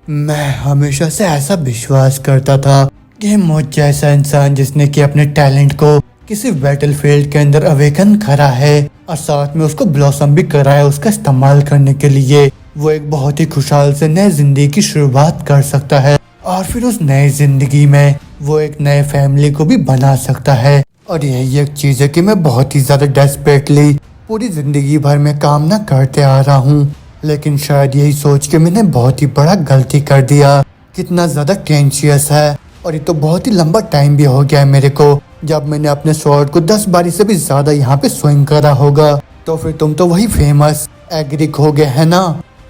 मैं हमेशा से ऐसा विश्वास करता था कि मुझ जैसा इंसान जिसने कि अपने टैलेंट को किसी बैटलफील्ड के अंदर अवेकन करा है और साथ में उसको ब्लॉसम भी करा है उसका इस्तेमाल करने के लिए, वो एक बहुत ही खुशहाल से नई जिंदगी की शुरुआत कर सकता है और फिर उस नई जिंदगी में वो एक नए फैमिली को भी बना सकता है। और यही एक चीज है कि मैं बहुत ही ज्यादा डेस्परेटली पूरी जिंदगी भर में काम ना करते आ रहा हूँ, लेकिन शायद यही सोच के मैंने बहुत ही बड़ा गलती कर दिया। कितना ज्यादा टेंशियस है और ये तो बहुत ही लंबा टाइम भी हो गया है मेरे को जब मैंने अपने स्वॉर्ड को 10 बारी से भी ज्यादा यहाँ पे स्विंग करा होगा। तो फिर तुम तो वही फेमस एग्रिक हो गए है ना।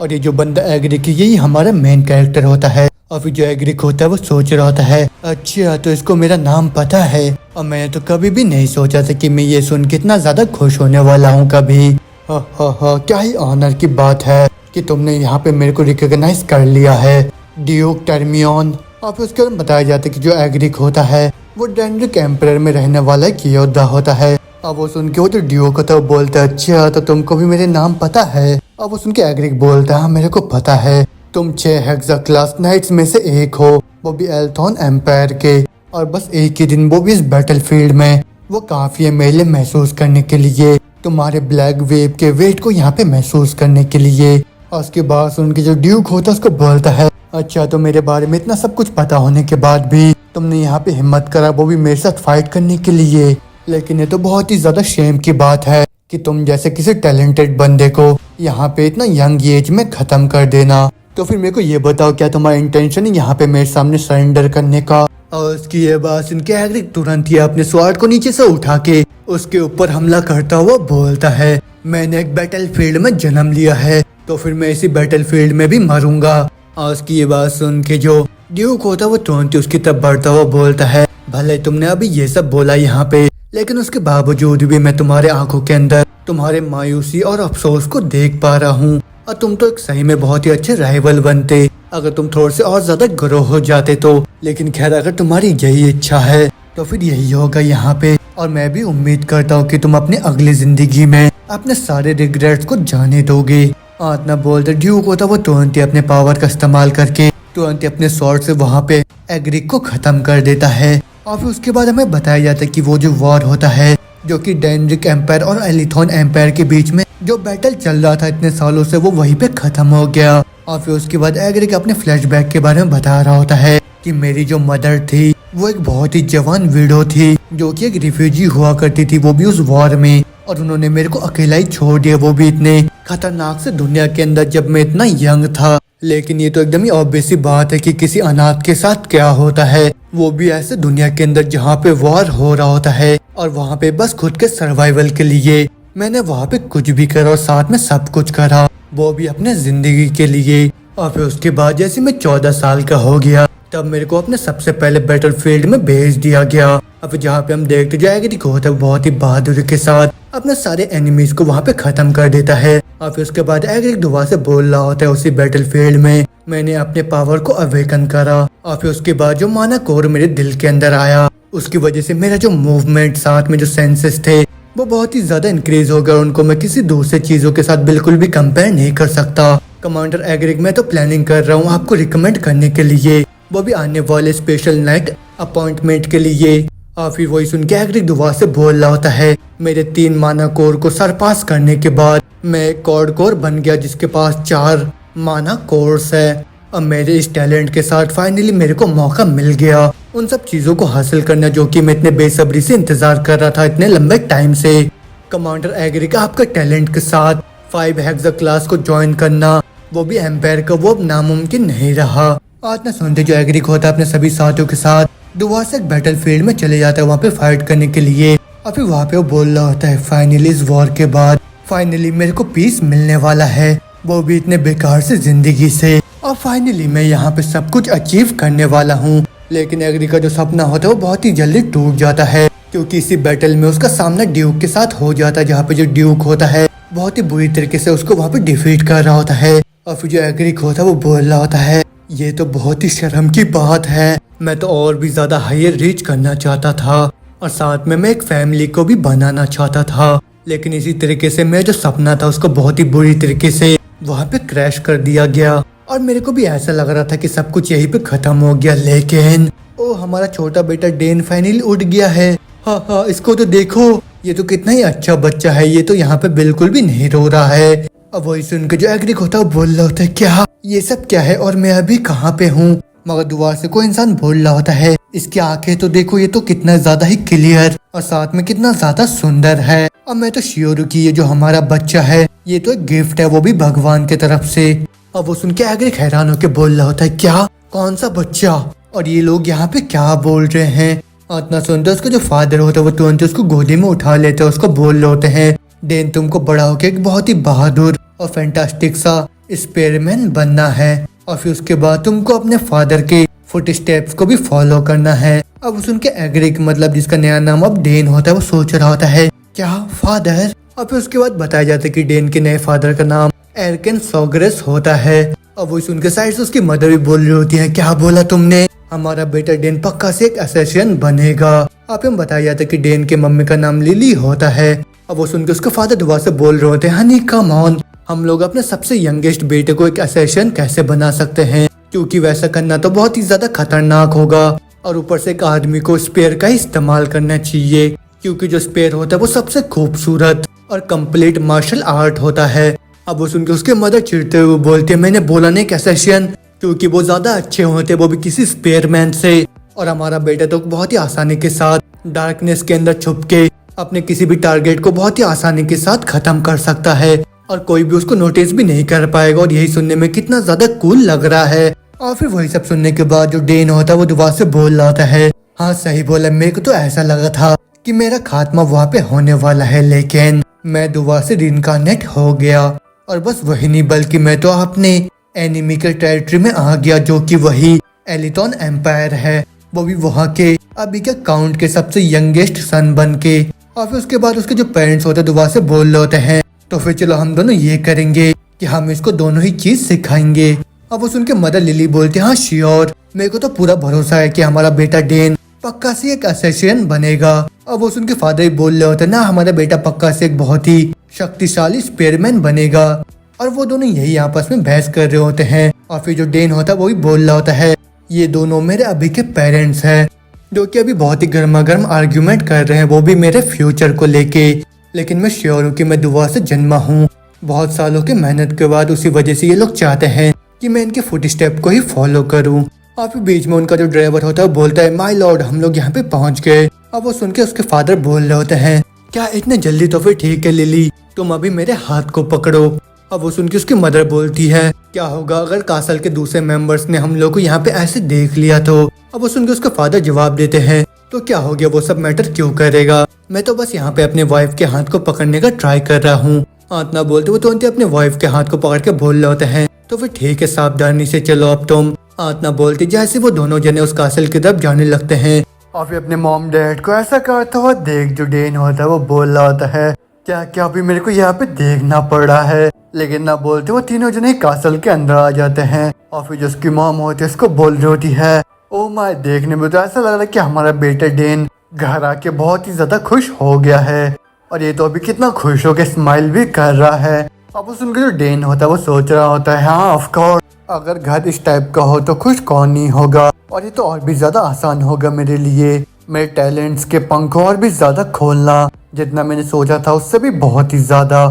और ये जो बंदा एग्रिक यही हमारा मेन कैरेक्टर होता है और फिर जो एग्रिक होता है वो सोच रहा होता है अच्छा तो इसको मेरा नाम पता है और मैंने तो कभी भी नहीं सोचा था कि मैं ये सुन के इतना ज्यादा खुश होने वाला हूँ कभी। क्या ही ऑनर की बात है कि तुमने यहाँ पे मेरे को रिकॉग्नाइज कर लिया है ड्यूक टर्मियन। और फिर उसके बाद बताया जाता है कि जो एग्रिक होता है वो डेंड्रिक एम्परर में रहने वाला एक योद्धा होता है। अब वो सुन के वो जो ड्यूक होता है वो बोलता है अच्छा तो तुमको भी मेरे नाम पता है। अब वो सुन के एग्रिक बोलता है हाँ मेरे को पता है, तुम 6 हेक्सा क्लास नाइट्स में से एक हो, वो भी एल्थोन एम्पायर के, और बस एक ही दिन वो भी इस बैटलफील्ड में। वो काफी है मेरे लिए महसूस करने के लिए, तुम्हारे ब्लैक वेव के वेट को यहाँ पे महसूस करने के लिए। और उसके बाद सुन के जो ड्यूक होता है उसको बोलता है अच्छा तो मेरे बारे में इतना सब कुछ पता होने के बाद भी तुमने यहाँ पे हिम्मत करा वो भी मेरे साथ फाइट करने के लिए। लेकिन ये तो बहुत ही ज्यादा शेम की बात है कि तुम जैसे किसी टैलेंटेड बंदे को यहाँ पे इतना यंग एज में खत्म कर देना। तो फिर मेरे को ये बताओ क्या तुम्हारा इंटेंशन है यहाँ पे मेरे सामने सरेंडर करने का। और उसकी ये बात सुन के एग्रिक तुरंत ही अपने स्वॉर्ड को नीचे से उठा के उसके ऊपर हमला करता हुआ बोलता है मैंने एक बैटलफील्ड में जन्म लिया है तो फिर मैं इसी बैटलफील्ड में भी मरूंगा। और उसकी ये बात सुन के जो ड्यूक होता है वो तुरंत ही उसकी तरफ बढ़ता हुआ बोलता है भले तुमने अभी ये सब बोला यहाँ पे, लेकिन उसके बावजूद भी मैं तुम्हारे आंखों के अंदर तुम्हारे मायूसी और अफसोस को देख पा रहा हूँ। और तुम तो एक सही में बहुत ही अच्छे राइवल बनते अगर तुम थोड़े से और ज्यादा ग्रो हो जाते तो। लेकिन खैर अगर तुम्हारी यही इच्छा है तो फिर यही होगा यहाँ पे। और मैं भी उम्मीद करता हूँ कि तुम अपनी अगली जिंदगी में अपने सारे रिग्रेट्स को जाने दोगे। इतना बोलते ड्यूक होता वो तुरंत ही अपने पावर का इस्तेमाल करके तुरंत ही अपने स्वॉर्ड से वहाँ पे एग्रिक को खत्म कर देता है। और फिर उसके बाद हमें बताया जाता है कि वो जो वॉर होता है जो कि डेंड्रिक एम्पायर और एलिथोन एम्पायर के बीच में जो बैटल चल रहा था इतने सालों से वो वहीं पे खत्म हो गया। और फिर उसके बाद एग्रिक अपने फ्लैशबैक के बारे में बता रहा होता है कि मेरी जो मदर थी वो एक बहुत ही जवान विडो थी जो कि एक रिफ्यूजी हुआ करती थी वो भी उस वॉर में, और उन्होंने मेरे को अकेला ही छोड़ दिया वो भी इतने खतरनाक से दुनिया के अंदर जब मैं इतना यंग था। लेकिन ये तो एकदम ही ऑब्वियस सी बात है कि किसी अनाथ के साथ क्या होता है, वो भी ऐसे दुनिया के अंदर जहाँ पे वॉर हो रहा होता है और वहाँ पे बस खुद के सर्वाइवल के लिए मैंने वहाँ पे कुछ भी करा और साथ में सब कुछ करा वो भी अपने जिंदगी के लिए। और फिर उसके बाद जैसे मैं 14 साल का हो गया तब मेरे को अपने सबसे पहले बैटलफील्ड में भेज दिया गया। अब जहाँ पे हम देखते जाएंगे कि होता है बहुत ही बहादुरी के साथ अपने सारे एनिमीज को वहाँ पे खत्म कर देता है। और फिर उसके बाद एग्रिक दोबारा से बोल रहा होता है उसी बैटलफील्ड में मैंने अपने पावर को अवेकन करा। और फिर उसके बाद जो माना कोर मेरे दिल के अंदर आया उसकी वजह से मेरा जो मूवमेंट साथ में जो सेंसेस थे वो बहुत ही ज्यादा इंक्रीज हो गया। उनको मैं किसी दूसरे चीजों के साथ बिल्कुल भी कंपेयर नहीं कर सकता। कमांडर एग्रिक मैं तो प्लानिंग कर रहा हूँ आपको रिकमेंड करने के लिए, वो भी आने वाले स्पेशल नाइट अपॉइंटमेंट के लिए। और फिर वही सुन के एग्रिक दोबारा से बोल रहा होता है मेरे 3 माना कोर को सरपास करने के बाद मैं एक कॉर्ड कोर बन गया जिसके पास 4 माना कोर्स है। अब मेरे इस टैलेंट के साथ फाइनली मेरे को मौका मिल गया उन सब चीजों को हासिल करना जो कि मैं इतने बेसब्री से इंतजार कर रहा था इतने लंबे टाइम से। कमांडर एग्रिक आपका टैलेंट के साथ 5 हेक्सा क्लास को ज्वाइन करना वो भी एम्पायर का वो अब नामुमकिन नहीं रहा। आज न सुनते जो एग्रिक होता है अपने सभी साथियों के साथ दोबारा से बैटलफील्ड में चले जाता है वहाँ पे फाइट करने के लिए। और फिर वहाँ पे वो बोल रहा होता है फाइनली इस वॉर के बाद फाइनली मेरे को पीस मिलने वाला है वो भी इतने बेकार से जिंदगी से, और फाइनली मैं यहाँ पे सब कुछ अचीव करने वाला हूँ। लेकिन एग्रिक का जो सपना होता है वो बहुत ही जल्दी टूट जाता है क्योंकि इसी बैटल में उसका सामना ड्यूक के साथ हो जाता है जहाँ पे जो ड्यूक होता है बहुत ही बुरी तरीके से उसको वहाँ पे डिफीट कर रहा होता है। और फिर जो एग्रिक होता है वो बोल रहा होता है ये तो बहुत ही शर्म की बात है, मैं तो और भी ज्यादा हायर रीच करना चाहता था और साथ में मैं एक फैमिली को भी बनाना चाहता था। लेकिन इसी तरीके से मेरा जो सपना था उसको बहुत ही बुरी तरीके से वहाँ पे क्रैश कर दिया गया। और मेरे को भी ऐसा लग रहा था कि सब कुछ यहीं पे खत्म हो गया, लेकिन ओ हमारा छोटा बेटा डेन फाइनली उठ गया है। हाँ हाँ, इसको तो देखो, ये तो कितना ही अच्छा बच्चा है, ये तो यहाँ पे बिल्कुल भी नहीं रो रहा है। अब वही सुन के जो एग्रिक होता है वो बोल रहा होता है, क्या ये सब क्या है और मैं अभी कहाँ पे हूँ। मगर दुआ से कोई इंसान बोल रहा होता है, इसकी आंखें तो देखो, ये तो कितना ज्यादा ही क्लियर और साथ में कितना ज्यादा सुंदर है। अब मैं तो श्योर हूँ कि ये जो हमारा बच्चा है ये तो एक गिफ्ट है, वो भी भगवान की तरफ से। अब वो सुन के एग्रिक हैरान होकर बोल रहा होता है, क्या, कौन सा बच्चा, और ये लोग यहाँ पे क्या बोल रहे हैं। इतना सुनते उसका जो फादर होता है वो तुरंत उसको गोदी में उठा लेते हैं, उसको बोल रहे होते हैं, डेन तुमको बड़ा होकर एक बहुत ही बहादुर और फैंटास्टिक सा स्पेयरमैन बनना है, और फिर उसके बाद तुमको अपने फादर के फुट स्टेप्स को भी फॉलो करना है। अब सुन के एग्रिक, मतलब जिसका नया नाम अब डेन होता है, वो सोच रहा होता है, क्या फादर। और फिर उसके बाद बताया जाता है कि डेन के नए फादर का नाम एरकेन सोग्रेस होता है। अब वो सुन के साइड से उसकी मदर भी बोल रही होती है, क्या बोला तुमने, हमारा बेटा डेन पक्का से एक असैसिन बनेगा। आप हम बताया जाता है कि डेन के मम्मी का नाम लिली होता है। अब वो सुन के उसके फादर दुआ से बोल रहे होते हैं, हनी कम ऑन, हम लोग अपने सबसे यंगेस्ट बेटे को एक असैसिन कैसे बना सकते हैं, क्योंकि वैसा करना तो बहुत ही ज्यादा खतरनाक होगा, और ऊपर से एक आदमी को स्पेयर का ही इस्तेमाल करना चाहिए, क्योंकि जो स्पेयर होता है वो सबसे खूबसूरत और कंप्लीट मार्शल आर्ट होता है। अब वो सुन के उसके मदर चिढ़ते हुए बोलते हैं, मैंने बोला नहीं कि असैसिन, क्योंकि वो ज्यादा अच्छे होते, वो भी किसी स्पेयरमैन से, और हमारा बेटा तो बहुत ही आसानी के साथ डार्कनेस के अंदर छुप के अपने किसी भी टारगेट को बहुत ही आसानी के साथ खत्म कर सकता है, और कोई भी उसको नोटिस भी नहीं कर पाएगा। और यही सुनने में कितना ज्यादा कूल लग रहा है। और फिर वही सब सुनने के बाद जो डेन होता है वो दुआ से बोल रहा होता है, हाँ सही बोला, मेरे को तो ऐसा लगा था कि मेरा खात्मा वहाँ पे होने वाला है, लेकिन मैं दुआ से रिइंकार्नेट हो गया, और बस वही नहीं बल्कि मैं तो अपने एनिमी के टेरिटरी में आ गया, जो कि वही एलिटॉन एम्पायर है, वो भी वहाँ के अभी के काउंट के सबसे यंगेस्ट सन बन के। और फिर उसके बाद उसके जो पेरेंट्स होते हैं दुआ से बोल रहे होते हैं, तो फिर चलो हम दोनों ये करेंगे कि हम इसको दोनों ही चीज सिखाएंगे। अब वो सुन के मदर लिली बोलती है, हाँ श्योर, मेरे को तो पूरा भरोसा है कि हमारा बेटा डेन पक्का से एक असैसिन बनेगा। अब वो सुन के फादर ही बोल रहे होते हैं, ना हमारा बेटा पक्का से एक बहुत ही शक्तिशाली स्पेयरमैन बनेगा। और वो दोनों यही आपस में बहस कर रहे होते हैं। और फिर जो डेन होता है वो भी बोल रहा होता है, ये दोनों मेरे अभी के पेरेंट्स हैं, जो कि अभी बहुत ही गर्मा गर्म आर्ग्यूमेंट कर रहे हैं, वो भी मेरे फ्यूचर को लेके। लेकिन मैं श्योर हूँ कि मैं दुआ से जन्मा हूँ, बहुत सालों की मेहनत के बाद, उसी वजह से ये लोग चाहते हैं कि मैं इनके फुट स्टेप को ही फॉलो करूँ। और फिर बीच में उनका जो ड्राइवर होता है वो बोलता है, माय लॉर्ड, हम लोग यहाँ पे पहुँच गए। अब वो सुन के उसके फादर बोल रहे होते हैं, क्या इतने जल्दी, तो फिर ठीक है लिली, तुम अभी मेरे हाथ को पकड़ो। अब वो सुन के उसकी मदर बोलती है, क्या होगा अगर कासल के दूसरे मेंबर्स ने हम लोग को यहाँ पे ऐसे देख लिया तो। अब वो सुन के उसके फादर जवाब देते हैं, तो क्या हो गया, वो सब मैटर क्यों करेगा, मैं तो बस यहाँ पे अपने वाइफ के हाथ को पकड़ने का ट्राई कर रहा हूँ। इतना बोलते वो तुरंत अपने वाइफ के हाथ को पकड़ के बोल रहे होते हैं, तो फिर ठीक है, सावधानी से चलो अब तुम। इतना बोलते जैसे वो दोनों जने उस कासल की तरफ जाने लगते हैं। और फिर अपने मॉम डैड को ऐसा करता हुआ देख जो डेन होता है वो बोल रहा होता है, क्या क्या अभी मेरे को यहाँ पे देखना पड़ रहा है। लेकिन ना बोलते वो तीनों जने कासल के अंदर आ जाते हैं। और फिर जो उसकी मॉम होती है उसको बोल रही होती है, ओ माय, देखने में तो ऐसा लग रहा है कि हमारा बेटा डेन घर आके बहुत ही ज्यादा खुश हो गया है, और ये तो अभी कितना खुश होकर स्माइल भी कर रहा है। अब वो सुनकर जो डेन होता है वो सोच रहा होता है, हाँ ऑफ कोर्स, अगर घर इस टाइप का हो तो खुश कौन नहीं होगा, और ये तो और भी ज्यादा आसान होगा मेरे लिए, मेरे टैलेंट्स के पंख और भी ज्यादा खोलना, जितना मैंने सोचा था उससे भी बहुत ही ज्यादा।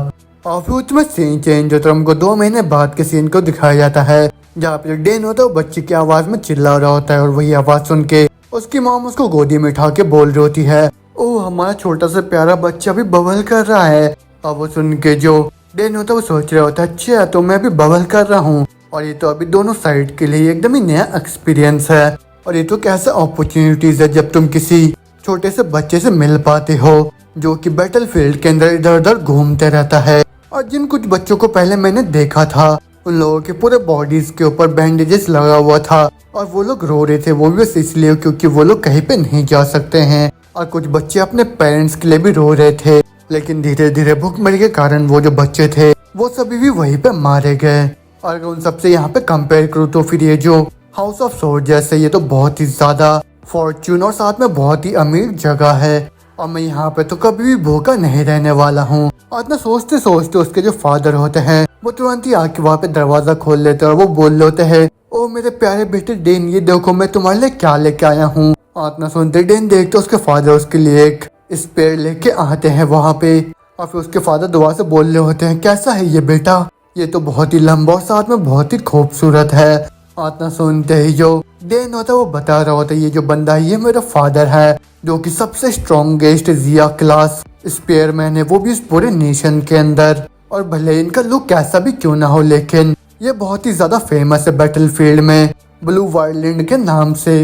और फिर उसमें सीन चेंज होता है, हमको 2 महीने बाद के सीन को दिखाया जाता है, जहाँ पे डेन होता है वो बच्चे की आवाज में चिल्ला रहा होता है, और वही आवाज सुन के उसकी मॉम उसको गोदी में उठा के बोल रही होती है, ओ हमारा छोटा सा प्यारा बच्चा भी बबल कर रहा है। और वो सुन के जो डेन होता है वो सोच रहा होता है, अच्छा तो मैं भी बबल कर रहा हूँ, और ये तो अभी दोनों साइड के लिए एकदम ही नया एक्सपीरियंस है, और ये तो कैसे अपॉर्चुनिटीज है जब तुम किसी छोटे से बच्चे से मिल पाते हो जो कि बैटलफील्ड के अंदर इधर उधर घूमते रहता है। और जिन कुछ बच्चों को पहले मैंने देखा था उन लोगों के पूरे बॉडीज के ऊपर बैंडेजेस लगा हुआ था, और वो लोग रो रहे थे, वो भी बस इसलिए क्योंकि वो लोग कहीं पे नहीं जा सकते हैं। और कुछ बच्चे अपने पेरेंट्स के लिए भी रो रहे थे, लेकिन धीरे धीरे भूखमरी के कारण वो जो बच्चे थे वो सभी भी वहीं पे मारे गए। और अगर उन सबसे यहाँ पे कंपेयर करूँ तो फिर ये जो हाउस ऑफ सोर्ड जैसे, ये तो बहुत ही ज्यादा फॉर्च्यून और साथ में बहुत ही अमीर जगह है, और मैं यहाँ पे तो कभी भी भूखा नहीं रहने वाला हूँ। और इतना सोचते सोचते उसके जो फादर होते हैं वो तुरंत ही आके वहाँ पे दरवाजा खोल लेते हैं और वो बोल लेते हैं, ओ मेरे प्यारे बेटे डेन, ये देखो मैं तुम्हारे लिए क्या लेके आया हूँ। इतना सुनते डेन देखते उसके फादर उसके लिए एक स्पेयर लेके आते हैं वहाँ पे, और फिर उसके फादर दोबारा से बोल रहे होते हैं, कैसा है ये बेटा, ये तो बहुत ही लंबा और साथ में बहुत ही खूबसूरत है। इतना सुनते ही जो डेन होता है वो बता रहा होता है, ये जो बंदा है ये मेरा फादर है, जो कि सबसे स्ट्रॉन्गेस्ट जिया क्लास स्पेयरमैन है, वो भी इस पूरे नेशन के अंदर। और भले इनका लुक कैसा भी क्यों ना हो, लेकिन ये बहुत ही ज्यादा फेमस है बैटलफील्ड में ब्लू वाइल्डलैंड के नाम से।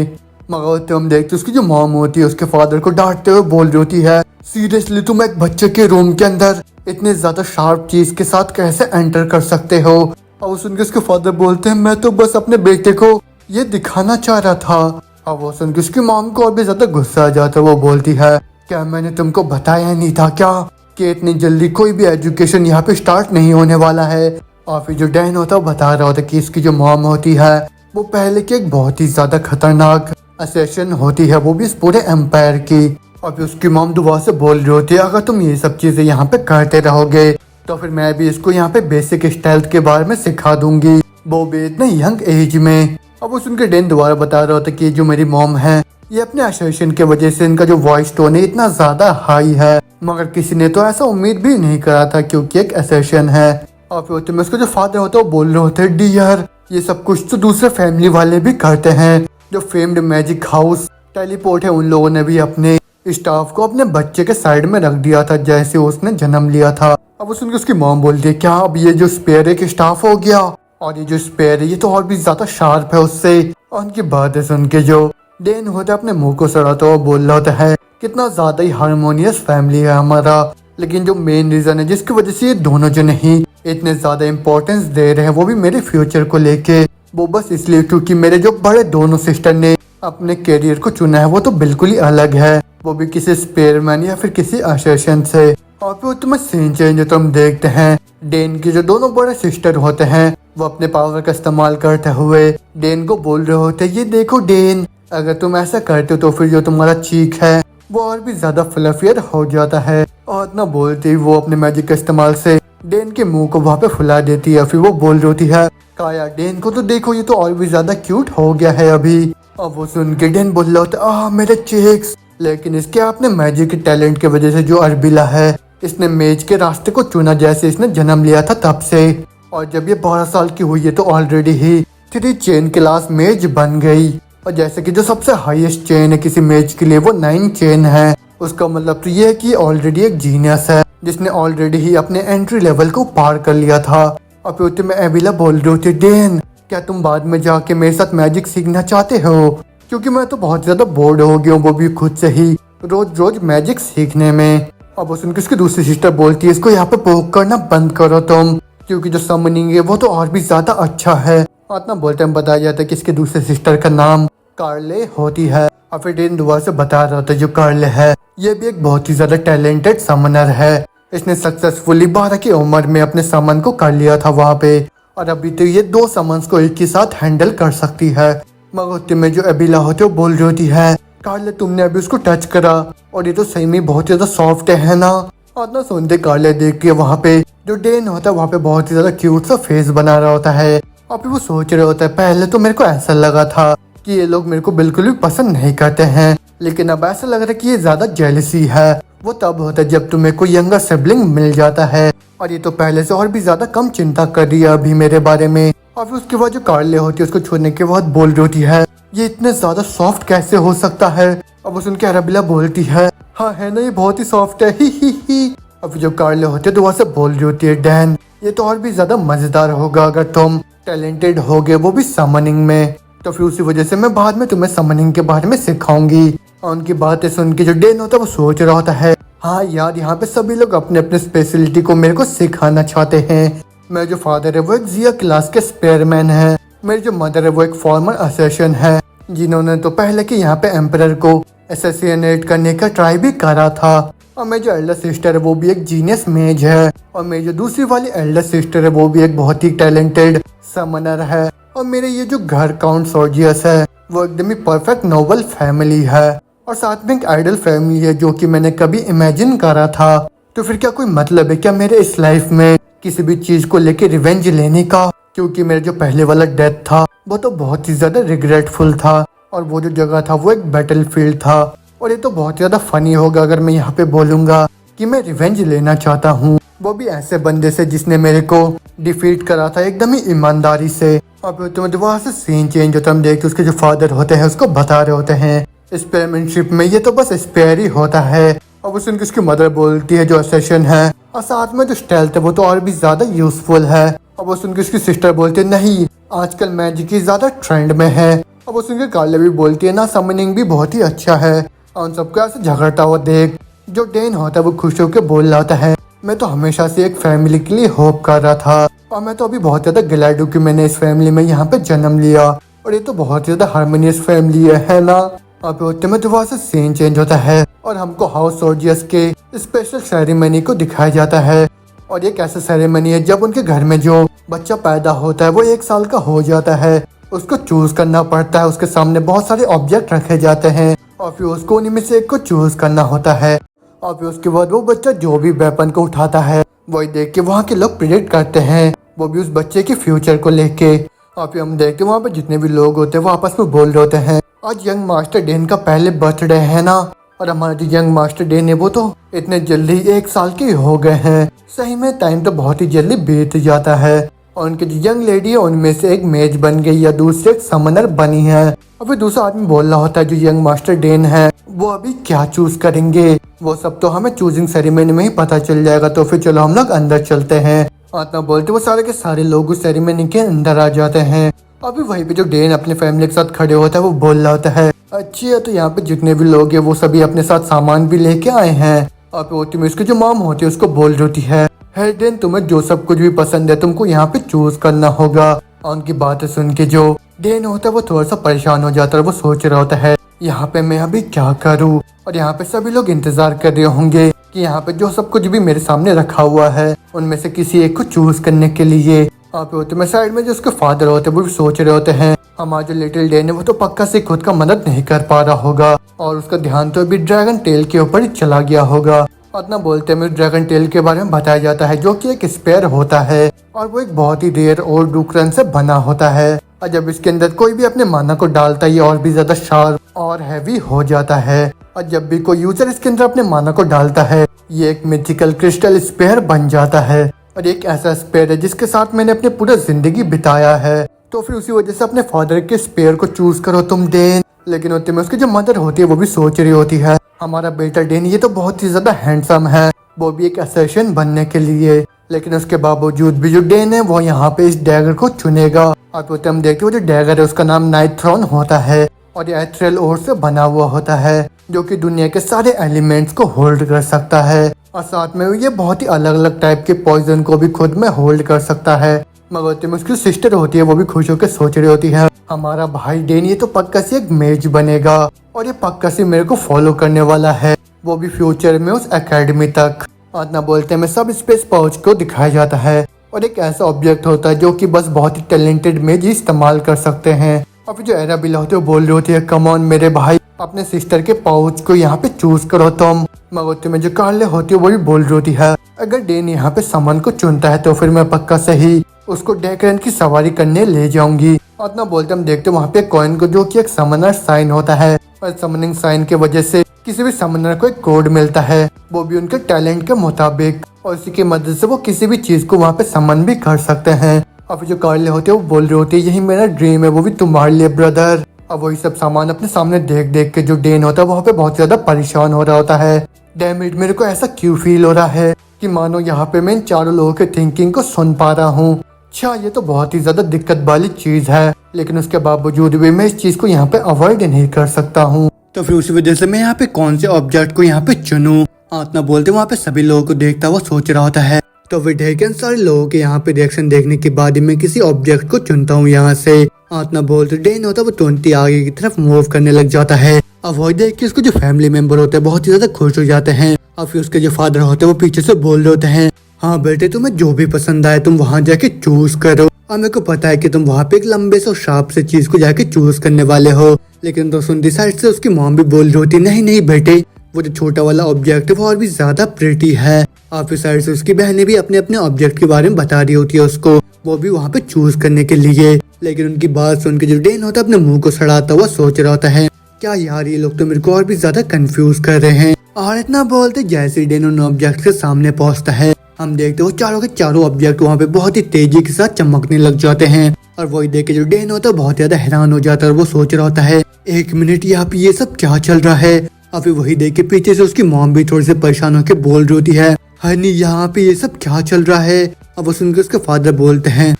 मगर तुम देखते उसकी जो मॉम होती है उसके फादर को डांटते हुए बोल रही होती है, सीरियसली तुम एक बच्चे के रूम के अंदर इतने ज्यादा शार्प चीज के साथ कैसे एंटर कर सकते हो। और सुन के उसके फादर बोलते हैं, मैं तो बस अपने बेटे को ये दिखाना चाह रहा था। और वो सुन के उसकी मॉम को और भी ज्यादा गुस्सा आ जाता है। वो बोलती है, क्या मैंने तुमको बताया नहीं था क्या कि इतनी जल्दी कोई भी एजुकेशन यहाँ पे स्टार्ट नहीं होने वाला है। और फिर जो डैन होता है वो बता रहा होता है कि इसकी जो मॉम होती है वो पहले की एक बहुत ही ज्यादा खतरनाक असैसिन होती है, वो भी इस पूरे एम्पायर की। और फिर उसकी मॉम दोबारा से बोल रही होती है, अगर तुम ये सब चीजें यहाँ पे करते रहोगे तो फिर मैं भी इसको यहाँ पे बेसिक स्टेल्थ के बारे में सिखा दूंगी, वो भी इतने यंग एज में। अब वो सुनकर डेन दोबारा बता रहा होता है कि जो मेरी मॉम है ये अपने असर्शन के वजह से इनका जो वॉइस टोन है इतना ज्यादा हाई है, मगर किसी ने तो ऐसा उम्मीद भी नहीं करा था क्योंकि एक असर्शन है। और फिर उसमें उसका जो फादर होता है वो बोल रहे होते हैं, डियर ये सब कुछ तो दूसरे फैमिली वाले भी करते हैं, जो फेम्ड मैजिक हाउस टेलीपोर्ट है उन लोगों ने भी अपने स्टाफ को अपने बच्चे के साइड में रख दिया था जैसे उसने जन्म लिया था। अब वो सुनकर उसकी मॉम बोलती है, क्या अब ये जो स्पेयर एक स्टाफ हो गया, और ये जो स्पेयर है ये तो और भी ज्यादा शार्प है उससे। और उनकी बातें सुन के जो डेन होता है अपने मुंह को सड़ाता हुआ बोल रहा होता है, कितना ज्यादा ही हारमोनियस फैमिली है हमारा, लेकिन जो मेन रीजन है जिसकी वजह से ये दोनों जो नहीं इतने ज्यादा इम्पोर्टेंस दे रहे हैं वो भी मेरे फ्यूचर को लेके, वो बस इसलिए क्योंकि मेरे जो बड़े दोनों सिस्टर ने अपने करियर को चुना है वो तो बिल्कुल ही अलग है, वो भी किसी स्पेयरमैन या फिर किसी असर्शन से। और फिर तुम्हें सीन चेंज जो तुम देखते हैं, डेन के जो दोनों बड़े सिस्टर होते हैं वो अपने पावर का इस्तेमाल करते हुए डेन को बोल रहे होते हैं, ये देखो डेन, अगर तुम ऐसा करते हो तो फिर जो तुम्हारा चीक है वो और भी ज्यादा फ्लफियर हो जाता है। और इतना बोलते ही वो अपने मैजिक का इस्तेमाल से डेन के मुंह को वहाँ पे फुला देती है। फिर वो बोल रही होती है, काया डेन को तो देखो ये तो और भी ज्यादा क्यूट हो गया है अभी। और वो सुन के डेन बोल रहा होता है, मेरे चीक्स, लेकिन इसके अपने मैजिक के टैलेंट की वजह से जो अरबिला है इसने मेज के रास्ते को चुना जैसे इसने जन्म लिया था तब से। और जब ये 12 साल की हुई है तो ऑलरेडी ही 3 चेन क्लास मेज बन गई, और जैसे कि जो सबसे हाईएस्ट चेन है किसी मेज के लिए वो 9 चेन है। उसका मतलब तो ये है कि ऑलरेडी एक जीनियस है जिसने ऑलरेडी ही अपने एंट्री लेवल को पार कर लिया था। और फिर उसमें एबिला बोल रही होती, डेन क्या तुम बाद में जाके मेरे साथ मैजिक सीखना चाहते हो, क्योंकि मैं तो बहुत ज्यादा बोर्ड हो गया हूँ वो भी खुद से ही रोज रोज मैजिक सीखने में। अब वो सुनकर उसकी दूसरी सिस्टर बोलती है, इसको यहाँ पे पोक करना बंद करो तुम, क्योंकि जो समनिंग है वो तो और भी ज्यादा अच्छा है। इतना बोलते हैं बताया जाता है कि इसके दूसरे सिस्टर का नाम कार्ले होती है। और फिर डेन दोबारा से बता रहा था, जो कार्ले है ये भी एक बहुत ही ज्यादा टैलेंटेड समनर है, इसने सक्सेसफुली 12 की उम्र में अपने समन को कर लिया था वहाँ पे, और अभी तो ये 2 समन्स को एक ही साथ हैंडल कर सकती है। मगर उतने में जो एबिला होती है वो बोल रही होती है, कार्ले तुमने अभी उसको टच करा और ये तो सही में बहुत ज्यादा सॉफ्ट है ना। और ना सुनते कार्ले देख के वहाँ पे जो डेन होता है वहाँ पे बहुत ही ज्यादा क्यूट सा फेस बना रहा होता है। और फिर वो सोच रहे होता है, पहले तो मेरे को ऐसा लगा था कि ये लोग मेरे को बिल्कुल भी पसंद नहीं करते हैं, लेकिन अब ऐसा लग रहा है कि ये ज्यादा जेलसी है। वो तब होता है जब तुम्हें कोई यंगर सिबलिंग मिल जाता है, और ये तो पहले से और भी ज्यादा कम चिंता कर रही है अभी मेरे बारे में। और फिर उसके बाद जो कार्ले होती है उसको छोड़ने के बाद बोल रही होती है, ये इतने ज्यादा सॉफ्ट कैसे हो सकता है। अब उस उनके अरबिला बोलती है, हाँ है ना, ये बहुत ही सॉफ्ट है, ही। अब जो कार्ले होते हैं तो वहाँ से बोल रही होती है, डैन ये तो और भी ज्यादा मजेदार होगा अगर तुम टैलेंटेड होगे वो भी समनिंग में, तो फिर उसी वजह से मैं बाद में तुम्हें समनिंग के बारे में सिखाऊंगी। और उनकी बातें सुन के जो डेन होता है वो सोच रहा होता है, हाँ यार यहाँ पे सभी लोग अपने अपने स्पेशलिटी को मेरे को सिखाना चाहते हैं। मेरे जो फादर है वो एक जिया क्लास के स्पेयरमैन है, मेरी जो मदर है वो एक फॉर्मर असैसिन है जिन्होंने तो पहले के यहाँ पे एम्परर को असैसिनेट करने का ट्राई भी करा था। और मेरी जो एल्डर सिस्टर है वो भी एक जीनियस मेज है, और मेरी जो दूसरी वाली एल्डर सिस्टर है वो भी एक बहुत ही टैलेंटेड समनर है। और मेरे ये जो घर काउंट सोर्जियस है वो एकदम ही परफेक्ट नोबल फैमिली है, और साथ में एक आइडल फैमिली है जो कि मैंने कभी इमेजिन करा था। तो फिर क्या कोई मतलब है क्या मेरे इस लाइफ में किसी भी चीज को लेके रिवेंज लेने का? क्योंकि मेरा जो पहले वाला डेथ था वो तो बहुत ही ज्यादा रिग्रेटफुल था, और वो जो जगह था वो एक बैटल फील्ड था। और ये तो बहुत ज्यादा फनी होगा अगर मैं यहाँ पे बोलूंगा कि मैं रिवेंज लेना चाहता हूँ, वो भी ऐसे बंदे से जिसने मेरे को डिफीट करा था एकदम ही ईमानदारी से। अब तो वहाँ से सीन चेंज होता है, हम देखते उसके जो फादर होते हैं उसको बता रहे होते हैं स्पेयरमैनशिप में ये तो बस स्पेयर ही होता है। अब उस उनकी उसकी मदर बोलती है जो असेशन है, और साथ में जो स्टेल्थ है वो तो और भी ज्यादा यूजफुल है। अब वो सुन के उसकी सिस्टर बोलती है नहीं आजकल मैजिक ही ज्यादा ट्रेंड में है। अब वो सुन के कार्ले भी बोलती है ना समनिंग भी बहुत ही अच्छा है। और उन सबको ऐसे झगड़ता हुआ देख जो डेन होता है वो खुश होकर बोल रहा होता है मैं तो हमेशा से एक फैमिली के लिए होप कर रहा था, और मैं तो अभी बहुत ज्यादा ग्लैड हूँ कि मैंने इस फैमिली में यहाँ पे जन्म लिया, और ये तो बहुत ज्यादा हार्मोनियस फैमिली है ना। अब होते में तो वहाँ से सीन चेंज होता है और हमको हाउस सोल्जर्स के स्पेशल सेरेमनी को दिखाया जाता है। और ये कैसा सेरेमनी है जब उनके घर में जो बच्चा पैदा होता है वो 1 साल का हो जाता है, उसको चूज करना पड़ता है, उसके सामने बहुत सारे ऑब्जेक्ट रखे जाते हैं और फिर उसको उन्हीं में से एक को चूज करना होता है। और फिर उसके बाद वो बच्चा जो भी वेपन को उठाता है वही देख के वहाँ के लोग प्रिडिक्ट करते हैं, वो भी उस बच्चे के फ्यूचर को लेके। और फिर हम देखते हैं वहाँ पे जितने भी लोग होते हैं वो आपस में बोल रहे होते हैं आज यंग मास्टर डेन का पहले बर्थडे है ना, और हमारा जो यंग मास्टर डेन है वो तो इतने जल्दी 1 साल के हो गए हैं। सही में टाइम तो बहुत ही जल्दी बीत जाता है। और उनकी जो यंग लेडी है उनमें से एक मेज बन गई या दूसरी एक समनर बनी है। और फिर दूसरा आदमी बोल रहा होता है जो यंग मास्टर डेन है वो अभी क्या चूज करेंगे वो सब तो हमें चूजिंग सेरेमनी में ही पता चल जाएगा, तो फिर चलो हम लोग अंदर चलते हैं। आत्मा बोलते वो सारे के सारे लोग उस सेरेमनी के अंदर आ जाते हैं। अभी वहीं पे जो डेन अपने फैमिली के साथ खड़े होता है वो बोल रहा होता है अच्छी है तो यहाँ पे जितने भी लोग हैं वो सभी अपने साथ सामान भी लेके आए हैं। और होती में उसकी जो मॉम होती है उसको बोल रही होती है डेन तुम्हें जो सब कुछ भी पसंद है तुमको यहाँ पे चूज करना होगा। और उनकी बातें सुन के जो डेन होता है वो थोड़ा सा परेशान हो जाता है, वो सोच रहा होता है यहाँ पे मैं अभी क्या करूँ। और यहाँ पे सभी लोग इंतजार कर रहे होंगे कि यहाँ पे जो सब कुछ भी मेरे सामने रखा हुआ है उनमें से किसी एक को चूज करने के लिए। आप होते में साइड में जो उसके फादर होते हैं वो भी सोच रहे होते हैं हमारा जो लिटिल डेन है वो तो पक्का से खुद का मदद नहीं कर पा रहा होगा, और उसका ध्यान तो अभी ड्रैगन टेल के ऊपर ही चला गया होगा। इतना बोलते में ड्रैगन टेल के बारे में बताया जाता है जो कि एक स्पेयर होता है, और वो एक बहुत ही रेयर और डुकरन से बना होता है। और जब इसके अंदर कोई भी अपने माना को डालता है ये और भी ज्यादा शार्प और हैवी हो जाता है। और जब भी कोई यूजर इसके अंदर अपने माना को डालता है ये एक मैजिकल क्रिस्टल स्पेयर बन जाता है, और एक ऐसा स्पेयर है जिसके साथ मैंने अपनी पूरा जिंदगी बिताया है। तो फिर उसी वजह से अपने फादर के स्पेयर को चूज करो तुम डेन। लेकिन होते में उसकी जो मदर होती है वो भी सोच रही होती है हमारा बेटा डेन ये तो बहुत ही ज्यादा हैंडसम है, वो भी एक असर्शन बनने के लिए, लेकिन उसके बावजूद भी जो डेन है वो यहाँ पे इस डैगर को चुनेगा। और होते हम देखते वो जो डैगर है उसका नाम नाइट थ्रोन होता है, और ये एथ्रेल ओर से बना हुआ होता है जो कि दुनिया के सारे एलिमेंट्स को होल्ड कर सकता है, और साथ में ये बहुत ही अलग अलग टाइप के पॉइजन को भी खुद में होल्ड कर सकता है। मगर में उसकी सिस्टर होती है वो भी खुश होकर सोच रही होती है हमारा भाई डेन ये तो पक्का से एक मेज बनेगा, और ये पक्का से मेरे को फॉलो करने वाला है, वो भी फ्यूचर में उस एकेडमी तक। इतना बोलते में सब स्पेस पाउच को दिखाया जाता है, और एक ऐसा ऑब्जेक्ट होता है जो कि बस बहुत ही टैलेंटेड मेज ही इस्तेमाल कर सकते हैं। और फिर जो एराबिला होती है वो बोल रही होती है कम ऑन मेरे भाई अपने सिस्टर के पाउच को यहाँ पे चूज करो तुम। मगर में जो कार्ले होती है वो भी बोल रही होती है अगर डेन यहाँ पे समन को चुनता है तो फिर मैं पक्का सही उसको डेकरन की सवारी करने ले जाऊंगी। इतना बोलते हम देखते वहाँ पे कॉइन को जो कि एक समनर साइन होता है, और समनिंग साइन के वजह से किसी भी समनर को एक कोड मिलता है वो भी उनके टैलेंट के मुताबिक, और इसी की मदद से वो किसी भी चीज को वहाँ पे समन भी कर सकते हैं। और फिर जो कार्ले होते हैं वो बोल रहे होते हैं यही मेरा ड्रीम है वो भी तुम्हारे लिए ब्रदर। अब वही सब सामान अपने सामने देख देख के जो डेन होता है वहाँ पे बहुत ज्यादा परेशान हो रहा होता है। डैमेज मेरे को ऐसा क्यों फील हो रहा है कि मानो यहाँ पे मैं इन चारों लोगों के थिंकिंग को सुन पा रहा हूँ। अच्छा ये तो बहुत ही ज्यादा दिक्कत वाली चीज है, लेकिन उसके बावजूद भी मैं इस चीज को यहाँ पे अवॉइड नहीं कर सकता हूँ। तो फिर उसी वजह से मैं यहाँ पे कौन से ऑब्जेक्ट को यहाँ पे चुनूं। आत्मा बोलते वहाँ पे सभी लोगों को देखता हुआ सोच रहा होता है, तो फिर ढेर सारे लोगों के यहाँ पे रिएक्शन देखने के बाद मैं किसी ऑब्जेक्ट को चुनता हूँ यहाँ से। आत्मा बोलते डेन होता है वो 20 आगे की तरफ मूव करने लग जाता है। अब वही देख के उसके जो फैमिली मेंबर होते हैं बहुत ही ज्यादा खुश हो जाते हैं, और फिर उसके जो फादर होते हैं वो पीछे से बोल रहे होते हैं हाँ बेटे तुम्हें जो भी पसंद आए तुम वहाँ जाके चूज करो। और मेरे को पता है कि तुम वहाँ पे एक लंबे से शार्प से चीज को जाके चूज करने वाले हो, लेकिन दोस्तों दूसरी साइड से उसकी मॉम भी बोल रही होती नहीं नहीं बेटे वो जो छोटा वाला ऑब्जेक्ट है वो और भी ज्यादा प्रिटी है, काफी साइड से उसकी बहनें भी अपने अपने ऑब्जेक्ट के बारे में बता रही होती है उसको, वो भी वहाँ पे चूज करने के लिए। लेकिन उनकी बात सुन के जो डेन होता है अपने मुंह को सड़ाता हुआ सोच रहा होता है, क्या यार ये लोग तो मेरे को और भी ज्यादा कंफ्यूज कर रहे हैं। और इतना बोलते जैसे डेन उन ऑब्जेक्ट के सामने पहुँचता है, हम देखते वो चारों के चारों ऑब्जेक्ट वहाँ पे बहुत ही तेजी के साथ चमकने लग जाते हैं। और वही देख के जो डेन होता है बहुत ज्यादा हैरान हो जाता है और वो सोच रहा होता है, एक मिनट यहाँ पे ये सब क्या चल रहा है। और फिर वही देख के पीछे से उसकी मॉम भी थोड़ी सी परेशान होकर बोल रही होती है, हनी यहाँ पे ये सब क्या चल रहा है। अब वो सुनकर उसके फादर बोलते हैं,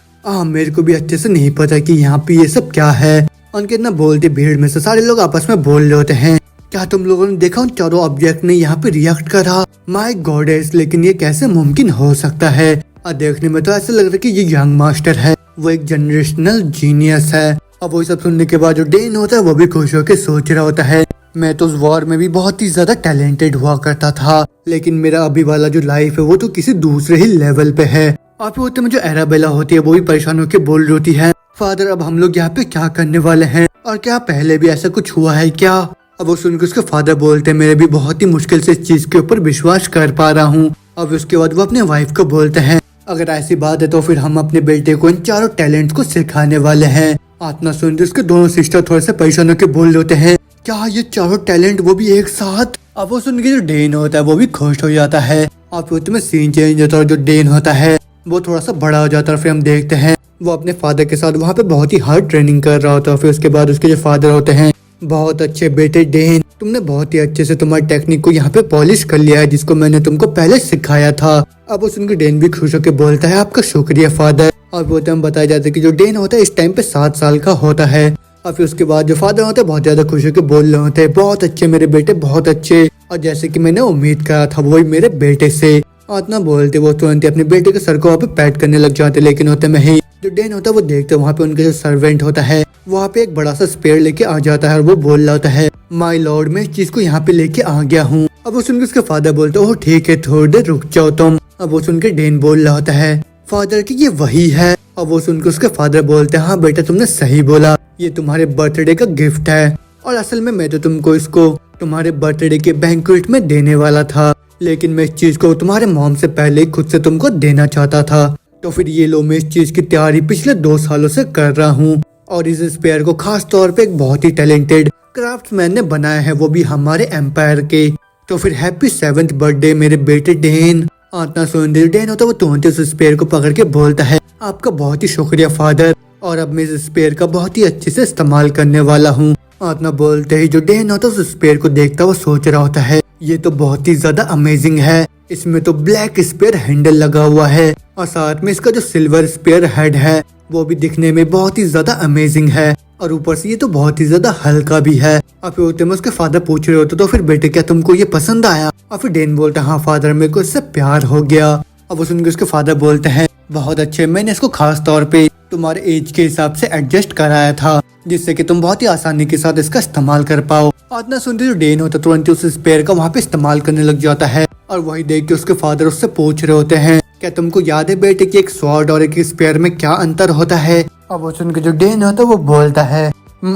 मेरे को भी अच्छे से नहीं पता कि यहाँ पे ये सब क्या है। उनके इतना बोलते भीड़ में से सारे लोग आपस में बोल रहे होते हैं, क्या तुम लोगों ने देखा उन चारों ऑब्जेक्ट ने यहाँ पे रिएक्ट करा। माय गॉडेस, लेकिन ये कैसे मुमकिन हो सकता है। और देखने में तो ऐसा लग रहा है कि ये यंग मास्टर है, वो एक जनरेशनल जीनियस है। अब वो सब सुनने के बाद जो डेन होता है वो भी खुश होकर सोच रहा होता है, मैं तो उस वॉर में भी बहुत ही ज्यादा टैलेंटेड हुआ करता था, लेकिन मेरा अभी वाला जो लाइफ है वो तो किसी दूसरे ही लेवल पे है। और फिर होते में जो एराबेला होती है वो भी परेशान होकर बोल रही होती है, फादर अब हम लोग यहाँ पे क्या करने वाले हैं, और क्या पहले भी ऐसा कुछ हुआ है क्या। अब वो सुनकर उसके फादर बोलते हैं, मेरे भी बहुत ही मुश्किल से इस चीज के ऊपर विश्वास कर पा रहा हूँ। अब उसके बाद वो अपने वाइफ को बोलते हैं, अगर ऐसी बात है तो फिर हम अपने बेटे को इन चारों टैलेंट को सिखाने वाले हैं। आत्मा सुनते उसके दोनों सिस्टर थोड़े से परेशान होकर बोल रहे होते हैं, क्या ये चारों टैलेंट वो भी एक साथ। अब वो सुन के जो डेन होता है वो भी खुश हो जाता है। और फिर उसमें सीन चेंज होता है, जो डेन होता है वो थोड़ा सा बड़ा हो जाता है। फिर हम देखते हैं वो अपने फादर के साथ वहाँ पे बहुत ही हार्ड ट्रेनिंग कर रहा होता है। फिर उसके बाद उसके जो फादर होते हैं, बहुत अच्छे बेटे डेन, तुमने बहुत ही अच्छे से तुम्हारी टेक्निक को यहाँ पे पॉलिश कर लिया है जिसको मैंने तुमको पहले सिखाया था। अब उस उनके डेन भी खुश होकर बोलता है, आपका शुक्रिया फादर। और वो हम बताया जाता है कि जो डेन होता है इस टाइम पे 7 साल का होता है। और फिर उसके बाद जो फादर होते हैं बहुत ज्यादा खुश होकर बोल रहे होते हैं, बहुत अच्छे मेरे बेटे, बहुत अच्छे, और जैसे कि मैंने उम्मीद करा था वही मेरे बेटे से। और इतना बोलते वो तुरंत अपने बेटे के सर को वहाँ पे पैट करने लग जाते, लेकिन होते में ही जो डेन होता है वो देखते वहाँ पे उनके जो सर्वेंट होता है वहाँ पे एक बड़ा सा स्पेयर लेके आ जाता है और वो बोल रहा होता है, माय लॉर्ड मैं इस चीज को यहाँ पे लेके आ गया हूँ। अब वो सुनकर उसके फादर बोलते हो ठीक है थोड़ी देर रुक जाओ तुम। अब वो सुनकर डेन बोल रहा होता है, फादर की ये वही है। अब वो सुनकर उसके फादर बोलते हैं, हाँ बेटा तुमने सही बोला, ये तुम्हारे बर्थडे का गिफ्ट है, और असल में मैं तो तुमको इसको तुम्हारे बर्थडे के बैंक्वेट में देने वाला था, लेकिन मैं इस चीज को तुम्हारे मॉम से पहले ही खुद से तुमको देना चाहता था। तो फिर ये लो मैं इस चीज की तैयारी पिछले 2 सालों से कर रहा हूँ, और इस स्पेयर को खास तौर पे एक बहुत ही टैलेंटेड क्राफ्ट्समैन ने बनाया है, वो भी हमारे एम्पायर के। तो फिर हैप्पी 7th बर्थडे मेरे बेटे डेन। आत्मा सुंदर डेन होता है वो तुरंत उस स्पेयर को पकड़ के बोलता है, आपका बहुत ही शुक्रिया फादर, और अब मैं इस स्पेयर का बहुत ही अच्छे से इस्तेमाल करने वाला हूँ। आत्मा बोलते ही जो डेन होता है उस स्पेयर को देखता वो सोच रहा होता है, ये तो बहुत ही ज्यादा अमेजिंग है, इसमें तो ब्लैक स्पेयर हैंडल लगा हुआ है, और साथ में इसका जो सिल्वर स्पेयर हेड है वो भी दिखने में बहुत ही ज्यादा अमेजिंग है, और ऊपर से ये तो बहुत ही ज्यादा हल्का भी है। और फिर होते में उसके फादर पूछ रहे होते, तो फिर बेटे क्या तुमको ये पसंद आया। और फिर डेन बोलता है, हाँ फादर मेरे को इससे प्यार हो गया। अब वो सुनकर उसके फादर बोलते हैं, बहुत अच्छे, मैंने इसको खास तौर पे तुम्हारे एज के हिसाब से एडजस्ट कराया था जिससे कि तुम बहुत ही आसानी के साथ इसका इस्तेमाल कर पाओ। और इतना सुनते जो डेन होता तुरंत उस स्पेयर का वहाँ पे इस्तेमाल करने लग जाता है, और वही देख के उसके फादर उससे पूछ रहे होते हैं, क्या तुमको याद है बेटे कि एक स्वॉर्ड और एक स्पेयर में क्या अंतर होता है। अब वो सुन के जो डेन होता है वो बोलता है,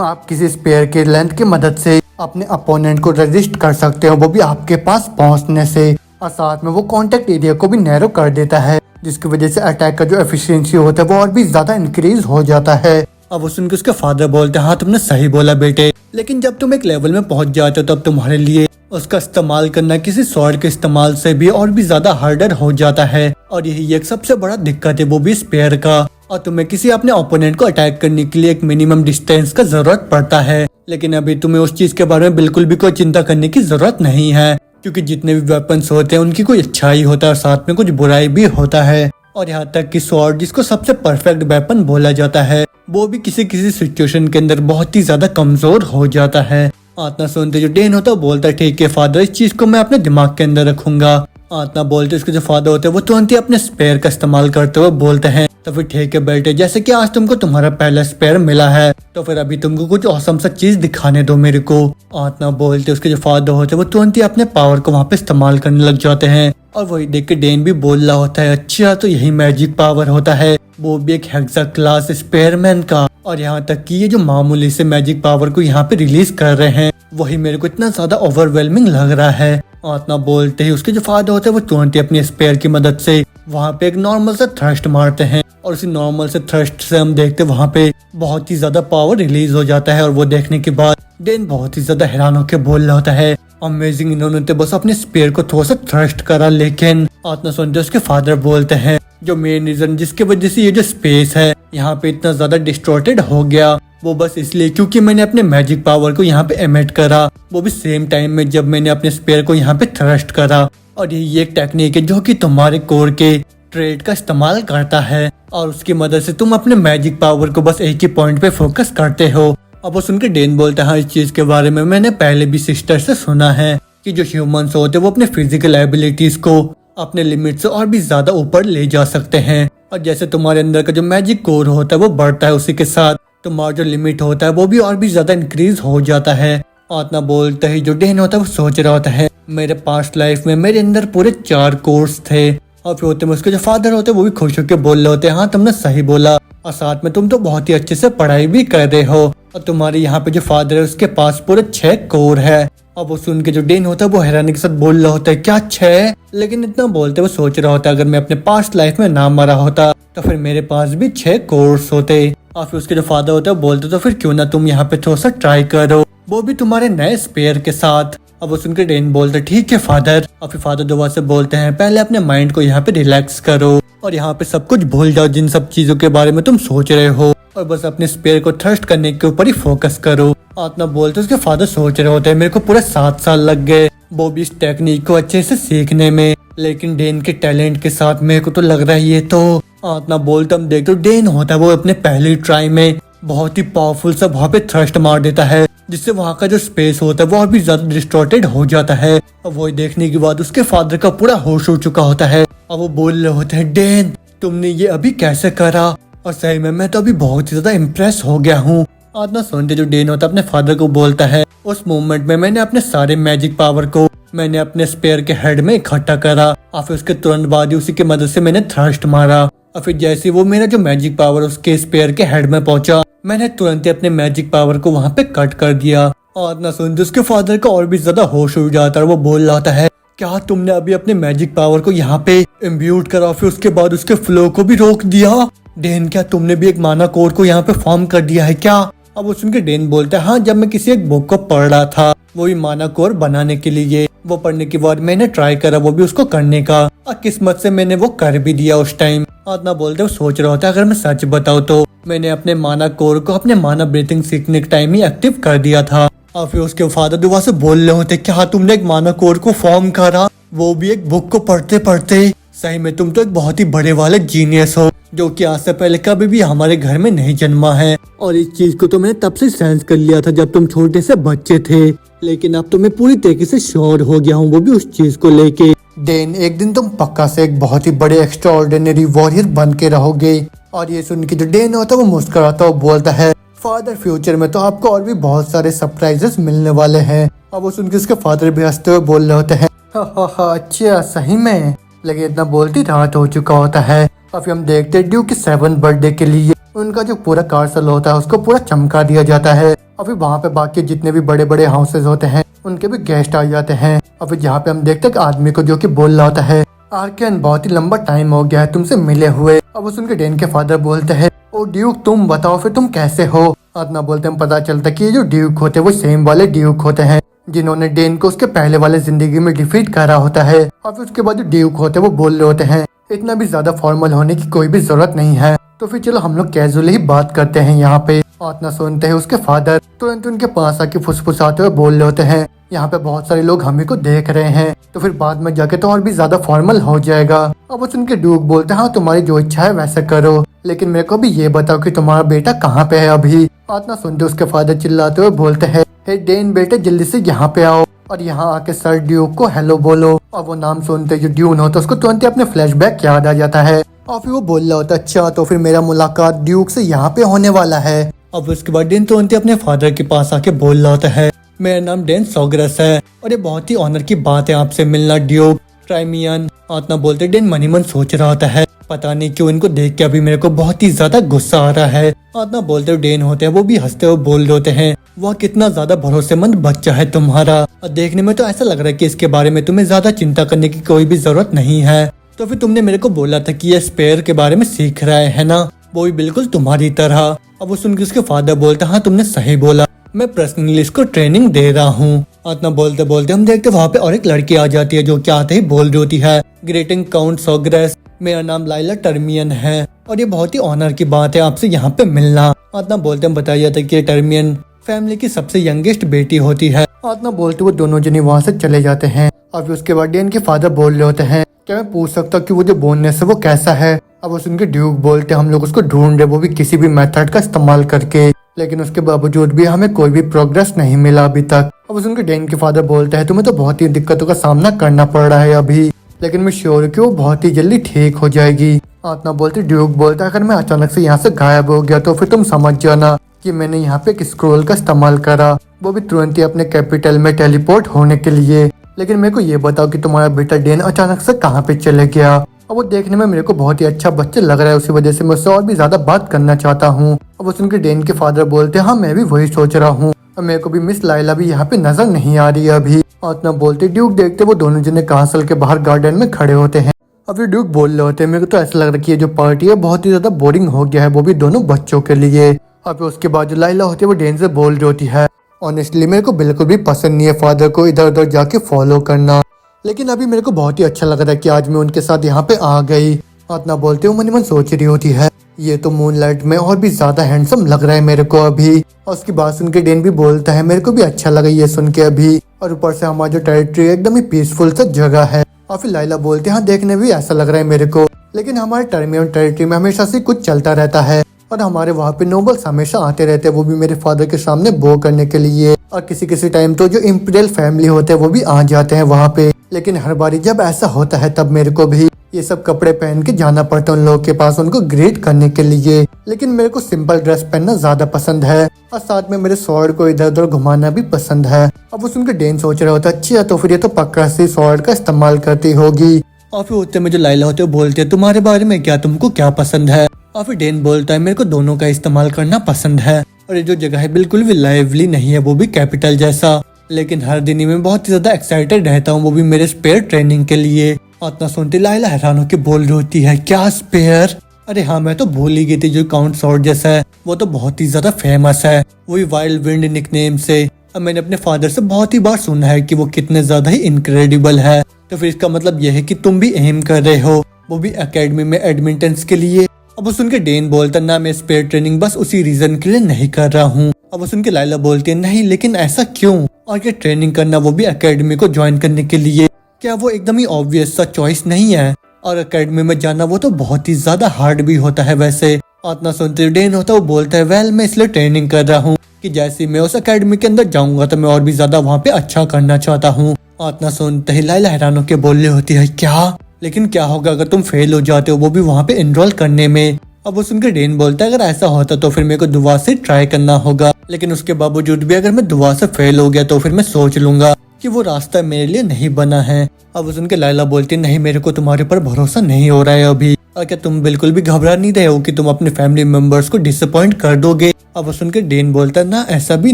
आप किसी स्पेयर के लेंथ की मदद से अपने अपोनेंट को रजिस्ट कर सकते हो, वो भी आपके पास पहुंचने से, और साथ में वो कांटेक्ट एरिया को भी नैरो कर देता है जिसकी वजह से अटैक का जो एफिशिएंसी होता है वो और भी ज्यादा इंक्रीज हो जाता है। अब वो सुनकर उसके फादर बोलते हैं, हाँ तुमने सही बोला बेटे, लेकिन जब तुम एक लेवल में पहुंच जाते हो तब तुम्हारे लिए उसका इस्तेमाल करना किसी स्वॉर्ड के इस्तेमाल से भी और भी ज्यादा हार्डर हो जाता है, और यही एक सबसे बड़ा दिक्कत है, वो भी स्पेयर का। और तुम्हें किसी अपने ओपोनेंट को अटैक करने के लिए एक मिनिमम डिस्टेंस का जरूरत पड़ता है, लेकिन अभी तुम्हें उस चीज के बारे में बिल्कुल भी कोई चिंता करने की जरूरत नहीं है, क्योंकि जितने भी वेपन्स होते हैं उनकी कोई अच्छाई होता है और साथ में कुछ बुराई भी होता है। और यहाँ तक कि स्वॉर्ड जिसको सबसे परफेक्ट वेपन बोला जाता है वो भी किसी किसी सिचुएशन के अंदर बहुत ही ज्यादा कमजोर हो जाता है। आत्मा सुनते जो डेन होता है बोलता है, ठीक है फादर, इस चीज को मैं अपने दिमाग के अंदर रखूंगा। आत्मा बोलते उसके जो फादर होते हैं वो तुरंत ही अपने स्पेयर का इस्तेमाल करते हुए बोलते हैं, तो फिर ठीक है बेटे, जैसे कि आज तुमको तुम्हारा पहला स्पेयर मिला है तो फिर अभी तुमको कुछ औसम सा चीज दिखाने दो मेरे को। आत्मा बोलते उसके जो फादर होते हैं वो तुरंत ही अपने पावर को वहाँ पे इस्तेमाल करने लग जाते हैं, और वही देख के डेन भी बोल रहा होता है, अच्छा तो यही मैजिक पावर होता है, वो भी एक हेक्सा क्लास स्पेयरमैन का। और यहाँ तक कि ये जो मामूली से मैजिक पावर को यहाँ पे रिलीज कर रहे हैं वही मेरे को इतना ज्यादा ओवरवेलमिंग लग रहा है। आत्मा बोलते ही उसके जो फादर होते हैं वो तुरंत ही अपनी स्पेयर की मदद से वहाँ पे एक नॉर्मल सा थ्रस्ट मारते हैं और उसी नॉर्मल से थ्रस्ट से हम देखते हैं वहाँ पे बहुत ही ज्यादा पावर रिलीज हो जाता है। और वो देखने के बाद डेन बहुत ही ज्यादा हैरान होकर बोल रहा होता है, अमेजिंग, इन्होंने तो बस अपने स्पेयर को थोड़ा सा थ्रस्ट करा। लेकिन आत्मा सुनते उसके फादर बोलते हैं जो मेन रीजन जिसके वजह से ये जो स्पेस है यहाँ पे इतना ज्यादा डिस्टॉर्टेड हो गया वो बस इसलिए क्योंकि मैंने अपने मैजिक पावर को यहाँ पे एमिट करा, वो भी सेम टाइम में जब मैंने अपने स्पेयर को यहाँ पे थ्रस्ट करा। और ये एक टेक्निक है जो कि तुम्हारे कोर के ट्रेड का इस्तेमाल करता है और उसकी मदद से तुम अपने मैजिक पावर को बस एक ही पॉइंट पे फोकस करते हो। अब वो सुनकर डेन बोलता है इस चीज के बारे में मैंने पहले भी सिस्टर से सुना है कि जो ह्यूमंस होते हैं वो अपने फिजिकल एबिलिटीज को अपने लिमिट से और भी ज्यादा ऊपर ले जा सकते हैं। और जैसे तुम्हारे अंदर का जो मैजिक कोर होता है वो बढ़ता है, उसी के साथ तुम्हारा जो लिमिट होता है वो भी और भी ज्यादा इंक्रीज हो जाता है। आत्मा बोलते ही जो डेन होता है वो सोच रहा होता है मेरे पास्ट लाइफ में मेरे अंदर पूरे 4 कोर्स थे। और फिर होते में उसके जो फादर होते हैं वो भी खुश होकर बोल रहे होते हैं हाँ तुमने सही बोला, और साथ में तुम तो बहुत ही अच्छे से पढ़ाई भी कर रहे हो। और तुम्हारे यहाँ पे जो फादर है उसके पास पूरे 6 कोर है। अब वो सुन के जो डेन होता है वो हैरानी के साथ बोल रहा होता है क्या 6? लेकिन इतना बोलते वो सोच रहा होता है अगर मैं अपने पास्ट लाइफ में ना मरा होता तो फिर मेरे पास भी 6 कोर्स होते। और फिर उसके जो फादर होता है बोलते तो फिर क्यों ना तुम यहाँ पे थोड़ा सा ट्राई करो, वो भी तुम्हारे नए स्पेयर के साथ। अब वो सुनकर डेन बोलते ठीक है फादर। और फिर फादर दोबारा से बोलते हैं पहले अपने माइंड को यहाँ पे रिलैक्स करो और यहाँ पे सब कुछ भूल जाओ जिन सब चीजों के बारे में तुम सोच रहे हो और बस अपने स्पेयर को थ्रस्ट करने के ऊपर ही फोकस करो। आत्मा बोलते उसके फादर सोच रहे होते हैं मेरे को पूरे 7 साल लग गए वो भी इस टेक्निक को अच्छे से सीखने में, लेकिन डेन के टैलेंट के साथ मेरे को तो लग रहा है ये तो। आत्मा बोलते हम देखते डेन होता है वो अपने पहली ट्राई में बहुत ही पावरफुल सा वहाँ पे थ्रस्ट मार देता है जिससे वहाँ का जो स्पेस होता है वो और भी ज्यादा डिस्टॉर्टेड हो जाता है। और वो देखने के बाद उसके फादर का पूरा होश हो चुका होता है और वो बोल रहे होते हैं डेन तुमने ये अभी कैसे करा? और सही में मैं तो अभी बहुत ही ज्यादा इम्प्रेस हो गया हूँ। आत्मा सुनते जो डेन होता है अपने फादर को बोलता है उस मोमेंट में मैंने अपने सारे मैजिक पावर को मैंने अपने स्पेयर के हेड में इकट्ठा करा और फिर उसके तुरंत बाद ही उसी की मदद से मैंने थ्रस्ट मारा। और फिर जैसे वो मेरा जो मैजिक पावर उसके स्पेयर के हेड में पहुंचा मैंने तुरंत ही अपने मैजिक पावर को वहाँ पे कट कर दिया। और ना सुनते उसके फादर का और भी ज्यादा होश उड़ जाता है, वो बोल रहा होता है क्या तुमने अभी अपने मैजिक पावर को यहाँ पे इम्ब्यूट करा फिर उसके बाद उसके फ्लो को भी रोक दिया? डेन क्या तुमने भी एक माना कोड को यहाँ पे फॉर्म कर दिया है क्या? अब वो सुनकर डेन बोलता है हाँ जब मैं किसी एक बुक को पढ़ रहा था वो भी माना कोर बनाने के लिए, वो पढ़ने के बाद मैंने ट्राई करा वो भी उसको करने का और किस्मत से मैंने वो कर भी दिया उस टाइम। आत्मा बोलते वो सोच रहा होता है अगर मैं सच बताऊँ तो मैंने अपने माना कोर को अपने माना ब्रीथिंग सीखने के टाइम ही एक्टिव कर दिया था। और फिर उसके फादर दोबारा से बोल रहे होते क्या तुमने एक माना कोर को फॉर्म करा वो भी एक बुक को पढ़ते पढ़ते? सही में तुम तो एक बहुत ही बड़े वाले जीनियस हो जो कि आज से पहले कभी भी हमारे घर में नहीं जन्मा है। और इस चीज को तो मैंने तब से सेंस कर लिया था जब तुम छोटे से बच्चे थे, लेकिन अब तो मैं पूरी तरीके से श्योर हो गया हूँ वो भी उस चीज को लेके। डेन एक दिन तुम पक्का से एक बहुत ही बड़े एक्स्ट्राऑर्डिनरी वॉरियर बन के रहोगे। और ये सुन के जो डेन होता है वो मुस्कुराता वो बोलता है फादर फ्यूचर में तो आपको और भी बहुत सारे सरप्राइजेस मिलने वाले हैं। अब वो सुन के उसके फादर भी हंसते हुए बोल रहे होते हैं अच्छा सही में, लेकिन इतना बोलती रात हो चुका होता है। और फिर हम देखते हैं ड्यूक के 7th बर्थडे के लिए उनका जो पूरा कार्सल होता है उसको पूरा चमका दिया जाता है। और फिर वहाँ पे बाकी जितने भी बड़े बड़े हाउसेज होते हैं उनके भी गेस्ट आ जाते हैं। और फिर जहाँ पे हम देखते हैं आदमी को जो कि बोल रहा होता है आर्कियन बहुत ही लंबा टाइम हो गया है तुमसे मिले हुए। अब उस उनके डेन के फादर बोलते हैं ओ ड्यूक तुम बताओ फिर तुम कैसे हो? आत्मा बोलते हैं पता चलता है कि ये जो ड्यूक होते हैं वो सेम वाले ड्यूक होते हैं जिन्होंने डेन को उसके पहले वाले जिंदगी में डिफीट करा होता है। और फिर उसके बाद जो ड्यूक होते हैं वो बोल रहे होते हैं इतना भी ज्यादा फॉर्मल होने की कोई भी जरूरत नहीं है, तो फिर चलो हम लोग कैजुअली ही बात करते हैं यहाँ पे। आत्मा सुनते हैं उसके फादर तुरंत उनके पास आके फुसफुसाते हुए बोल रहे होते हैं यहाँ पे बहुत सारे लोग हमें को देख रहे हैं तो फिर बाद में जाके तो और भी ज्यादा फॉर्मल हो जाएगा। अब वो सुन के ड्यूक बोलते हैं हाँ तुम्हारी जो इच्छा है वैसे करो, लेकिन मेरे को भी ये बताओ कि तुम्हारा बेटा कहाँ पे है अभी? आत्मा सुनते उसके फादर चिल्लाते हुए बोलते हैं हे डेन बेटे जल्दी से यहाँ पे आओ और यहाँ आके सर ड्यूक को हेलो बोलो। और वो नाम सुनते जो ड्यून होता है उसको तुरंत अपने फ्लैशबैक याद आ जाता है। और फिर वो बोल रहा होता अच्छा तो फिर मेरा मुलाकात ड्यूक से यहाँ पे होने वाला है। अब उसके बाद डेन तुरंत अपने फादर के पास आके बोल रहा होता है मेरा नाम डेन सोग्रस है और ये बहुत ही ऑनर की बात है आपसे मिलना ड्यूक ट्राइमियन। आत्मा बोलते डेन मनी मन सोच रहा होता है पता नहीं क्यों इनको देख के अभी मेरे को बहुत ही ज्यादा गुस्सा आ रहा है। आत्मा बोलते डेन होते हैं वो भी हंसते हुए बोल रहे होते हैं वह कितना ज्यादा भरोसेमंद बच्चा है तुम्हारा, और देखने में तो ऐसा लग रहा है कि इसके बारे में तुम्हें ज्यादा चिंता करने की कोई भी जरूरत नहीं है। तो फिर तुमने मेरे को बोला था कि ये स्पेयर के बारे में सीख रहा है ना, वो भी बिल्कुल तुम्हारी तरह। अब वो सुन के उसके फादर बोलता, हाँ तुमने सही बोला, मैं पर्सनली इसको ट्रेनिंग दे रहा हूँ। इतना बोलते बोलते हम देखते वहाँ पे और एक लड़की आ जाती है जो क्या आते ही बोल रही होती है, ग्रेटिंग काउंट सोग्रेस, मेरा नाम लाइला टर्मियन है और ये बहुत ही ऑनर की बात है आपसे यहाँ पे मिलना। इतना बोलते हम बताया जाता है कि टर्मियन फैमिली की सबसे यंगेस्ट बेटी होती है। इतना बोलते वो दोनों जने वहाँ से चले जाते हैं। अब उसके बाद डेन के फादर बोल रहे होते हैं, क्या मैं पूछ सकता हूँ कि वो जो बोननेस है वो कैसा है। अब उस उनके ड्यूक बोलते हैं, हम लोग उसको ढूंढ रहे, वो भी किसी भी मेथड का इस्तेमाल करके, लेकिन उसके बावजूद भी हमें कोई भी प्रोग्रेस नहीं मिला अभी तक। अब उस उनके डेन के फादर बोलते हैं, तुम्हें तो बहुत ही दिक्कतों का सामना करना पड़ रहा है अभी, लेकिन मैं श्योर हूँ कि वो बहुत ही जल्दी ठीक हो जाएगी। इतना बोलते ड्यूक बोलता है, अगर मैं अचानक से यहाँ से गायब हो गया तो फिर तुम समझ जाना कि मैंने यहाँ पे एक स्क्रोल का इस्तेमाल करा, वो भी तुरंत ही अपने कैपिटल में टेलीपोर्ट होने के लिए। लेकिन मेरे को ये बताओ कि तुम्हारा बेटा डेन अचानक से कहाँ पे चले गया। अब वो देखने में मेरे को बहुत ही अच्छा बच्चा लग रहा है, उसी वजह से मैं उससे और भी ज्यादा बात करना चाहता हूँ। अब उस उनके डेन के फादर बोलते हैं, हाँ मैं भी वही सोच रहा हूँ, मेरे को भी मिस लाइला भी यहाँ पे नजर नहीं आ रही है अभी। और इतना बोलते ड्यूक देखते वो दोनों जने कासल के बाहर गार्डन में खड़े होते हैं। अब ये ड्यूक बोल रहे होते हैं, मेरे को तो ऐसा लग रहा है कि ये जो पार्टी है बहुत ही ज्यादा बोरिंग हो गया है, वो भी दोनों बच्चों के लिए। अब उसके बाद जो लाइला होती है वो डेन से बोल रही होती है, ऑनेस्टली मेरे को बिल्कुल भी पसंद नहीं है फादर को इधर उधर जाके फॉलो करना, लेकिन अभी मेरे को बहुत ही अच्छा लग रहा है कि आज मैं उनके साथ यहाँ पे आ गई। इतना बोलते हो मन ही मन सोच रही होती है, ये तो मूनलाइट में और भी ज्यादा हैंडसम लग रहा है मेरे को अभी। और उसकी बात सुन के डेन भी बोलता है, मेरे को भी अच्छा लगा ये सुन के अभी, और ऊपर से हमारा जो टेरिटरी एकदम ही पीसफुल सा जगह है। और फिर लाइला बोलते हैं, हाँ देखने भी ऐसा लग रहा है मेरे को, लेकिन हमारे टर्मियन टेरिटरी में हमेशा से कुछ चलता रहता है और हमारे वहाँ पे नोबल्स हमेशा आते रहते हैं, वो भी मेरे फादर के सामने बो करने के लिए, और किसी किसी टाइम तो जो इम्पीरियल फैमिली होते हैं वो भी आ जाते हैं वहाँ पे। लेकिन हर बारी जब ऐसा होता है तब मेरे को भी ये सब कपड़े पहन के जाना पड़ता है उन लोगों के पास उनको ग्रीट करने के लिए, लेकिन मेरे को सिंपल ड्रेस पहनना ज्यादा पसंद है और साथ में मेरे स्वॉर्ड को इधर उधर घुमाना भी पसंद है। अब वो सुनकर डेन सोच रहा होता है, अच्छा तो फिर ये तो पक्का से स्वॉर्ड का इस्तेमाल करती होगी। और फिर उतने में जो लाइला होते हैं बोलते हैं, तुम्हारे बारे में क्या, तुमको क्या पसंद है। और फिर डेन बोलता है, मेरे को दोनों का इस्तेमाल करना पसंद है, और ये जो जगह है बिल्कुल भी लाइवली नहीं है, वो भी कैपिटल जैसा, लेकिन हर दिन ही मैं बहुत ही ज्यादा एक्साइटेड रहता हूँ, वो भी मेरे स्पेयर ट्रेनिंग के लिए। इतना सुनते लाइला हैरान होकर बोल रही होती है, क्या स्पेयर, अरे हाँ मैं तो भूल ही गई थी, जो काउंट सॉर्ड जैसा है वो तो बहुत ही ज्यादा फेमस है, वही वाइल्ड विंड निकनेम से। अब मैंने अपने फादर से बहुत ही बार सुना है कि वो कितने ज्यादा ही इनक्रेडिबल है, तो फिर इसका मतलब यह है कि तुम भी एम कर रहे हो, वो भी एकेडमी में एडमिटेंस के लिए। अब उस उनके डेन बोलता ना, मैं स्पेयर ट्रेनिंग बस उसी रीजन के लिए नहीं कर रहा हूँ। अब उस उनके लाइला बोलती है, नहीं लेकिन ऐसा क्यों, और ये ट्रेनिंग करना वो भी एकेडमी को ज्वाइन करने के लिए, क्या वो एकदम ही ऑब्वियस सा चॉइस नहीं है, और एकेडमी में जाना वो तो बहुत ही ज्यादा हार्ड भी होता है वैसे। इतना सुनते डेन होता है वो बोलता है, वेल मैं इसलिए ट्रेनिंग कर रहा हूँ कि जैसे मैं उस एकेडमी के अंदर जाऊंगा तो मैं और भी ज्यादा वहाँ पे अच्छा करना चाहता हूँ। इतना सुनते ही लाइला हैरान होकर बोल रही होती है, क्या, लेकिन क्या होगा अगर तुम फेल हो जाते हो, वो भी वहाँ पे एनरोल करने में। अब वो सुनकर डेन बोलता है, अगर ऐसा होता तो फिर मेरे को दुआ से ट्राई करना होगा, लेकिन उसके बावजूद भी अगर मैं दुआ से फेल हो गया तो फिर मैं सोच लूंगा कि वो रास्ता मेरे लिए नहीं बना है। अब उनके लाइला बोलती है, नहीं मेरे को तुम्हारे पर भरोसा नहीं हो रहा है अभी, और क्या तुम बिल्कुल भी घबरा नहीं रहे हो कि तुम अपने फैमिली मेंबर्स को डिसअपॉइंट कर दोगे। अब सुनकर डेन बोलता है, ना ऐसा भी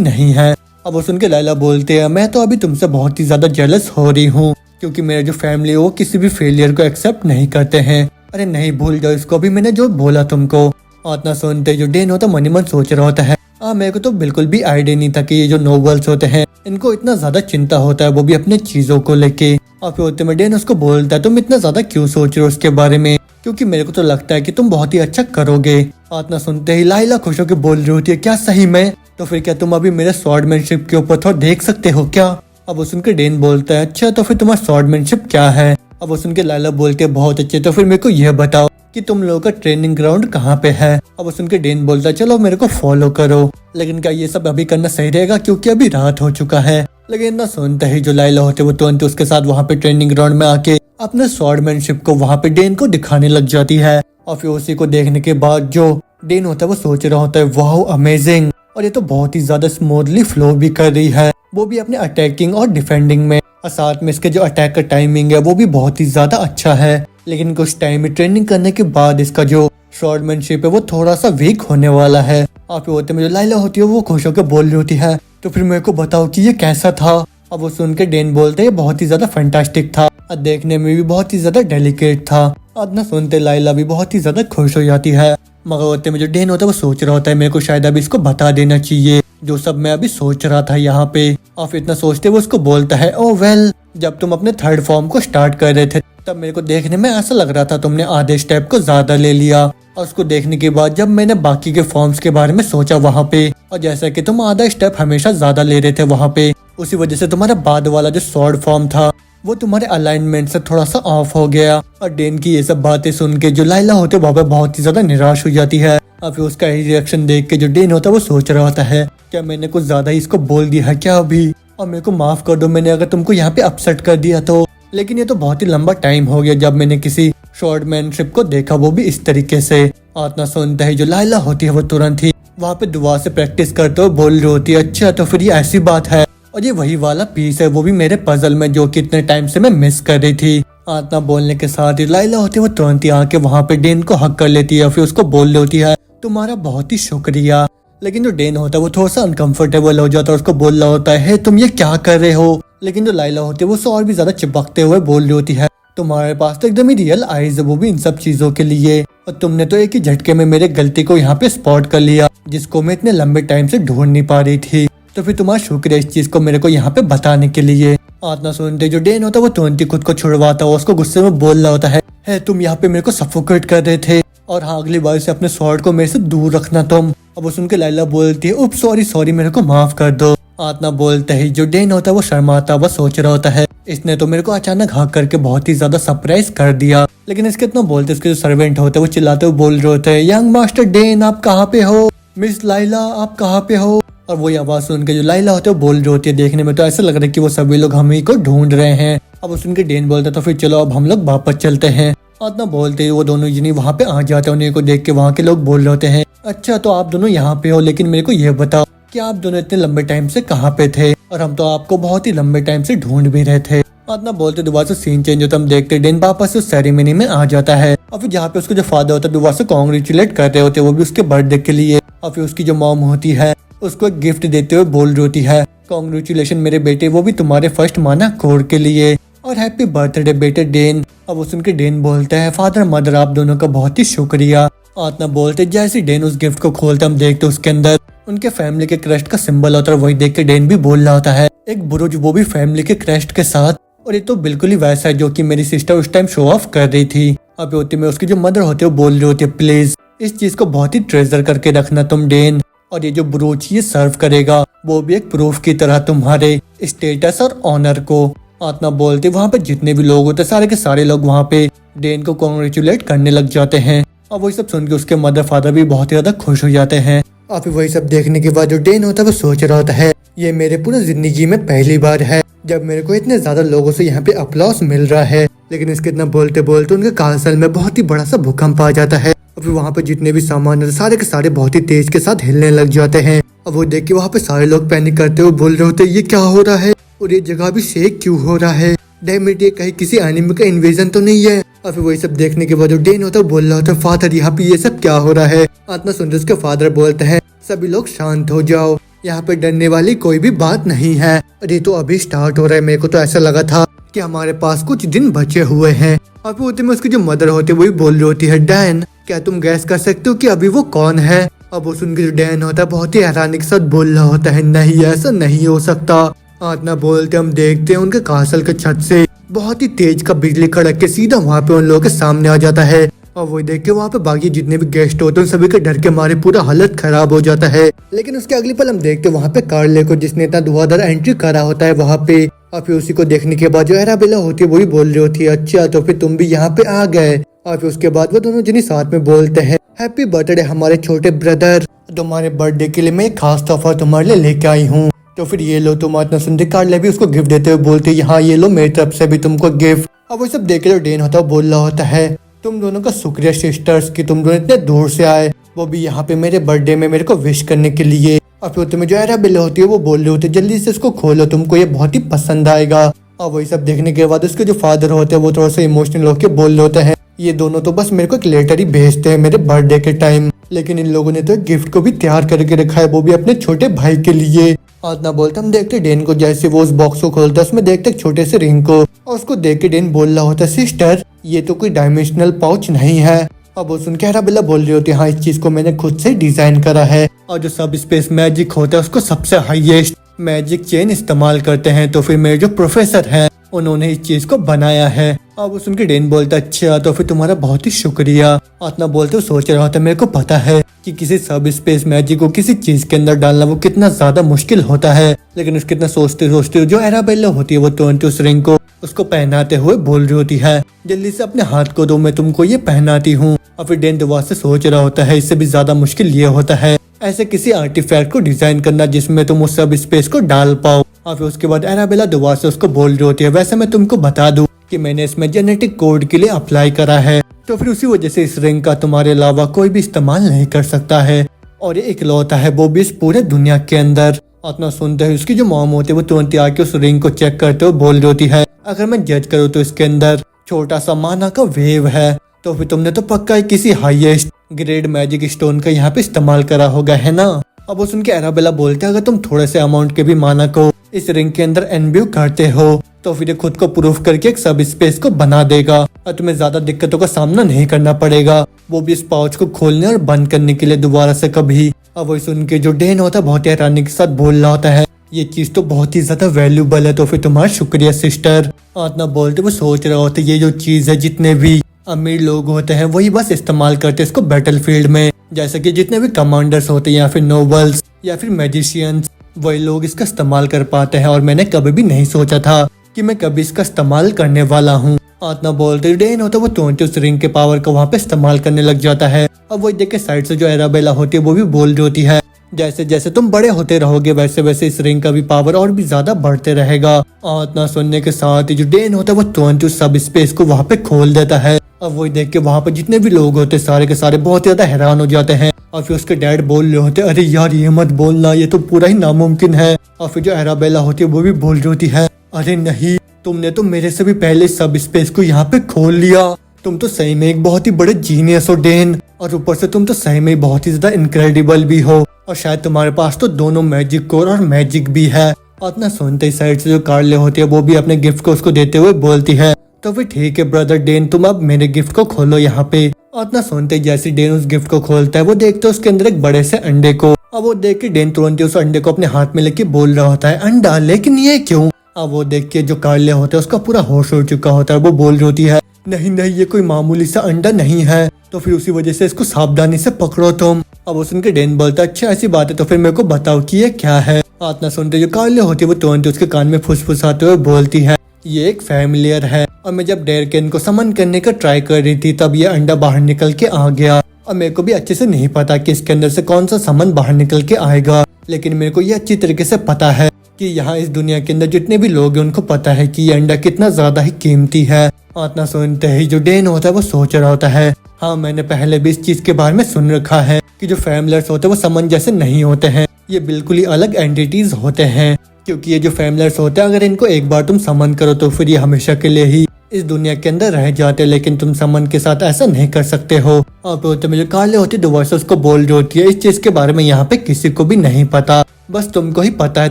नहीं है। अब सुनकर लाइला बोलते हैं, मैं तो अभी तुमसे बहुत ही ज्यादा जेलस हो रही हूँ, क्योंकि मेरे जो फैमिली है वो किसी भी फेलियर को एक्सेप्ट नहीं करते हैं। अरे नहीं भूल जाओ इसको, अभी मैंने जो बोला तुमको। इतना सुनते जो डेन होता मन ही मन सोच रहा होता है, मेरे को तो बिल्कुल भी आइडिया नहीं था कि ये जो नोबल्स होते हैं इनको इतना ज्यादा चिंता होता है, वो भी अपने चीजों को लेके। और फिर होते में डेन उसको बोलता है, तुम इतना ज्यादा क्यों सोच रहे हो उसके बारे में, क्योंकि मेरे को तो लगता है कि तुम बहुत ही अच्छा करोगे। इतना सुनते ही लाइला खुश होकर बोल रही होती है, क्या सही में, तो फिर क्या तुम अभी मेरे स्वॉर्डमैनशिप के ऊपर थोड़ा देख सकते हो क्या। अब वो सुनकर डेन बोलता है, अच्छा तो फिर तुम्हारा स्वॉर्डमैनशिप क्या है। अब वो सुनकर लाइला बोलते है, बहुत अच्छे, तो फिर मेरे को यह बताओ कि तुम लोगों का ट्रेनिंग ग्राउंड कहाँ पे है। अब वो सुनकर डेन बोलता है, चलो मेरे को फॉलो करो, लेकिन क्या ये सब अभी करना सही रहेगा, क्योंकि अभी रात हो चुका है। लेकिन ना सुनते ही जो लाइला होते वो तुरंत उसके साथ वहाँ पे ट्रेनिंग ग्राउंड में आके अपने स्वॉर्डमैनशिप को वहाँ पे डेन को दिखाने लग जाती है। और फिर उसी को देखने के बाद जो डेन होता है वो सोच रहा होता है, वाह अमेजिंग, और ये तो बहुत ही ज्यादा स्मूथली फ्लो भी कर रही है, वो भी अपने अटैकिंग और डिफेंडिंग में, और साथ में इसके जो अटैक का टाइमिंग है वो भी बहुत ही ज्यादा अच्छा है। लेकिन कुछ टाइम में ट्रेनिंग करने के बाद इसका जो स्वॉर्डमैनशिप है वो थोड़ा सा वीक होने वाला है। और फिर होते में जो लाइला होती है वो खुश होकर बोल रही होती है, तो फिर मेरे को बताओ कि ये कैसा था। अब वो सुन के डेन बोलते ये बहुत ही ज्यादा फैंटास्टिक था और देखने में भी बहुत ही ज्यादा डेलिकेट था। इतना सुनते लाइला भी बहुत ही ज्यादा खुश हो जाती है। मगर होते में जो डेन होता है वो सोच रहा होता है मेरे को शायद अभी इसको बता देना चाहिए जो सब मैं अभी सोच रहा था यहाँ पे। और फिर इतना सोचते वो उसको बोलता है ओ वेल, जब तुम अपने थर्ड फॉर्म को स्टार्ट कर रहे थे तब मेरे को देखने में ऐसा लग रहा था तुमने आधे स्टेप को ज्यादा ले लिया। और उसको देखने के बाद जब मैंने बाकी के फॉर्म्स के बारे में सोचा वहाँ पे, और जैसा कि तुम आधा स्टेप हमेशा ज्यादा ले रहे थे वहाँ पे, उसी वजह से तुम्हारा बाद वाला जो स्वॉर्ड फॉर्म था वो तुम्हारे अलाइनमेंट से थोड़ा सा ऑफ हो गया। और डेन की ये सब बातें सुन के जो लाइला होते वहाँ पे बहुत ही ज्यादा निराश हो जाती है। और फिर उसका रिएक्शन देख के जो डेन होता है वो सोच रहा होता है क्या मैंने कुछ ज्यादा ही इसको बोल दिया है क्या अभी, और मेरे को माफ कर दो मैंने अगर तुमको यहाँ पे अपसेट कर दिया तो। लेकिन ये तो बहुत ही लंबा टाइम हो गया जब मैंने किसी शॉर्टमैनशिप को देखा, वो भी इस तरीके से। आतना सुनता है जो लाइला होती है वो तुरंत ही वहाँ पे दुआ से प्रैक्टिस करते हुए बोल रही होती है अच्छा तो फिर ये ऐसी बात है, और ये वही वाला पीस है वो भी मेरे पजल में जो कि इतने टाइम से मैं मिस कर रही थी। आतना बोलने के साथ ही लाइला होती है वो तुरंत ही आके वहाँ पे डेन को हक कर लेती है, फिर उसको बोल रही होती है तुम्हारा बहुत ही शुक्रिया। लेकिन जो डेन होता है वो थोड़ा सा अनकंफर्टेबल हो जाता है, उसको बोल रहा होता है तुम ये क्या कर रहे हो। लेकिन जो लाइला होती है वो उससे और भी ज्यादा चिपकते हुए बोल रही होती है तुम्हारे पास तो एकदम ही रियल आईज है वो भी इन सब चीजों के लिए, और तुमने तो एक ही झटके में मेरे गलती को यहाँ पे स्पॉट कर लिया जिसको मैं इतने लंबे टाइम से ढूंढ नहीं पा रही थी। तो फिर तुम्हारा शुक्रिया इस चीज को मेरे को यहाँ पे बताने के लिए। आतना सुनते जो डेन होता है वो तुरंत ही खुद को छुड़वाता है, उसको गुस्से में बोल रहा होता है तुम यहाँ पे मेरे को सफोकेट कर रहे थे और हाँ अगली बार से अपने स्वॉर्ड को मेरे से दूर रखना तुम। अब वो सुन के लाइला बोलती है उप सॉरी मेरे को माफ कर दो। आतना बोलते ही जो डेन होता है वो शर्माता हुआ सोच रहा होता है इसने तो मेरे को अचानक हक करके बहुत ही ज्यादा सरप्राइज कर दिया। लेकिन इसके इतना बोलते इसके जो सर्वेंट होते हैं वो चिल्लाते हुए बोल रहे होते हैं यंग मास्टर डेन आप कहाँ पे हो, मिस लाइला आप कहाँ पे हो। और वही आवाज सुन के जो लाइला होते है वो बोल रही होती है देखने में तो ऐसा लग रहा है कि वो सभी लोग हम ही को ढूंढ रहे हैं। अब सुन के डेन बोलता तो फिर चलो अब हम लोग वापस चलते हैं। इतना बोलते ही वो दोनों जनी वहाँ पे आ जाते हैं, उन्हीं को देख के वहाँ के लोग बोल रहे होते हैं अच्छा तो आप दोनों यहाँ पे हो, लेकिन मेरे को ये बताओ कि आप दोनों इतने लंबे टाइम से कहाँ पे थे, और हम तो आपको बहुत ही लंबे टाइम से ढूंढ भी रहे थे। इतना बोलते दोबारा से सीन चेंज होता हम देखते डेन वापस उस सेरेमनी में आ जाता है, और फिर जहाँ पे उसको जो फादर होता है दोबारा से कॉन्ग्रेचुलेट कर रहे होते हैं वो भी उसके बर्थडे के लिए। और फिर उसकी जो मॉम होती है उसको एक गिफ्ट देते हुए बोल रही होती है कॉन्ग्रेचुलेशन मेरे बेटे, वो भी तुम्हारे फर्स्ट माना कोर के लिए, और हैप्पी बर्थडे बेटे डेन। अब वो सुन के डेन बोलता है फादर मदर आप दोनों का बहुत ही शुक्रिया। आतना बोलते जैसे डेन उस गिफ्ट को खोलते हम देखते उसके अंदर उनके फैमिली के क्रेस्ट का सिंबल होता है। वही देख के डेन भी बोल रहा होता है एक बुरुज वो भी फैमिली के क्रेस्ट के साथ, और ये तो बिल्कुल ही वैसा है जो कि मेरी सिस्टर उस टाइम शो ऑफ कर रही थी। अब होती में उसकी जो मदर होती है वो बोल रही होती है प्लीज इस चीज को बहुत ही ट्रेजर करके रखना तुम डेन, और ये जो ब्रोच ये सर्व करेगा वो भी एक प्रूफ की तरह तुम्हारे स्टेटस और ऑनर को। आतना बोलते वहाँ पे जितने भी लोग होते सारे के सारे लोग वहाँ पे डेन को कॉन्ग्रेचुलेट करने लग जाते हैं, और वही सब सुन के उसके मदर फादर भी बहुत ही ज्यादा खुश हो जाते हैं। और फिर वही सब देखने के बाद जो डेन होता है वो सोच रहा होता है ये मेरे पूरी जिंदगी में पहली बार है जब मेरे को इतने ज्यादा लोगों से यहाँ पे अप्लॉस मिल रहा है। लेकिन इसके इतना बोलते बोलते उनके कासल में बहुत ही बड़ा सा भूकंप आ जाता है, और फिर वहाँ पे जितने भी सामान होते सारे के सारे बहुत ही तेज के साथ हिलने लग जाते हैं। और वो देख के वहाँ पे सारे लोग पैनिक करते हुए बोल रहे होते ये क्या हो रहा है, और ये जगह भी शेक क्यों हो रहा है, डैम इट ये कहीं किसी एनिमी का इन्वेजन तो नहीं है। और फिर वही सब देखने के बाद जो डेन होता है बोल रहा होता है फादर यहाँ पे ये सब क्या हो रहा है। आतना सुनते उसके फादर बोलते हैं सभी लोग शांत हो जाओ, यहाँ पे डरने वाली कोई भी बात नहीं है, अरे तो अभी स्टार्ट हो रहा है, मेरे को तो ऐसा लगा था कि हमारे पास कुछ दिन बचे हुए हैं। और फिर उतने में उसकी जो मदर होती है वही बोल रही होती है डैन क्या तुम गैस कर सकते हो कि अभी वो कौन है। अब वो सुन के जो डैन होता है बहुत ही हैरानी के साथ बोल रहा होता है नहीं ऐसा नहीं हो सकता। आतना बोलते हम देखते हैं उनके कासल के छत से बहुत ही तेज का बिजली कड़क के सीधा वहाँ पे उन लोगों के सामने आ जाता है, और वो देख के वहाँ पे बाकी जितने भी गेस्ट होते हैं उन सभी के डर के मारे पूरा हालत खराब हो जाता है। लेकिन उसके अगली पल हम देखते हैं वहाँ पे कार्ले को जिसने इतना धुआंधार एंट्री करा होता है वहाँ पे, और फिर उसी को देखने के बाद जो एराबेला होती है वही बोल रही होती है अच्छा तो फिर तुम भी यहाँ पे आ गए। और फिर उसके बाद वो दोनों जनी साथ में बोलते हैं हैप्पी बर्थडे हमारे छोटे ब्रदर, तुम्हारे बर्थडे के लिए मैं एक खास तोहफा तुम्हारे लिए लेके आई हूँ, तो फिर ये लो। तुम इतना सुनते कार्ले भी उसको गिफ्ट देते हुए बोलते हैं हाँ ये लो मेरी तरफ से भी तुमको गिफ्ट। अब वो सब देख के जो डेन होता है बोल रहा होता है तुम दोनों का शुक्रिया सिस्टर्स कि तुम दोनों इतने दूर से आए, वो भी यहाँ पे मेरे बर्थडे में मेरे को विश करने के लिए। और फिर तुम्हें जो एराबेला होती है वो बोल रही होती है जल्दी से इसको खोलो तुमको ये बहुत ही पसंद आएगा। और वही सब देखने के बाद उसके जो फादर होते हैं वो थोड़ा सा इमोशनल होकर बोल रहे होते हैं ये दोनों तो बस मेरे को एक लेटर ही भेजते हैं मेरे बर्थडे के टाइम, लेकिन इन लोगों ने तो गिफ्ट को भी तैयार करके रखा है वो भी अपने छोटे भाई के लिए। आतना बोलता हम देखते डेन को जैसे वो उस बॉक्स को खोलता उसमें देखते एक छोटे से रिंग को, और उसको देख के डेन बोल रहा होता सिस्टर ये तो कोई डायमेंशनल पाउच नहीं है। अब वो सुन के अराबेला बोल रही होती है हाँ इस चीज को मैंने खुद से डिजाइन करा है, और जो सब स्पेस मैजिक होता है उसको सबसे हाईएस्ट मैजिक चेन इस्तेमाल करते हैं, तो फिर मेरे जो प्रोफेसर हैं उन्होंने इस चीज को बनाया है। अब सुन के डेन बोलता अच्छा तो फिर तुम्हारा बहुत ही शुक्रिया। आतना बोलते वो सोच रहा था मेरे को पता है कि किसी सब स्पेस मैजिक को किसी चीज के अंदर डालना वो कितना ज्यादा मुश्किल होता है, लेकिन उसके इतना सोचते सोचते जो एराबेला होती है वो तुरंत उस रिंग को उसको पहनाते हुए बोल रही होती है जल्दी से अपने हाथ को दो मैं तुमको ये पहनाती हूँ। और फिर डेन दोबारा से सोच रहा होता है इससे भी ज्यादा मुश्किल ये होता है ऐसे किसी आर्टिफैक्ट को डिजाइन करना जिसमें तुम उस सब स्पेस को डाल पाओ। और फिर उसके बाद एराबेला दोबारा से उसको बोल रही होती है वैसे मैं तुमको बता दूं कि मैंने इसमें जेनेटिक कोड के लिए अप्लाई करा है, तो फिर उसी वजह से इस रिंग का तुम्हारे अलावा कोई भी इस्तेमाल नहीं कर सकता है, और ये इकलौता है वो भी इस पूरे दुनिया के अंदर। इतना सुनते हैं उसकी जो मॉम होती है वो तुरंत आके उस रिंग को चेक करते हुए बोल रही होती है अगर मैं जज करूँ तो इसके अंदर छोटा सा माना का वेव है, तो फिर तुमने तो पक्का ही किसी हाईएस्ट ग्रेड मैजिक स्टोन का यहाँ पे इस्तेमाल करा होगा है ना। अब वो सुन के एराबेला बोलते हैं अगर तुम थोड़े से अमाउंट के भी माना को इस रिंग के अंदर एनब्यू करते हो तो फिर ये खुद को प्रूफ करके एक सब स्पेस को बना देगा और तुम्हें ज्यादा दिक्कतों का सामना नहीं करना पड़ेगा, वो भी इस पाउच को खोलने और बंद करने के लिए दोबारा से कभी। अब वही सुन के जो डेन होता है बहुत ही हैरानी के साथ बोल रहा होता है ये चीज तो बहुत ही ज्यादा वैल्यूबल है, तो फिर तुम्हारा शुक्रिया सिस्टर। इतना बोलते वो सोच रहा होता है ये जो चीज है जितने भी अमीर लोग होते हैं वही बस इस्तेमाल करते हैं इसको बैटलफील्ड में, जैसे कि जितने भी कमांडर्स होते हैं या फिर नोबल्स या फिर मैजिशियंस वही लोग इसका इस्तेमाल कर पाते हैं, और मैंने कभी भी नहीं सोचा था कि मैं कभी इसका इस्तेमाल करने वाला हूँ। इतना बोलते डेन होता है वो तुरंत उस रिंग के पावर को वहाँ पे इस्तेमाल करने लग जाता है। अब वही देख के साइड से जो एराबेला होती है वो भी बोल रही होती है जैसे जैसे तुम बड़े होते रहोगे वैसे वैसे इस रिंग का भी पावर और भी ज्यादा बढ़ते रहेगा। और इतना सुनने के साथ ही जो डेन होता है वो तुरंत उस सब स्पेस को वहाँ पे खोल देता है। अब वही देख के वहाँ पे जितने भी लोग होते सारे के सारे बहुत ज्यादा हैरान हो जाते हैं, और फिर उसके डैड बोल रहे होते अरे यार ये मत बोलना ये तो पूरा ही नामुमकिन है। और फिर जो एराबेला होती है वो भी बोल रही होती है अरे नहीं तुमने तो मेरे से भी पहले सब स्पेस को यहाँ पे खोल लिया, तुम तो सही में एक बहुत ही बड़े जीनियस हो डेन, और ऊपर से तुम तो सही में बहुत ही ज्यादा इनक्रेडिबल भी हो, और शायद तुम्हारे पास तो दोनों मैजिक कोर और मैजिक भी है। और इतना सुनते ही साइड से जो कार्ले होती है वो भी अपने गिफ्ट को उसको देते हुए बोलती है तो फिर ठीक है ब्रदर डेन तुम अब मेरे गिफ्ट को खोलो यहाँ पे। और इतना सुनते ही जैसे डेन उस गिफ्ट को खोलता है वो देखते है उसके अंदर एक बड़े से अंडे को, अब वो देख के डेन तुरंत उस अंडे को अपने हाथ में लेके बोल रहा होता है अंडा लेकिन ये क्यों। अब वो देख के जो कार्ले होता है उसका पूरा होश उड़ चुका होता है, वो बोल रही होती है नहीं नहीं ये कोई मामूली सा अंडा नहीं है, तो फिर उसी वजह से इसको सावधानी से पकड़ो तुम। अब वो सुन के डेन बोलता अच्छा ऐसी बात है तो फिर मेरे को बताओ कि ये क्या है। इतना सुनते जो कार्ले होती है वो तुरंत उसके कान में फुसफुसाते हुए बोलती है ये एक फैमिलियर है, और मैं जब डेरकेन को समन करने का ट्राई कर रही थी तब ये अंडा बाहर निकल के आ गया, और मेरे को भी अच्छे से नहीं पता कि इसके अंदर से कौन सा समन बाहर निकल के आएगा, लेकिन मेरे को ये अच्छी तरीके से पता है कि यहाँ इस दुनिया के अंदर जितने भी लोग हैं उनको पता है कि ये अंडा कितना ज्यादा ही कीमती है। इतना सुनते ही जो डेन होता है वो सोच रहा होता है हाँ मैंने पहले भी इस चीज के बारे में सुन रखा है कि जो फैमिलियर्स होते हैं वो समन जैसे नहीं होते हैं, ये बिल्कुल ही अलग एंटिटीज होते हैं, क्योंकि ये जो फैमिलियर्स होते हैं अगर इनको एक बार तुम समन करो तो फिर ये हमेशा के लिए ही इस दुनिया के अंदर रह जाते, लेकिन तुम समन के साथ ऐसा नहीं कर सकते हो। और फिर जो कार्ले होती है दोबारा से उसको बोल रही होती है इस चीज के बारे में यहाँ पे किसी को भी नहीं पता, बस तुमको ही पता है,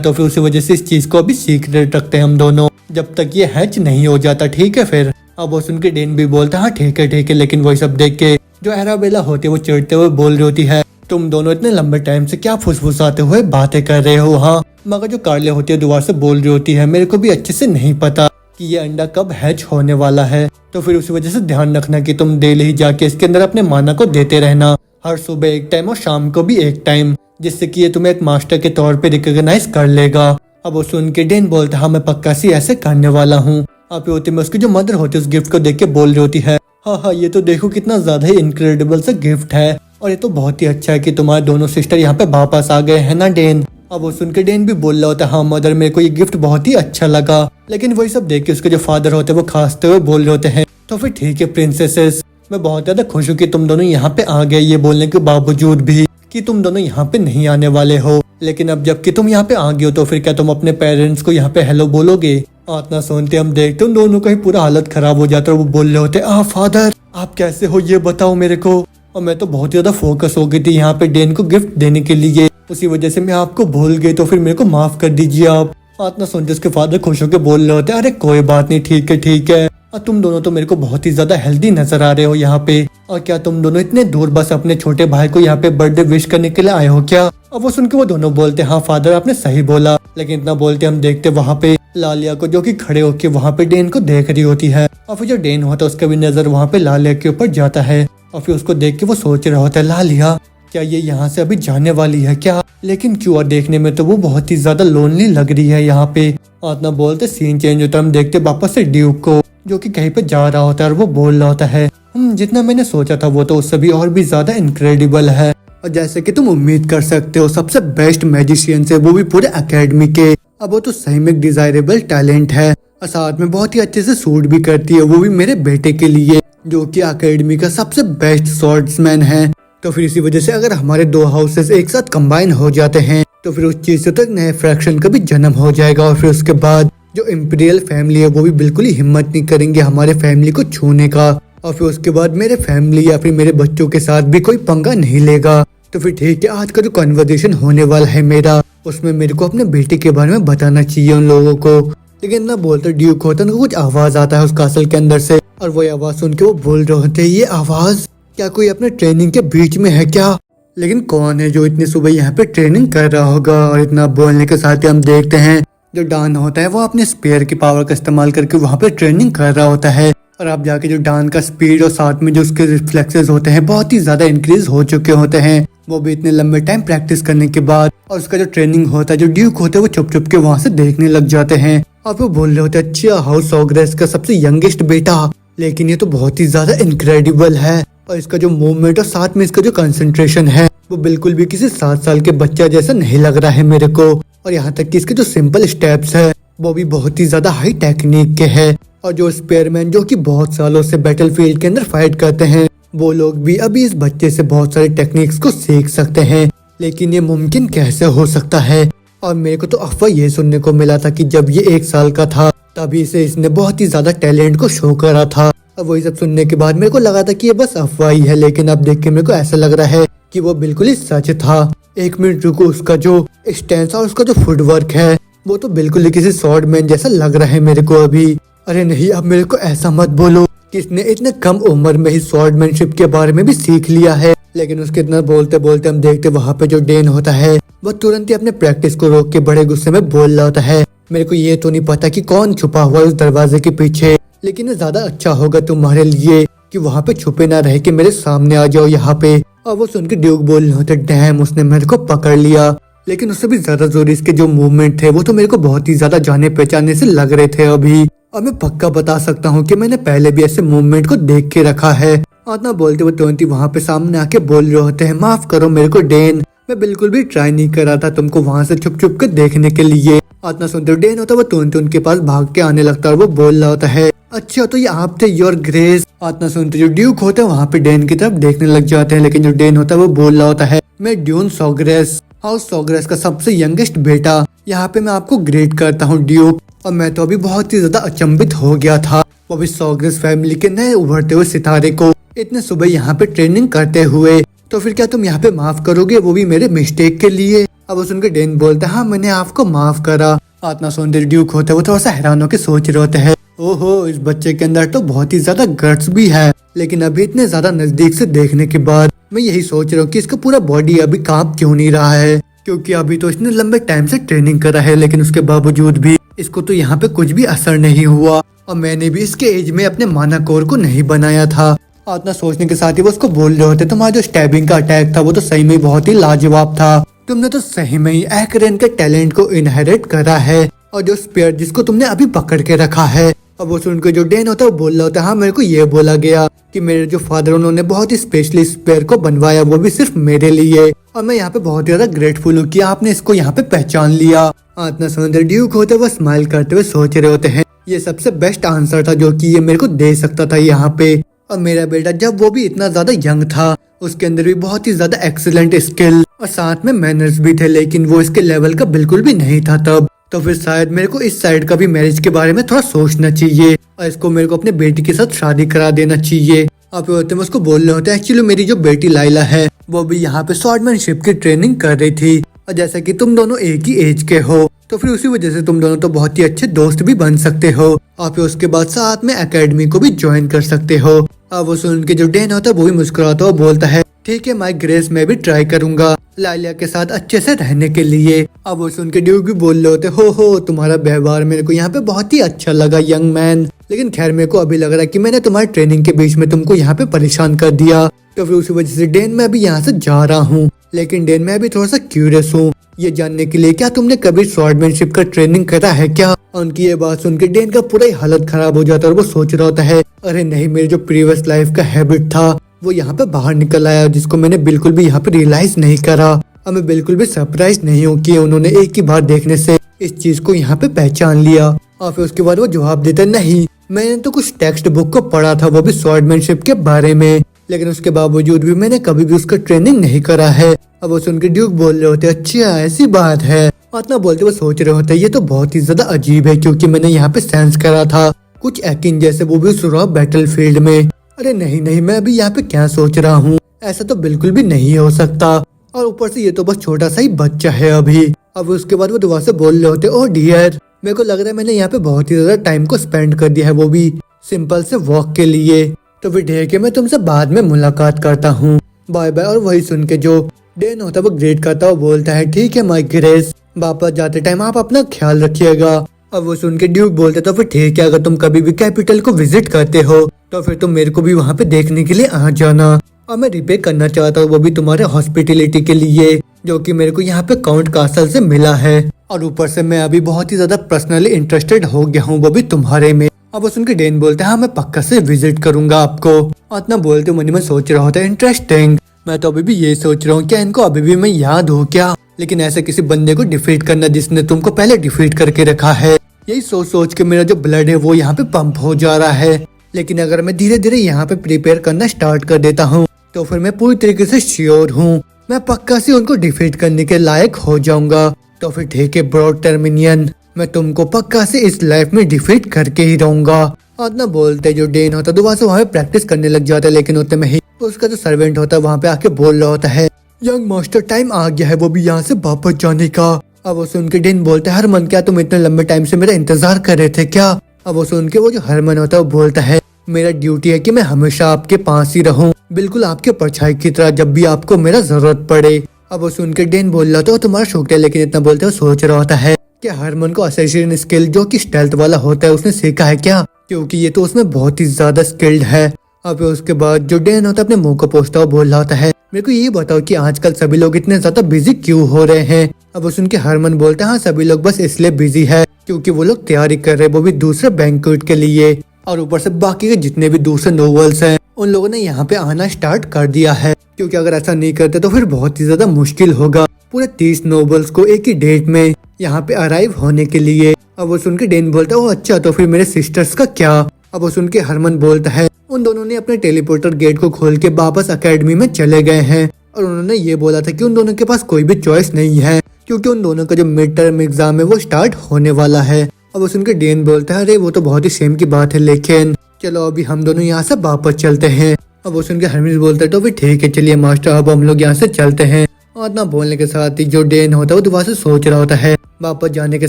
तो फिर उसी वजह से इस चीज को अभी सीक्रेट रखते हैं हम दोनों जब तक ये हैच नहीं हो जाता, ठीक है। फिर अब वो सुन के डेन भी बोलता है हाँ ठीक है, लेकिन वही सब देख के जो एराबेला होती है वो चिढ़ते हुए बोल रही होती है तुम दोनों इतने लंबे टाइम से क्या फुसफुसाते हुए बातें कर रहे हो। हाँ मगर जो कार्ले होती है दोबारा से बोल रही होती है मेरे को भी अच्छे से नहीं पता कि ये अंडा कब हैच होने वाला है, तो फिर उसी वजह से ध्यान रखना कि तुम डेली ही जाके इसके अंदर अपने माना को देते रहना, हर सुबह एक टाइम और शाम को भी एक टाइम, जिससे कि ये तुम्हें एक मास्टर के तौर पे रिकॉग्नाइज कर लेगा। अब वो सुन के डेन बोलता हाँ मैं पक्का सी ऐसे करने वाला हूँ। अब होती में उसकी जो मदर होती है उस गिफ्ट को देख के बोल रही होती है हाँ ये तो देखो कितना ज्यादा ही इनक्रेडिबल सा गिफ्ट है, और ये तो बहुत ही अच्छा है कि तुम्हारे दोनों सिस्टर यहाँ पे वापस आ गए हैं ना डेन। अब वो सुन के डेन भी बोल रहा होता है हाँ मदर मेरे को ये गिफ्ट बहुत ही अच्छा लगा, लेकिन वही सब देख के उसके जो फादर होते हैं वो खांसते हुए बोल रहे होते हैं तो फिर ठीक है प्रिंसेसेस, मैं बहुत ज्यादा खुश हूँ कि तुम दोनों यहाँ पे आ गए, ये बोलने के बावजूद भी कि तुम दोनों यहाँ पे नहीं आने वाले हो, लेकिन अब जबकि तुम यहाँ पे आ गए हो तो फिर क्या तुम अपने पेरेंट्स को यहाँ पे हेलो बोलोगे। इतना सुनते हम देखते उन दोनों का ही पूरा हालत खराब हो जाता है, वो बोल रहे होते फादर आप कैसे हो ये बताओ मेरे को। और मैं तो बहुत ज्यादा फोकस हो गई थी यहाँ पे डेन को गिफ्ट देने के लिए उसी वजह से मैं आपको भूल गई, तो फिर मेरे को माफ कर दीजिए आप। बात ना सुनते उसके फादर खुश होकर बोल रहे होते हैं, अरे कोई बात नहीं, ठीक है ठीक है। और तुम दोनों तो मेरे को बहुत ही ज्यादा हेल्दी नजर आ रहे हो यहाँ पे। और क्या तुम दोनों इतने दूर बस अपने छोटे भाई को यहाँ पे बर्थडे विश करने के लिए आए हो क्या? अब वो सुन के वो दोनों बोलते, हाँ फादर आपने सही बोला। लेकिन इतना बोलते हम देखते वहाँ पे लालिया को, जो कि खड़े होके वहाँ पे डेन को देख रही होती है। और फिर जो डेन होता है उसका भी नजर वहाँ पे लालिया के ऊपर जाता है। और फिर उसको देख के वो सोच रहा होता है, लालिया क्या ये यहाँ से अभी जाने वाली है क्या? लेकिन क्यों? और देखने में तो वो बहुत ही ज्यादा लोनली लग रही है यहाँ पे। इतना बोलते सीन चेंज होता है, हम देखते वापस से ड्यूक को, जो कि कहीं पे जा रहा होता है और वो बोल रहा होता है, जितना मैंने सोचा था वो तो उससे भी और भी ज्यादा इनक्रेडिबल है। और जैसे कि तुम उम्मीद कर सकते हो सबसे बेस्ट मैजिशियन से, वो भी पूरे अकेडमी के। अब वो तो सही में एक डिजायरेबल टैलेंट है और साथ में बहुत ही अच्छे से सूट भी करती है, वो भी मेरे बेटे के लिए, जो कि अकेडमी का सबसे बेस्ट स्वॉर्ड्समैन है। तो फिर इसी वजह से अगर हमारे दो हाउसेस एक साथ कंबाइन हो जाते हैं तो फिर उस चीज से तो एक नए फ्रैक्शन का भी जन्म हो जाएगा। और फिर उसके बाद जो इम्पीरियल फैमिली है वो भी बिल्कुल ही हिम्मत नहीं करेंगे हमारे फैमिली को छूने का। और फिर उसके बाद मेरे फैमिली या फिर मेरे बच्चों के साथ भी कोई पंगा नहीं लेगा। तो फिर ठीक है, आज का जो कन्वर्सेशन होने वाला है मेरा, उसमें मेरे को अपने बेटे के बारे में बताना चाहिए उन लोगों को। लेकिन ना बोलते ड्यूक होता है, कुछ आवाज आता है उस कासल के अंदर से, और वो आवाज सुन के वो बोल रहे होते हैं, ये आवाज क्या कोई अपने ट्रेनिंग के बीच में है क्या? लेकिन कौन है जो इतनी सुबह यहाँ पे ट्रेनिंग कर रहा होगा? और इतना बोलने के साथ ही हम देखते हैं जो डान होता है वो अपने स्पेयर की पावर का इस्तेमाल करके वहाँ पे ट्रेनिंग कर रहा होता है। और आप जाके जो डान का स्पीड और साथ में जो उसके रिफ्लेक्सेस होते हैं बहुत ही ज्यादा इंक्रीज हो चुके होते हैं, वो भी इतने लंबे टाइम प्रैक्टिस करने के बाद। और उसका जो ट्रेनिंग होता है, जो ड्यूक होते हैं वो छुप छुप के वहाँ से देखने लग जाते हैं। और वो बोल रहे होते हैं, अच्छा हाउस ऑग्रेस का सबसे यंगेस्ट बेटा, लेकिन ये तो बहुत ही ज्यादा इनक्रेडिबल है। और इसका जो मूवमेंट और साथ में इसका जो कंसंट्रेशन है वो बिल्कुल भी किसी 7 साल के बच्चा जैसा नहीं लग रहा है मेरे को। और यहाँ तक कि इसके जो सिंपल स्टेप्स है वो भी बहुत ही ज्यादा हाई टेक्निक के हैं। और जो स्पेयरमैन जो कि बहुत सालों से बैटलफील्ड के अंदर फाइट करते हैं, वो लोग भी अभी इस बच्चे से बहुत सारे टेक्निक्स को सीख सकते हैं। लेकिन ये मुमकिन कैसे हो सकता है? और मेरे को तो अफवाह ये सुनने को मिला था कि जब ये 1 साल का था तभी से इसने बहुत ही ज्यादा टैलेंट को शो करा था। अब वही सब सुनने के बाद मेरे को लगा था कि ये बस अफवाह ही है, लेकिन अब देख के मेरे को ऐसा लग रहा है कि वो बिल्कुल ही सच था। 1 मिनट रुको, उसका जो स्टैंस और उसका जो फुटवर्क है वो तो बिल्कुल ही किसी स्वॉर्डमैन जैसा लग रहा है मेरे को अभी। अरे नहीं, अब मेरे को ऐसा मत बोलो कि इसने इतने कम उम्र में ही स्वॉर्डमैनशिप के बारे में भी सीख लिया है। लेकिन उसके इतना बोलते बोलते हम देखते वहाँ पे जो डेन होता है वो तुरंत ही अपने प्रैक्टिस को रोक के बड़े गुस्से में बोल रहा होता है, मेरे को ये तो नहीं पता कि कौन छुपा हुआ है उस दरवाजे के पीछे, लेकिन ये ज्यादा अच्छा होगा तुम्हारे लिए कि वहाँ पे छुपे ना रहे कि मेरे सामने आ जाओ यहाँ पे। और वो सुन के ड्यूक बोल रहे होते, डैम उसने मेरे को पकड़ लिया। लेकिन उससे भी ज्यादा जोर इसके जो मूवमेंट थे वो तो मेरे को बहुत ही ज्यादा जाने पहचाने से लग रहे थे अभी। और मैं पक्का बता सकता हूँ कि मैंने पहले भी ऐसे मूवमेंट को देख के रखा है। और ना बोलते वो तुरंत ही वहाँ पे सामने आके बोल रहे होते हैं, माफ करो मेरे को डेन, मैं बिल्कुल भी ट्राई नहीं कर रहा था तुमको वहाँ से छुप छुप के देखने के लिए। इतना सुनते डेन होता है वो तुरंत उनके पास भाग के आने लगता है और वो बोल रहा होता है, अच्छा तो ये आप थे योर ग्रेस। इतना सुनते जो ड्यूक होता है वहाँ पे डेन की तरफ देखने लग जाते हैं, लेकिन जो डेन होता है वो बोल रहा होता है, मैं ड्यून सॉग्रेस, हाउस सॉग्रेस का सबसे यंगेस्ट बेटा, यहाँ पे मैं आपको ग्रेट करता हूँ ड्यूक। और मैं तो अभी बहुत ही ज्यादा अचंभित हो गया था, वो भी सॉग्रेस फैमिली के नए उभरते हुए सितारे को इतने सुबह यहाँ पे ट्रेनिंग करते हुए। तो फिर क्या तुम यहाँ पे माफ करोगे, वो भी मेरे मिस्टेक के लिए? अब वो सुनकर डेन बोलता है, हाँ मैंने आपको माफ करा। इतना सुंदर ड्यूक होता है वो थोड़ा सा हैरान होकर सोच रहे होते हैं, ओहो इस बच्चे के अंदर तो बहुत ही ज्यादा गट्स भी है। लेकिन अभी इतने ज्यादा नजदीक से देखने के बाद मैं यही सोच रहा हूँ कि इसका पूरा बॉडी अभी कांप क्यों नहीं रहा है, क्योंकि अभी तो इसने लंबे टाइम से ट्रेनिंग करा है, लेकिन उसके बावजूद भी इसको तो यहाँ पे कुछ भी असर नहीं हुआ। और मैंने भी इसके एज में अपने माना कोर को नहीं बनाया था। इतना सोचने के साथ ही वो उसको बोल रहे होते, तुम्हारा जो स्टैबिंग का अटैक था वो तो सही में बहुत ही लाजवाब था, तुमने तो सही में ही एक्रेन के टैलेंट को इनहेरिट करा है। और जो स्पेयर जिसको तुमने अभी पकड़ के रखा है, अब वो सुनकर जो डेन होता है वो बोल रहा होता है, हाँ मेरे को ये बोला गया कि मेरे जो फादर उन्होंने बहुत ही स्पेशली स्पेयर को बनवाया, वो भी सिर्फ मेरे लिए, और मैं यहाँ पे बहुत ज्यादा ग्रेटफुल हूँ कि आपने इसको यहाँ पे पहचान लिया। इतना सुंदर ड्यूक होते वो स्माइल करते हुए सोच रहे होते हैं, ये सबसे बेस्ट आंसर था जो कि ये मेरे को दे सकता था यहाँ पे। और मेरा बेटा जब वो भी इतना ज्यादा यंग था, उसके अंदर भी बहुत ही ज्यादा एक्सीलेंट स्किल और साथ में मैनर्स भी थे, लेकिन वो इसके लेवल का बिल्कुल भी नहीं था तब। तो फिर शायद मेरे को इस साइड का भी मैरिज के बारे में थोड़ा सोचना चाहिए और इसको मेरे को अपने बेटी के साथ शादी करा देना चाहिए। आप होते उसको बोल रहे होते हैं, एक्चुअली मेरी जो बेटी लाइला है वो भी यहाँ पे स्वॉर्डमैनशिप की ट्रेनिंग कर रही थी, और जैसा कि तुम दोनों एक ही एज के हो तो फिर उसी वजह से तुम दोनों तो बहुत ही अच्छे दोस्त भी बन सकते हो और फिर उसके बाद साथ में एकेडमी को भी ज्वाइन कर सकते हो। अब वो सुन के जो डैन होता है वो भी मुस्कुराता हुआ बोलता है ठीक है माय ग्रेस, मैं भी ट्राई करूंगा लालिया के साथ अच्छे से रहने के लिए। अब वो सुन के ड्यूक भी बोल रहे होते हो तुम्हारा व्यवहार मेरे को यहाँ पे बहुत ही अच्छा लगा यंग मैन, लेकिन खैर मेरे को अभी लग रहा है कि मैंने तुम्हारी ट्रेनिंग के बीच में तुमको यहाँ पे परेशान कर दिया, तो फिर उसी वजह से डैन मैं अभी यहाँ से जा रहा हूँ। लेकिन डैन मैं अभी थोड़ा सा क्यूरियस हूँ ये जानने के लिए क्या तुमने कभी स्वॉर्डमैनशिप का ट्रेनिंग करा है क्या। उनकी ये बात सुन के डैन का पूरा ही हालत खराब हो जाता है और वो सोच रहा होता है अरे नहीं, मेरे जो प्रीवियस लाइफ का हैबिट था वो यहाँ पे बाहर निकल आया जिसको मैंने बिल्कुल भी यहाँ पे रियलाइज नहीं करा। और मैं बिल्कुल भी सरप्राइज नहीं हूँ कि उन्होंने एक ही बार देखने से इस चीज को यहाँ पे पहचान लिया। और फिर उसके बाद वो जवाब देता नहीं, मैंने तो कुछ टेक्स्ट बुक को पढ़ा था वो भी स्वॉर्डमैनशिप के बारे में, लेकिन उसके बावजूद भी मैंने कभी भी उसका ट्रेनिंग नहीं करा है। अब वो सुन के ड्यूक बोल रहे होते अच्छा ऐसी बात है, इतना बोलते वो सोच रहे होते ये तो बहुत ही ज्यादा अजीब है क्योंकि मैंने यहाँ पे सेंस करा था कुछ एक्टिंग जैसे, वो भी उस रॉ बैटल फील्ड में। अरे नहीं नहीं, मैं अभी यहाँ पे क्या सोच रहा हूँ, ऐसा तो बिल्कुल भी नहीं हो सकता, और ऊपर से ये तो बस छोटा सा ही बच्चा है अभी। अब उसके बाद वो दोबारा से बोल रहे होते ओ डियर, मेरे को लग रहा है मैंने यहाँ पे बहुत ही ज्यादा टाइम को स्पेंड कर दिया है वो भी सिंपल से वॉक के लिए, तो फिर ठीक है मैं तुमसे बाद में मुलाकात करता हूँ, बाय बाय। और वही सुन के जो डैन होता है वो ग्रेट करता हुआ बोलता है ठीक है माय ग्रेस, वापस जाते टाइम आप अपना ख्याल रखिएगा। अब वो सुन के ड्यूक बोलते तो फिर ठीक है, अगर तुम कभी भी कैपिटल को विजिट करते हो तो फिर तुम मेरे को भी वहाँ पे देखने के लिए आ जाना, और मैं रिपे करना चाहता हूँ वो भी तुम्हारे हॉस्पिटलिटी के लिए जो कि मेरे को यहाँ पे काउंट कासल से मिला है, और ऊपर से मैं अभी बहुत ही ज्यादा पर्सनली इंटरेस्टेड हो गया हूँ वो भी तुम्हारे में। अब सुन के डैन बोलते हैं हाँ मैं पक्का से विजिट करूंगा आपको, और इतना बोलते मन में सोच रहा होता है इंटरेस्टिंग, मैं तो अभी भी ये सोच रहा हूँ क्या इनको अभी भी मैं याद हूँ क्या, लेकिन ऐसे किसी बंदे को डिफीट करना जिसने तुमको पहले डिफीट करके रखा है, यही सोच सोच के मेरा जो ब्लड है वो यहाँ पे पंप हो जा रहा है। लेकिन अगर मैं धीरे धीरे यहाँ पे प्रिपेयर करना स्टार्ट कर देता हूँ तो फिर मैं पूरी तरीके से श्योर हूँ मैं पक्का से उनको डिफीट करने के लायक हो जाऊंगा। तो फिर ठीक है ब्रॉड टर्मिनियन, मैं तुमको पक्का से इस लाइफ में डिफीट करके ही रहूंगा। और ना बोलते जो डेन होता दोबारा से वहाँ पे प्रैक्टिस करने लग जाता है, लेकिन उतने में ही उसका जो सर्वेंट होता है वहाँ पे आके बोल रहा होता है यंग मास्टर टाइम आ गया है वो भी यहाँ से वापस जाने का। अब वो सुन के डेन बोलता है हरमन क्या तुम इतने लंबे टाइम से मेरा इंतजार कर रहे थे क्या। अब वो सुन के वो जो हरमन होता है वो बोलता है मेरा ड्यूटी है कि मैं हमेशा आपके पास ही रहूं, बिल्कुल आपके परछाई की तरह जब भी आपको मेरा जरूरत पड़े। अब वो सुन के डेन बोल रहा था तुम्हारा शौक है, लेकिन इतना बोलते हुए सोच रहा होता है कि हरमन को असैसिन स्किल जो कि स्टेल्थ वाला होता है उसने सीखा है क्या, क्योंकि ये तो उसमें बहुत ही ज्यादा स्किल्ड है। अब उसके बाद जो डेन होता है अपने मुंह को पोंछता हुआ बोल रहा होता है मेरे को ये बताओ कि आजकल सभी लोग इतने ज्यादा बिजी क्यों हो रहे हैं। अब सुन के हरमन बोलता है हाँ सभी लोग बस इसलिए बिजी है क्योंकि वो लोग तैयारी कर रहे हैं वो भी दूसरे बैंक्वेट के लिए, और ऊपर से बाकी के जितने भी दूसरे नोवेल्स हैं उन लोगों ने यहाँ पे आना स्टार्ट कर दिया है, क्योंकि अगर ऐसा नहीं करते तो फिर बहुत ही ज्यादा मुश्किल होगा पूरे 30 नोवेल्स को एक ही डेट में यहाँ पे अराइव होने के लिए। अब वो सुन के डेन बोलता है अच्छा तो फिर मेरे सिस्टर्स का क्या। अब वो सुन के हरमन बोलता है उन दोनों ने अपने टेलीपोर्टर गेट को खोल के वापस अकेडमी में चले गए हैं, और उन्होंने ये बोला था कि उन दोनों के पास कोई भी चॉइस नहीं है क्योंकि उन दोनों का जो मिड टर्म एग्जाम है वो स्टार्ट होने वाला है। अब सुन के डेन बोलता है अरे वो तो बहुत ही शेम की बात है, लेकिन चलो अभी हम दोनों यहाँ से वापस चलते हैं। अब वो सुन के हरमिस बोलता है तो फिर ठीक है चलिए मास्टर अब हम लोग यहाँ से चलते हैं। और ना बोलने के साथ ही जो डेन होता है वो दोबारा से सोच रहा होता है वापस जाने के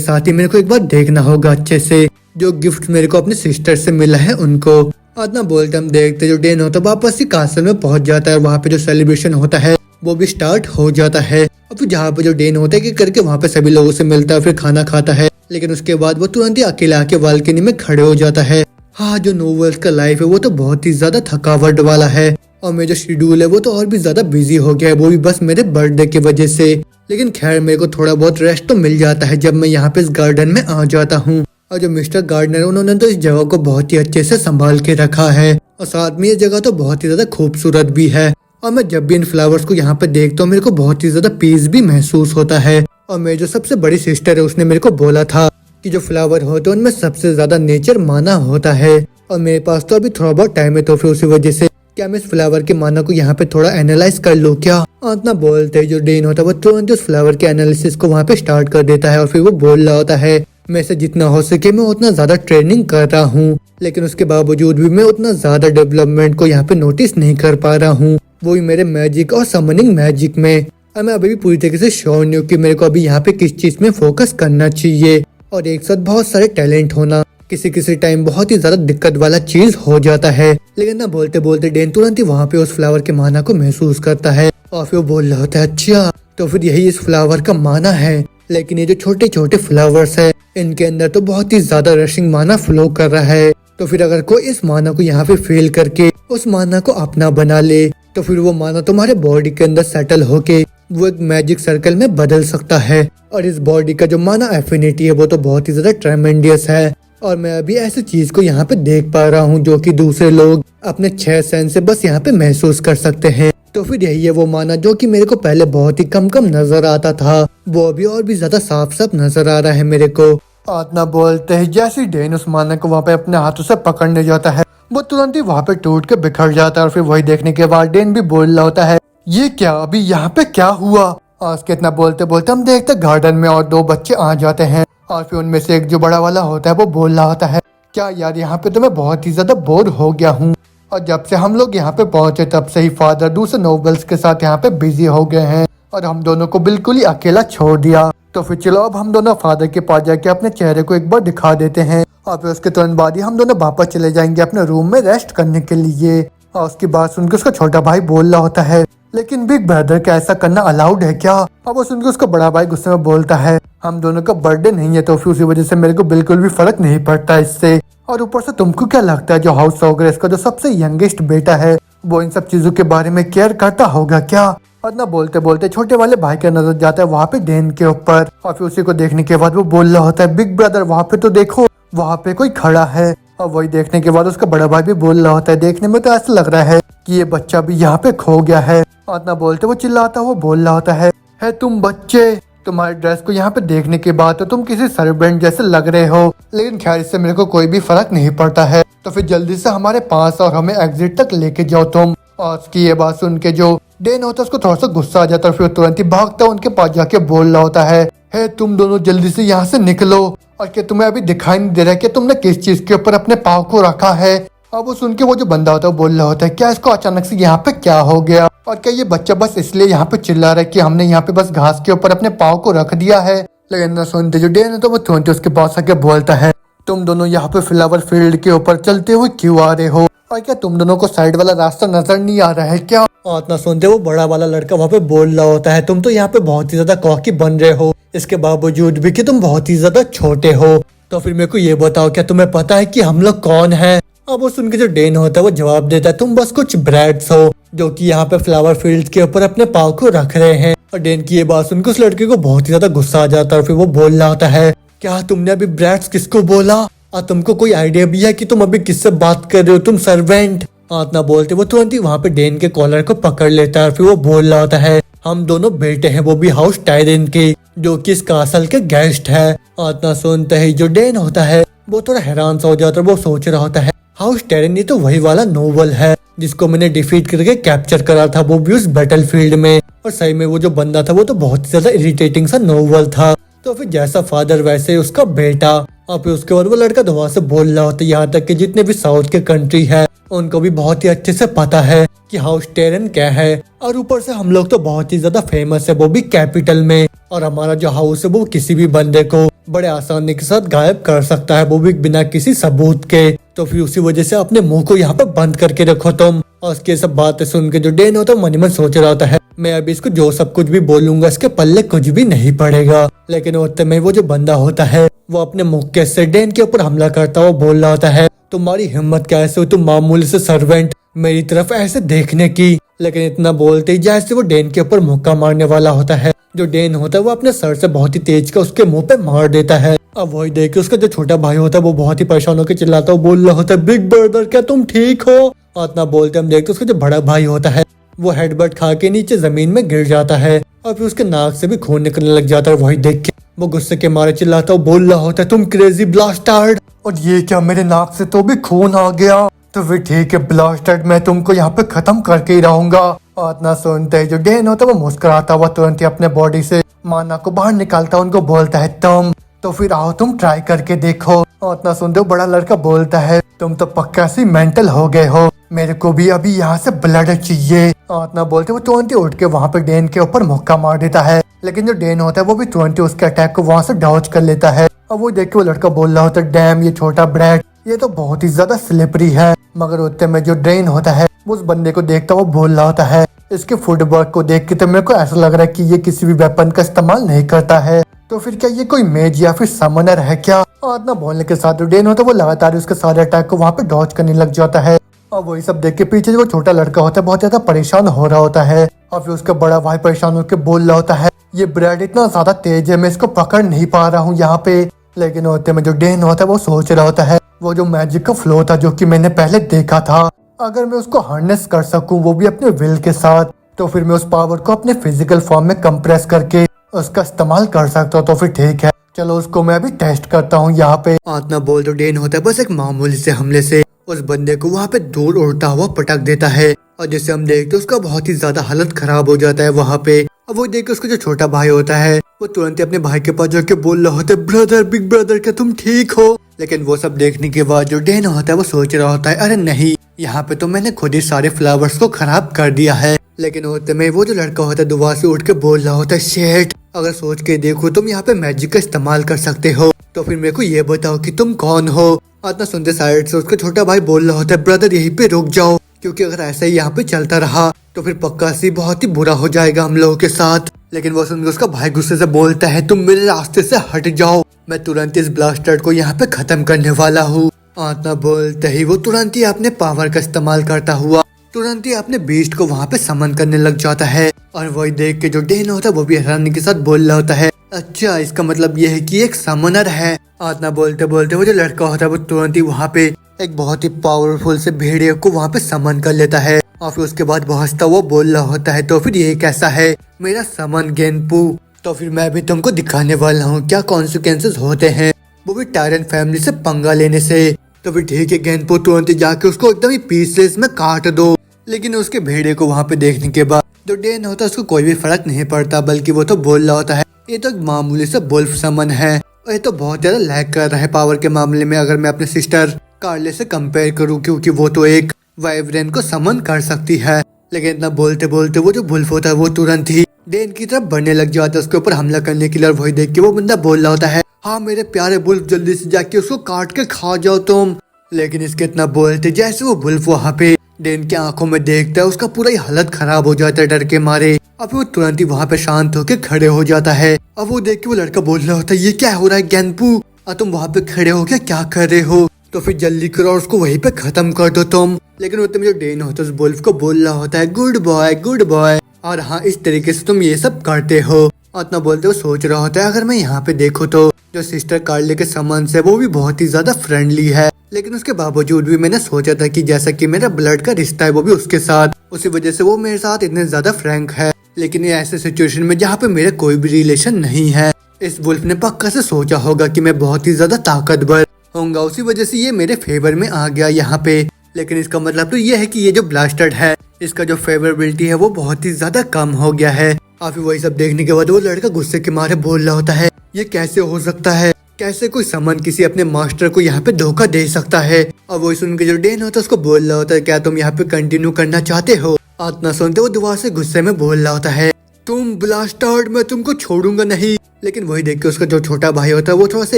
साथ ही मेरे को एक बार देखना होगा अच्छे से जो गिफ्ट मेरे को अपने सिस्टर से मिला है उनको। और ना बोलते हम देखते जो डेन होता है वापस ही कासल में पहुंच जाता है, और वहाँ पे जो सेलिब्रेशन होता है वो भी स्टार्ट हो जाता है। और फिर जहाँ पे जो डेन होता है कि करके वहाँ पे सभी लोगों से मिलता है फिर खाना खाता है, लेकिन उसके बाद वो तुरंत ही अकेला आके बालकनी में खड़े हो जाता है। हाँ जो नोवेल्स का लाइफ है वो तो बहुत ही ज्यादा थकावट वाला है, और मेरा जो शेड्यूल है वो तो और भी ज्यादा बिजी हो गया है वो भी बस मेरे बर्थडे की वजह से। लेकिन खैर मेरे को थोड़ा बहुत रेस्ट तो मिल जाता है जब मैं यहाँ पे इस गार्डन में आ जाता हूँ। और जो मिस्टर गार्डनर उन्होंने तो इस जगह को बहुत ही अच्छे से संभाल के रखा है, और साथ में ये जगह तो बहुत ही ज्यादा खूबसूरत भी है। और मैं जब भी इन फ्लावर्स को यहाँ पे देखता हूँ मेरे को बहुत ही ज्यादा पीस भी महसूस होता है। और मेरी जो सबसे बड़ी सिस्टर है उसने मेरे को बोला था कि जो फ्लावर होते हैं उनमें सबसे ज्यादा नेचर माना होता है, और मेरे पास तो अभी थोड़ा बहुत टाइम है तो फिर उसी वजह से क्या मैं इस फ्लावर के माना को यहाँ पे थोड़ा एनालाइज कर लूँ क्या। इतना बोलते है जो डेन होता है वो तुरंत उस फ्लावर के एनालिसिस को वहाँ पे स्टार्ट कर देता है, और फिर वो बोल रहा होता है मैं से जितना हो सके मैं उतना ज्यादा ट्रेनिंग कर रहा हूँ, लेकिन उसके बावजूद भी मैं उतना ज्यादा डेवलपमेंट को यहाँ पे नोटिस नहीं कर पा रहा हूँ, वो भी मेरे मैजिक और समनिंग मैजिक में। और मैं अभी भी पूरी तरीके से श्योर नहीं हूँ कि मेरे को अभी यहाँ पे किस चीज में फोकस करना चाहिए। और एक साथ बहुत सारे टैलेंट होना किसी किसी टाइम बहुत ही ज्यादा दिक्कत वाला चीज हो जाता है। लेकिन ना बोलते बोलते डेन तुरंत ही वहाँ पे उस फ्लावर के माना को महसूस करता है और फिर वो बोल रहा होता है अच्छा तो फिर यही इस फ्लावर का माना है। लेकिन ये जो छोटे छोटे फ्लावर्स है इनके अंदर तो बहुत ही ज्यादा रशिंग माना फ्लो कर रहा है। तो फिर अगर कोई इस माना को यहाँ पे फेल करके उस माना को अपना बना ले तो फिर वो माना तुम्हारे बॉडी के अंदर सेटल होके वो एक मैजिक सर्कल में बदल सकता है। और इस बॉडी का जो माना एफिनिटी है वो तो बहुत ही ज्यादा ट्रेमेंडियस है। और मैं अभी ऐसी चीज को यहाँ पे देख पा रहा हूँ जो कि दूसरे लोग अपने 6 सेंस से बस यहाँ पे महसूस कर सकते हैं। तो फिर यही है वो माना जो कि मेरे को पहले बहुत ही कम कम नजर आता था, वो अभी और भी ज्यादा साफ साफ नजर आ रहा है मेरे को। आतना बोलते ही जैसे डेन उस माना को वहाँ पे अपने हाथों से पकड़ने जाता है वो तुरंत ही वहाँ पे टूट के बिखर जाता है। और फिर वही देखने के बाद डेन भी बोल रहा होता है ये क्या अभी यहाँ पे क्या हुआ। आज के इतना बोलते बोलते हम देखते गार्डन में और 2 बच्चे आ जाते हैं। और फिर उनमें से एक जो बड़ा वाला होता है वो बोल रहा होता है क्या यार यहाँ पे तो मैं बहुत ही ज्यादा बोर हो गया हूँ। और जब से हम लोग यहाँ पे पहुंचे तब से ही फादर दूसरे नोबल्स के साथ यहाँ पे बिजी हो गए हैं और हम दोनों को बिल्कुल ही अकेला छोड़ दिया। तो फिर चलो अब हम दोनों फादर के पास जाके अपने चेहरे को एक बार दिखा देते हैं और फिर उसके तुरंत बाद ही हम दोनों वापस चले जाएंगे अपने रूम में रेस्ट करने के लिए। और उसकी बात सुनकर उसका छोटा भाई बोल रहा होता है लेकिन बिग ब्रदर क्या ऐसा करना अलाउड है क्या। अब वो सुनकर उसका बड़ा भाई गुस्से में बोलता है हम दोनों का बर्थडे नहीं है तो फिर उसी वजह से मेरे को बिल्कुल भी फर्क नहीं पड़ता इससे। और ऊपर से तुमको क्या लगता है जो हाउस ऑगरेस का जो सबसे यंगेस्ट बेटा है वो इन सब चीजों के बारे में केयर करता होगा क्या। और ना बोलते बोलते छोटे वाले भाई का नजर जाता है वहाँ पे डेन के ऊपर और फिर उसी को देखने के बाद वो बोल रहा होता है बिग ब्रदर वहाँ पे तो देखो वहाँ पे कोई खड़ा है। और वही देखने के बाद उसका बड़ा भाई भी बोल रहा होता है देखने में तो ऐसा लग रहा है कि ये बच्चा भी यहाँ पे खो गया है। और ना बोलते वो चिल्लाता वो बोल रहा होता है तुम बच्चे तुम्हारे ड्रेस को यहाँ पे देखने के बाद तो तुम किसी सर्वेंट जैसे लग रहे हो लेकिन खैर इससे मेरे को कोई भी फर्क नहीं पड़ता है। तो फिर जल्दी से हमारे पास और हमें एग्जिट तक लेके जाओ तुम। और उसकी ये बात सुन के जो डेन होता है उसको थोड़ा सा गुस्सा आ जाता है फिर तुरंत ही भागता उनके पास जाके बोल रहा होता है तुम दोनों जल्दी से यहाँ से निकलो और क्या तुम्हें अभी दिखाई नहीं दे रहा है कि तुमने किस चीज के ऊपर अपने पाँव को रखा है। अब वो सुन के वो जो बंदा होता है बोल रहा होता है क्या इसको अचानक से यहाँ पे क्या हो गया और क्या ये बच्चा बस इसलिए यहाँ पे चिल्ला रहा है कि हमने यहाँ पे बस घास के ऊपर अपने पाँव को रख दिया है। लेकिन ना सुनते जो डेन है तो वो तुरंत उसके पास आके बोलता है तुम दोनों यहाँ पे फ्लावर फील्ड के ऊपर चलते हुए क्यों आ रहे हो और क्या तुम दोनों को साइड वाला रास्ता नजर नहीं आ रहा है क्या। और ना सुनते वो बड़ा वाला लड़का वहाँ पे बोल रहा होता है तुम तो यहाँ पे बहुत ही ज्यादा कॉकी बन रहे हो इसके बावजूद भी कि तुम बहुत ही ज्यादा छोटे हो। तो फिर मेरे को ये बताओ क्या तुम्हें पता है कि हम लोग कौन है। अब वो सुन के जो डेन होता है वो जवाब देता है तुम बस कुछ ब्रैड्स हो जो कि यहाँ पे फ्लावर फील्ड के ऊपर अपने पाँव को रख रहे हैं। और डेन की ये बात सुनकर उस लड़के को बहुत ही ज्यादा गुस्सा आ जाता है और फिर वो बोल रहा होता है क्या तुमने अभी ब्रैड्स किसको बोला और तुमको कोई आइडिया भी है कि तुम अभी किससे बात कर रहे हो तुम सर्वेंट। ना बोलते वो तुरंत ही वहाँ पे डेन के कॉलर को पकड़ लेता है और फिर वो बोल रहा होता है हम दोनों बेटे हैं वो भी हाउस टायरन के जो कि इस कासल के गेस्ट है। ना सुनते ही जो डेन होता है वो थोड़ा हैरान सा हो जाता है वो सोच रहा होता है हाउस टायरन ये तो वही वाला नोबल है जिसको मैंने डिफीट करके कैप्चर करा था वो भी उस बैटल फील्ड में। और सही में वो जो बंदा था वो तो बहुत ज्यादा इरिटेटिंग सा नोबल था। तो फिर जैसा फादर वैसे उसका बेटा। और फिर उसके बाद वो लड़का दोबारा से बोल रहा होता है यहाँ तक कि जितने भी साउथ के कंट्री है उनको भी बहुत ही अच्छे से पता है कि हाउस टेरन क्या है। और ऊपर से हम लोग तो बहुत ही ज्यादा फेमस है वो भी कैपिटल में। और हमारा जो हाउस है वो किसी भी बंदे को बड़े आसानी के साथ गायब कर सकता है वो भी बिना किसी सबूत के। तो फिर उसी वजह से अपने मुंह को यहाँ पे बंद करके रखो तुम। और उसकी सब बातें सुन के जो डेन होता है मन ही मन सोच रहा होता है मैं अभी इसको जो सब कुछ भी बोलूंगा इसके पल्ले कुछ भी नहीं पड़ेगा। लेकिन उतने में वो जो बंदा होता है वो अपने मुक्के से डेन के ऊपर हमला करता हुआ बोल रहा होता है तुम्हारी हिम्मत कैसे हो तुम मामूली से सर्वेंट मेरी तरफ ऐसे देखने की। लेकिन इतना बोलते ही जैसे वो डेन के ऊपर मुक्का मारने वाला होता है जो डेन होता है वो अपने सर से बहुत ही तेज का उसके मुंह पे मार देता है। अब वही देख के उसका जो छोटा भाई होता है वो बहुत ही परेशान होकर चिल्लाता हुआ बोल रहा होता है बिग ब्रदर क्या तुम ठीक हो। और इतना बोलते हम देखते उसका जो बड़ा भाई होता है वो हेडबट खा के नीचे जमीन में गिर जाता है और फिर उसके नाक से भी खून निकलने लग जाता है। वही देख के वो गुस्से के मारे चिल्लाता हुआ बोल रहा होता है तुम क्रेजी ब्लास्टर्ड और ये क्या मेरे नाक से तो भी खून आ गया। तो फिर ठीक है ब्लास्टर्ड मैं तुमको यहाँ पे खत्म करके ही रहूंगा। और इतना सुनते ही जो डेन होता है वो मुस्कुराता हुआ तुरंत ही अपने बॉडी से माना को बाहर निकालता उनको बोलता है तुम तो फिर आओ तुम ट्राई करके देखो। और इतना सुनते हो बड़ा लड़का बोलता है तुम तो पक्का से मेंटल हो गए हो, मेरे को भी अभी यहाँ से ब्लड चाहिए। इतना बोलते वो तुरंत ही उठ के वहाँ पे डेन के ऊपर मुक्का मार देता है, लेकिन जो डेन होता है वो भी तुरंत ही उसके अटैक को वहाँ से डॉज कर लेता है। अब वो देख के वो लड़का बोल रहा होता है, डैम ये छोटा ब्रैड, ये तो बहुत ही ज्यादा स्लिपरी है। मगर उतने में जो ड्रेन होता है वो उस बंदे को देखता वो बोल रहा होता है, इसके फुटवर्क को देख के तो मेरे को ऐसा लग रहा है कि ये किसी भी वेपन का इस्तेमाल नहीं करता है, तो फिर क्या ये कोई मेज या फिर समनर है क्या। और इतना बोलने के साथ जो डेन होता है वो लगातार उसके सारे अटैक को वहाँ पे डॉज करने लग जाता है। और वही सब देख के पीछे जो छोटा लड़का होता है बहुत ज्यादा परेशान हो रहा होता है, और फिर उसका बड़ा भाई परेशान होकर बोल रहा होता है, ये ब्रेड इतना ज्यादा तेज है, मैं इसको पकड़ नहीं पा रहा हूँ यहाँ पे। लेकिन होते में जो डेन होता है वो सोच रहा होता है, वो जो मैजिक का फ्लो था जो कि मैंने पहले देखा था, अगर मैं उसको हार्नेस कर सकूं वो भी अपने विल के साथ, तो फिर मैं उस पावर को अपने फिजिकल फॉर्म में कंप्रेस करके उसका इस्तेमाल कर सकता हूँ। तो फिर ठीक है, चलो उसको मैं अभी टेस्ट करता हूँ यहाँ पे। इतना बोल तो डेन होता है बस एक मामूली से हमले से उस बंदे को वहाँ पे दूर उड़ता हुआ पटक देता है, और जैसे हम देखते उसका बहुत ही ज्यादा हालत खराब हो जाता है वहाँ पे। अब वो देख के उसका जो छोटा भाई होता है वो तुरंत ही अपने भाई के पास जाके बोल रहा होता है, ब्रदर, बिग ब्रदर, क्या तुम ठीक हो। लेकिन वो सब देखने के बाद जो डेन होता है वो सोच रहा होता है, अरे नहीं, यहाँ पे तो मैंने खुद ही सारे फ्लावर्स को खराब कर दिया है। लेकिन होते में वो जो लड़का होता है दुआ से उठ के बोल रहा होता है, शेट, अगर सोच के देखो तुम यहाँ पे मैजिक का इस्तेमाल कर सकते हो, तो फिर मेरे को ये बताओ कि तुम कौन हो। इतना सुनते साइड से उसका छोटा भाई बोल रहा होता है, ब्रदर यहीं पे रुक जाओ, क्योंकि अगर ऐसा ही यहाँ पे चलता रहा तो फिर पक्का सी बहुत ही बुरा हो जाएगा हम लोगों के साथ। लेकिन वो सुनकर उसका भाई गुस्से से बोलता है, तुम मेरे रास्ते से हट जाओ, मैं तुरंत इस ब्लास्टर को यहाँ पे खत्म करने वाला हूँ। इतना बोलते ही वो तुरंत ही अपने पावर का इस्तेमाल करता हुआ तुरंत ही अपने बीस्ट को वहाँ पे समन करने लग जाता है। और वही देख के जो डेन होता है वो भी हैरानी के साथ बोल रहा होता है, अच्छा, इसका मतलब ये है कि एक समनर है। इतना बोलते बोलते वो जो लड़का होता है वो तुरंत ही वहाँ पे एक बहुत ही पावरफुल से भेड़िए को वहाँ पे समन कर लेता है, और फिर उसके बाद हंसता वो बोल रहा होता है, तो फिर ये कैसा है मेरा समन गेनपू, तो फिर मैं भी तुमको दिखाने वाला हूँ क्या कॉन्सिक्वेंसेस होते हैं, वो भी टायरन फैमिली से पंगा लेने से। तो फिर ठीक है गेनपू, तुरंत जाके उसको एकदम ही पीसेस में काट दो। लेकिन उसके भेड़िए को वहाँ पे देखने के बाद जो डेन होता है उसको कोई भी फर्क नहीं पड़ता, बल्कि वो तो बोल रहा होता है, ये तो एक मामूली सा वुल्फ समन है, और ये तो बहुत ज्यादा लैग कर रहा है पावर के मामले में अगर मैं अपने सिस्टर कार्ले से कंपेयर करूँ, क्योंकि वो तो एक वाइब्रेन को समन कर सकती है। लेकिन इतना बोलते बोलते वो जो वुल्फ होता है वो तुरंत ही डेन की तरफ बढ़ने लग जाता है उसके ऊपर हमला करने के लिए। और वही देख के वो बंदा बोल रहा होता है, हाँ मेरे प्यारे वुल्फ, जल्दी से जाके उसको काट के खा जाओ तुम। लेकिन इसके इतना बोलते जैसे वो वुल्फ वहाँ पे डेन की आंखों में देखता है उसका पूरा ही हालत खराब हो जाता है डर के मारे। अब वो तुरंत ही वहाँ पे शांत होकर खड़े हो जाता है। अब वो देख के वो लड़का बोल रहा होता है, ये क्या हो रहा है गेनपू, तुम वहाँ पे खड़े हो क्या कर रहे हो, तो फिर जल्दी करो और उसको वहीं पे खत्म कर दो तुम। लेकिन वो जो डेन होता है उस वुल्फ को बोल रहा होता है, गुड बॉय गुड बॉय, और हाँ इस तरीके से तुम ये सब करते हो। और इतना बोलते वो सोच रहा होता है, अगर मैं यहाँ पे देखूँ तो जो सिस्टर कार्ले के सामान से वो भी बहुत ही ज्यादा फ्रेंडली है, लेकिन उसके बावजूद भी मैंने सोचा था कि जैसा कि मेरा ब्लड का रिश्ता है वो भी उसके साथ, उसी वजह से वो मेरे साथ इतने ज्यादा फ्रैंक है। लेकिन ये ऐसे सिचुएशन में जहाँ पे मेरा कोई भी रिलेशन नहीं है, इस वुल्फ ने पक्का से सोचा होगा कि मैं बहुत ही ज्यादा ताकतवर होऊंगा, उसी वजह से ये मेरे फेवर में आ गया यहाँ पे। लेकिन इसका मतलब तो ये है कि ये जो ब्लास्टर्ड है इसका जो फेवरेबिलिटी है वो बहुत ही ज्यादा कम हो गया है। और फिर वही सब देखने के बाद वो लड़का गुस्से के मारे बोल रहा होता है, ये कैसे हो सकता है, कैसे कोई समन किसी अपने मास्टर को यहाँ पे धोखा दे सकता है। और वही सुन के जो डेन होता है उसको बोल रहा होता है, क्या तुम यहाँ पे कंटिन्यू करना चाहते हो। इतना सुनते वो दुआ से गुस्से में बोल रहा होता है, तुम ब्लास्टर्ड, मैं तुमको छोड़ूंगा नहीं। लेकिन वही देख के उसका जो छोटा भाई होता है वो थोड़ा सा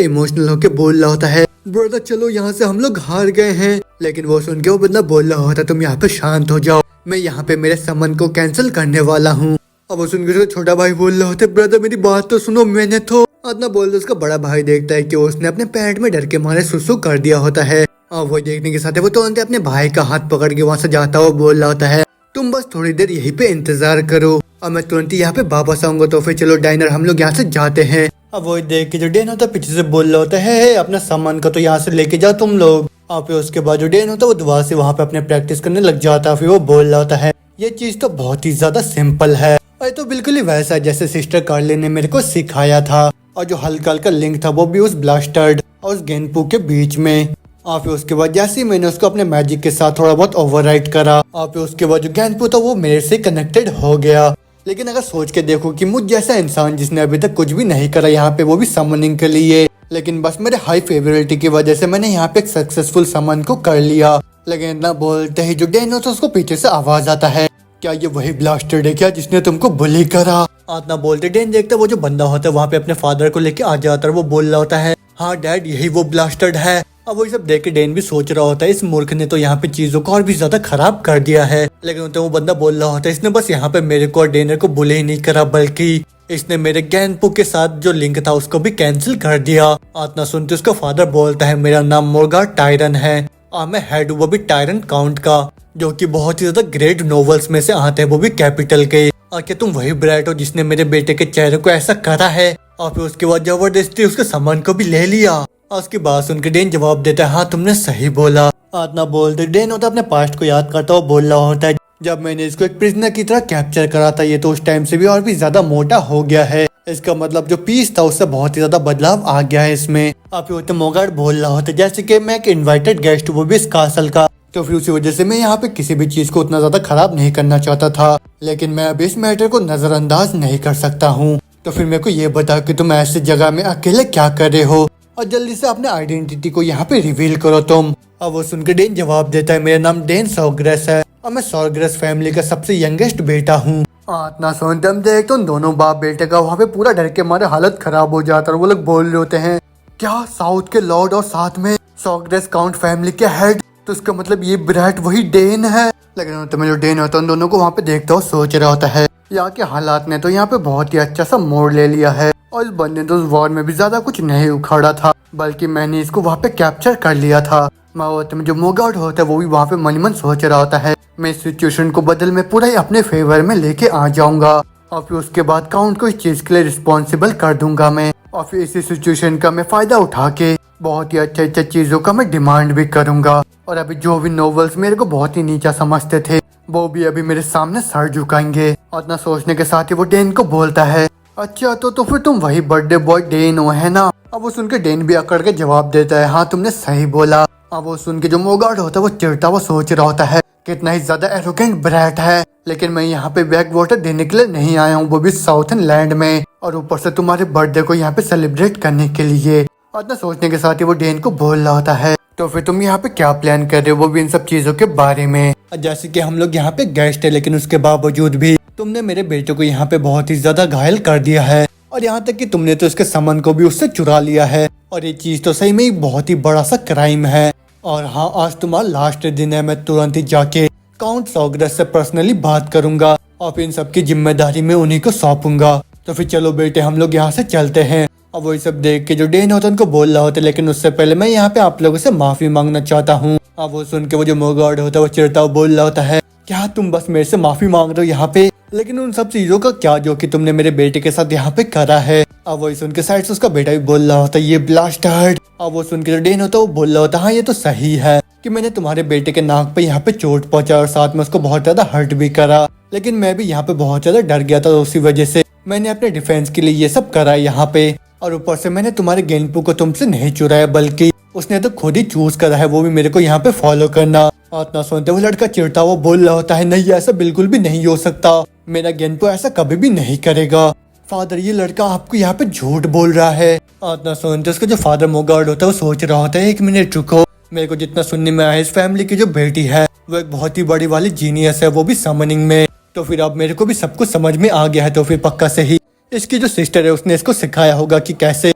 इमोशनल होके बोल रहा होता है, ब्रदर चलो यहाँ से हम लोग हार गए हैं। लेकिन वो सुन के वो बंदा बोल रहा होता है, तुम यहाँ पे शांत हो जाओ, मैं यहाँ पे मेरे समन को कैंसिल करने वाला हूँ। अब वो सुन के उसका छोटा भाई बोल रहा होता है, ब्रदर मेरी बात तो सुनो, मैंने तो इतना बोल रहा उसका बड़ा भाई देखता है कि उसने अपने पैंट में डर के मारे सुसु कर दिया होता है। और वो देखने के साथ वो तुरंत अपने भाई का हाथ पकड़ के वहाँ से जाता हुआ बोल रहा होता है, तुम बस थोड़ी देर यहीं पे इंतजार करो और मैं तुरंत ही यहाँ पे वापस आऊंगा, तो फिर चलो डाइनर हम लोग यहाँ से जाते हैं। अब वो देख के जो डेन होता है पीछे से बोल रहा होता है, अपना सामान का तो यहाँ से लेके जाओ तुम लोग। और फिर उसके बाद जो डेन होता है वो दोबारा से वहाँ पे अपने प्रैक्टिस करने लग जाता है। फिर वो बोल रहा होता है, ये चीज तो बहुत ही ज्यादा सिंपल है, और तो बिल्कुल ही वैसा जैसे सिस्टर कार्ले ने मेरे को सिखाया था, और जो हल्का हल्का लिंक था वो भी उस ब्लास्टर्ड और उस गेनपू के बीच में। और फिर उसके बाद जैसे ही मैंने उसको अपने मैजिक के साथ थोड़ा बहुत ओवरराइड करा, और फिर उसके बाद जो गेनपू था वो मेरे से कनेक्टेड हो गया। लेकिन अगर सोच के देखो कि मुझ जैसा इंसान जिसने अभी तक कुछ भी नहीं करा यहाँ पे, वो भी समनिंग के लिए, लेकिन बस मेरे हाई फेवरेलिटी की वजह से मैंने यहाँ पे एक सक्सेसफुल समन को कर लिया। लेकिन इतना बोलते ही जो डेन होता है उसको पीछे से आवाज आता है, क्या ये वही ब्लास्टर्ड है क्या जिसने तुमको बुली करा? इतना बोलते डेन देखते वो जो बंदा होता है वहाँ पे अपने फादर को लेके आ जाता है। वो बोल रहा होता है, हाँ डैड यही वो ब्लास्टर्ड है। अब वही सब देख के डेन भी सोच रहा होता है इस मूर्ख ने तो यहाँ पे चीजों को और भी ज्यादा खराब कर दिया है। लेकिन तो वो बंदा बोल रहा होता है इसने बस यहाँ पे मेरे को और डेनर को बुले ही नहीं करा, बल्कि इसने मेरे गैनपू के साथ जो लिंक था उसको भी कैंसिल कर दिया। इतना सुनते उसका फादर बोलता है, मेरा नाम मोर्गार्ड टायरन है और मैं हेड वो भी टायरन काउंट का, जो कि बहुत ही ज्यादा ग्रेट नॉवेल्स में से आते हैं, वो भी कैपिटल के। और क्या तुम वही ब्रैट हो जिसने मेरे बेटे के चेहरे को ऐसा करा है? और फिर उसके बाद जबरदस्ती उसके सामान को भी ले लिया। और उसकी बात सुनकर डेन जवाब देता है, हाँ तुमने सही बोला। इतना बोलते डेन होता अपने पास्ट को याद करता हुआ बोल रहा होता है, जब मैंने इसको एक प्रिजनर की तरह कैप्चर करा था ये तो उस टाइम से भी और भी ज्यादा मोटा हो गया है। इसका मतलब जो पीस था उससे बहुत ही ज्यादा बदलाव आ गया है इसमें। आप तो मोगार्ड बोल रहा होता है जैसे कि मैं एक इनवाइटेड गेस्ट वो भी इस कासल का, तो फिर उसी वजह से मैं यहाँ पे किसी भी चीज को उतना ज्यादा खराब नहीं करना चाहता था, लेकिन मैं अब इस मैटर को नजरअंदाज नहीं कर सकता हूँ। तो फिर मेरे को ये बता कि तुम ऐसी जगह में अकेले क्या कर रहे हो और जल्दी से अपने आइडेंटिटी को यहाँ पे रिवील करो तुम। अब वो सुनकर डेन जवाब देता है, मेरा नाम डेन सॉर्ग्रेस है और मैं सॉर्ग्रेस फैमिली का सबसे यंगेस्ट बेटा हूँ। इतना सुनते हम देख तो दोनों बाप बेटे का वहाँ पे पूरा डर के मारे हालत खराब हो जाता है। वो लोग बोल रहे होते हैं, क्या साउथ के लॉर्ड और साथ में सॉर्ग्रेस काउंट फैमिली के हेड, तो इसका मतलब ये ब्रैट वही डेन है। लेकिन तो मैं जो डेन होता है उन दोनों को वहाँ पे देखता हूँ सोच रहा होता है, यहाँ के हालात ने तो यहाँ पे बहुत ही अच्छा सा मोड़ ले लिया है और इस बंदे ने तो उस वॉर में भी ज्यादा कुछ नहीं उखाड़ा था, बल्कि मैंने इसको वहाँ पे कैप्चर कर लिया था। में जो मोगार्ड होता है वो भी वहाँ पे मन मन सोच रहा होता है, मैं इस सिचुएशन को बदल में पूरा ही अपने फेवर में लेके आ जाऊंगा और फिर उसके बाद काउंट को इस चीज के लिए रिस्पॉन्सिबल कर दूंगा मैं, और फिर इसी सिचुएशन का मैं फायदा उठा के बहुत ही अच्छे अच्छे चीजों का मैं डिमांड भी करूंगा। और अभी जो भी नॉवेल्स मेरे को बहुत ही नीचा समझते थे वो भी अभी मेरे सामने सर झुकाएंगे। और इतना सोचने के साथ ही वो डेन को बोलता है, अच्छा तो फिर तुम वही बर्थडे बॉय डेन हो है ना? अब वो सुन के डेन भी अकड़ के जवाब देता है, हाँ तुमने सही बोला। अब वो सुन के जो मोगार्ड होता है वो चिढ़ता वो सोच रहा होता है कितना ही ज्यादा एरोगेंट ब्रैट है, लेकिन मैं यहाँ पे बैक वाटर देने के लिए नहीं आया हूँ, वो भी साउथर्न लैंड में, और ऊपर से तुम्हारे बर्थडे को यहाँ पे सेलिब्रेट करने के लिए। और इतना सोचने के साथ ही वो डेन को बोल रहा होता है, तो फिर तुम यहाँ पे क्या प्लान कर रहे हो, वो भी इन सब चीजों के बारे में? जैसे कि हम लोग यहाँ पे गेस्ट है लेकिन उसके बावजूद भी तुमने मेरे बेटे को यहाँ पे बहुत ही ज्यादा घायल कर दिया है, और यहाँ तक कि तुमने तो उसके सामान को भी उससे चुरा लिया है, और ये चीज तो सही में ही बहुत ही बड़ा सा क्राइम है। और हाँ आज तुम्हारा लास्ट दिन है, मैं तुरंत ही जाके काउंट सॉर्ग्रेस से पर्सनली बात करूंगा और फिर इन सबकी जिम्मेदारी में उन्हीं को सौंपूंगा। तो फिर चलो बेटे हम लोग यहाँ से चलते हैं। अब वही सब देख के जो डेन होता है उनको बोल रहा होता है, लेकिन उससे पहले मैं यहाँ पे आप लोगों से माफी मांगना चाहता हूँ। अब वो सुन के वो जो मोगार्ड होता है वो चिढ़ता हुआ बोल रहा होता है, क्या तुम बस मेरे से माफी मांग रहे हो यहाँ पे, लेकिन उन सब चीजों का क्या जो कि तुमने मेरे बेटे के साथ यहाँ पे करा है? अब वही सुन के साइड से उसका बेटा भी बोल रहा होता है, ये ब्लास्टर्ड। अब वो सुन के जो डेन होता है वो बोल रहा होता है, हाँ ये तो सही है कि मैंने तुम्हारे बेटे के नाक पे यहाँ पे चोट पहुंचा और साथ में उसको बहुत ज्यादा हर्ट भी करा, लेकिन मैं भी यहाँ पे बहुत ज्यादा डर गया था, उसी वजह से मैंने अपने डिफेंस के लिए ये सब करा यहाँ पे। और ऊपर से मैंने तुम्हारे गेनपू को तुमसे नहीं चुराया, बल्कि उसने तो खुद ही चूज करा है, वो भी मेरे को यहाँ पे फॉलो करना। और इतना सुनते वो लड़का चिढ़ता वो बोल रहा होता है, नहीं ऐसा बिल्कुल भी नहीं हो सकता, मेरा गेनपू ऐसा कभी भी नहीं करेगा। फादर ये लड़का आपको यहाँ पे झूठ बोल रहा है। और इतना सुनते उसका जो फादर मोगार्ड होता है वो सोच रहा होता है, एक मिनट रुको, मेरे को जितना सुनने में आया इस फैमिली की जो बेटी है वो एक बहुत ही बड़ी वाली जीनियस है, वो भी समनिंग में। तो फिर अब मेरे को भी सब कुछ समझ में आ गया है, तो फिर पक्का से ही इसकी जो सिस्टर है उसने इसको सिखाया होगा कि कैसे